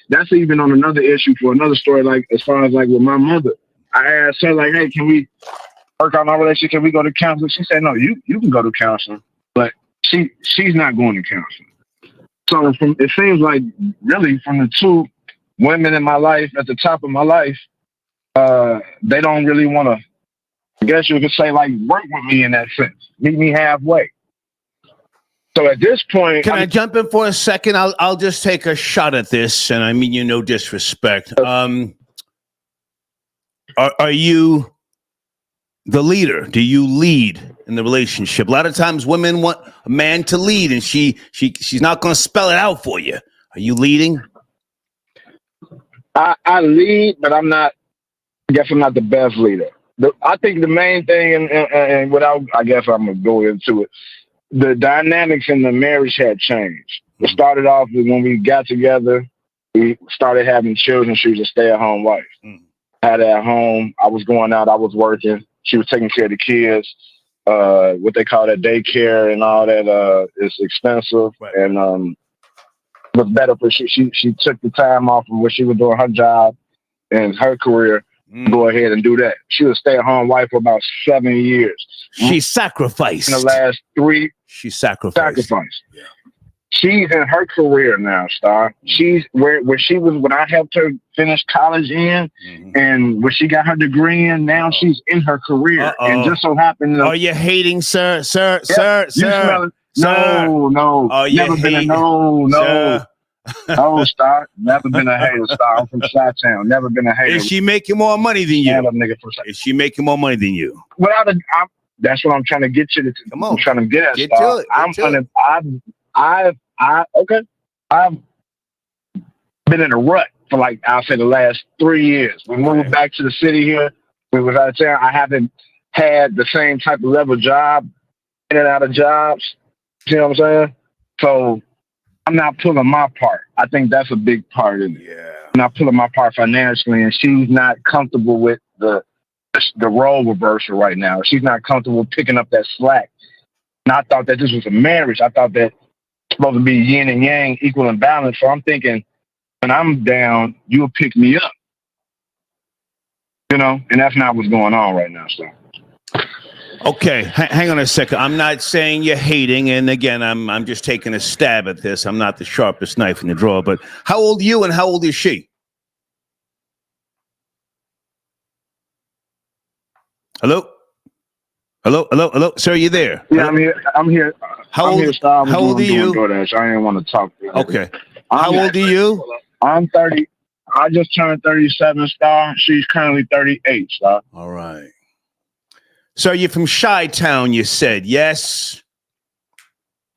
Speaker 13: That's even on another issue for another story. Like as far as like with my mother, I asked her like, hey, can we work on our relationship? Can we go to counseling? She said, no, you can go to counseling, but she's not going to counseling. So it seems like really from the 2 women in my life at the top of my life, they don't really want to, I guess you could say, like, work with me in that sense. Meet me halfway. So at this point,
Speaker 1: can I jump in for a second? I'll just take a shot at this, and I mean you no disrespect. Are you the leader? Do you lead in the relationship? A lot of times women want a man to lead, and she's not going to spell it out for you. Are you leading?
Speaker 13: I lead, but I'm not. I guess I'm not the best leader. I think the main thing, and without, I guess I'm gonna go into it. The dynamics in the marriage had changed. It started off with when we got together. We started having children. She was a stay-at-home wife. Had her at home. I was going out. I was working. She was taking care of the kids. What they call that daycare and all that is expensive, and was better for she took the time off from what she was doing her job and her career. Go ahead and do that. She was a stay-at-home wife for about 7 years.
Speaker 1: She sacrificed.
Speaker 13: In the last 3.
Speaker 1: She sacrificed.
Speaker 13: Yeah. She's in her career now, Star. She's where she was when I helped her finish college in, and where she got her degree in. Now she's in her career, and just so happened.
Speaker 1: Are you hating, sir? Sir?
Speaker 13: No. Never been a no.
Speaker 1: Sir.
Speaker 13: No, Star. Never been a hater, Star. I'm from Chi-Town. Never been a hater.
Speaker 1: Is she making more money than you? Is she making more money than you?
Speaker 13: That's what I'm trying to get you to.
Speaker 1: Come on.
Speaker 13: I'm trying to get at,
Speaker 1: Get
Speaker 13: Star.
Speaker 1: to it.
Speaker 13: I've been in a rut for like, I'll say the last 3 years. We moved back to the city here. We was out of town. I haven't had the same type of level job, in and out of jobs. You know what I'm saying? So I'm not pulling my part. I think that's a big part of it.
Speaker 1: Yeah.
Speaker 13: I'm not pulling my part financially, and she's not comfortable with the role reversal right now. She's not comfortable picking up that slack. And I thought that this was a marriage. I thought that it's supposed to be yin and yang, equal and balanced. So I'm thinking, when I'm down, you'll pick me up. And that's not what's going on right now. So.
Speaker 1: Okay, hang on a second. I'm not saying you're hating, and again, I'm just taking a stab at this. I'm not the sharpest knife in the drawer, but how old are you and how old is she? Hello? Sir, are you there?
Speaker 13: Yeah, I'm here.
Speaker 1: How old are you?
Speaker 13: DoorDash. I didn't want to talk to her.
Speaker 1: Okay. How old are you?
Speaker 13: I'm 30. I just turned 37, Star. She's currently 38, Star.
Speaker 1: All right. So you're from Chi-Town, you said, yes?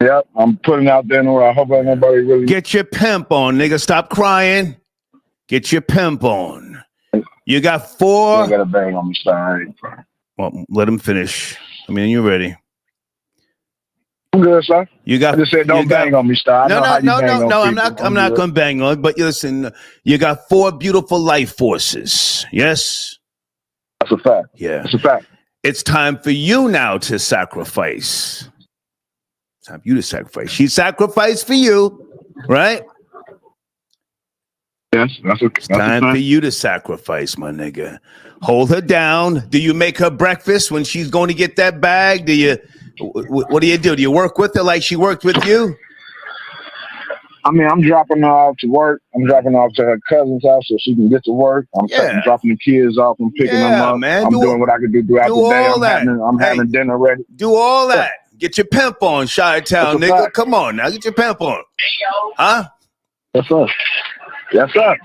Speaker 13: Yep, I'm putting out there. I hope nobody really...
Speaker 1: Get your pimp on, nigga. Stop crying. Get your pimp on. You got 4...
Speaker 13: You got a bang on me, Star.
Speaker 1: Well, let him finish. I mean, you're ready.
Speaker 13: I'm good, sir.
Speaker 1: You got...
Speaker 13: I just said don't bang on me, Star.
Speaker 1: No, I'm not going to bang on, but listen, you got 4 beautiful life forces, yes?
Speaker 13: That's a fact.
Speaker 1: Yeah.
Speaker 13: That's a fact.
Speaker 1: It's time for you now to sacrifice. It's time for you to sacrifice. She sacrificed for you, right?
Speaker 13: Yes,
Speaker 1: it's time for you to sacrifice, my nigga. Hold her down. Do you make her breakfast when she's going to get that bag? What do you do? Do you work with her like she worked with you?
Speaker 13: I mean, I'm dropping her off to work. I'm dropping her off to her cousin's house so she can get to work. I'm dropping the kids off and picking them up.
Speaker 1: Man.
Speaker 13: I'm doing what I can do throughout the day. I'm having dinner ready.
Speaker 1: Do all that. Get your pimp on, Chi-Town, nigga. Fact. Come on now. Get your pimp on. Huh?
Speaker 13: What's up? Yes, sir.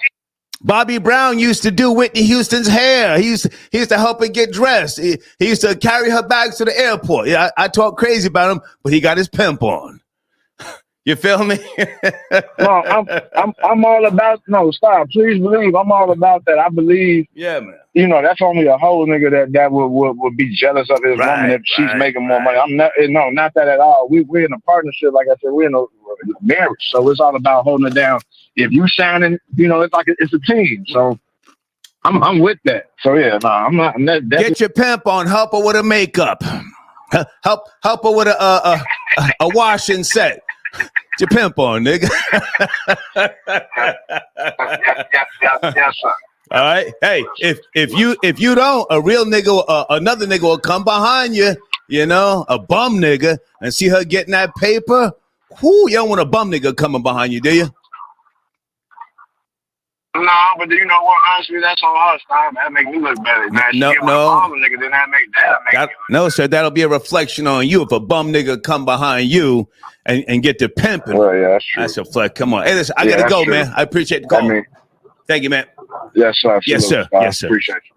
Speaker 1: Bobby Brown used to do Whitney Houston's hair. He used to help her get dressed. He used to carry her bags to the airport. Yeah, I talk crazy about him, but he got his pimp on. You feel me?
Speaker 13: No, I'm all about. No, stop. Please believe. I'm all about that. I believe.
Speaker 1: Yeah, man.
Speaker 13: You know, that's only a whole nigga that would be jealous of his woman if she's making more money. I'm not. No, not that at all. We're in a partnership. Like I said, we're in a marriage, so it's all about holding it down. If you shining, you know, it's like it's a team. So I'm with that. So yeah, no, I'm not.
Speaker 1: Get your pimp on. Help her with her makeup. Help her with a washing set. Get your pimp on, nigga.
Speaker 13: Yes, sir.
Speaker 1: All right. Hey, if you don't, a real nigga, another nigga will come behind you. You know, a bum nigga, and see her getting that paper. Whoo, you don't want a bum nigga coming behind you, do you?
Speaker 13: No, but you know what? Honestly, that's on us. That make me look better. Now,
Speaker 1: No.
Speaker 13: Nigga, then
Speaker 1: No, sir. That'll be a reflection on you. If a bum nigga come behind you and get to pimping,
Speaker 13: well, yeah, that's true.
Speaker 1: that's a flex. Come on. Hey, listen, I gotta go, man. I appreciate the call. Thank you, man.
Speaker 13: Yes, sir.
Speaker 1: Yes, sir.
Speaker 13: I
Speaker 1: Yes, sir.
Speaker 13: Appreciate you.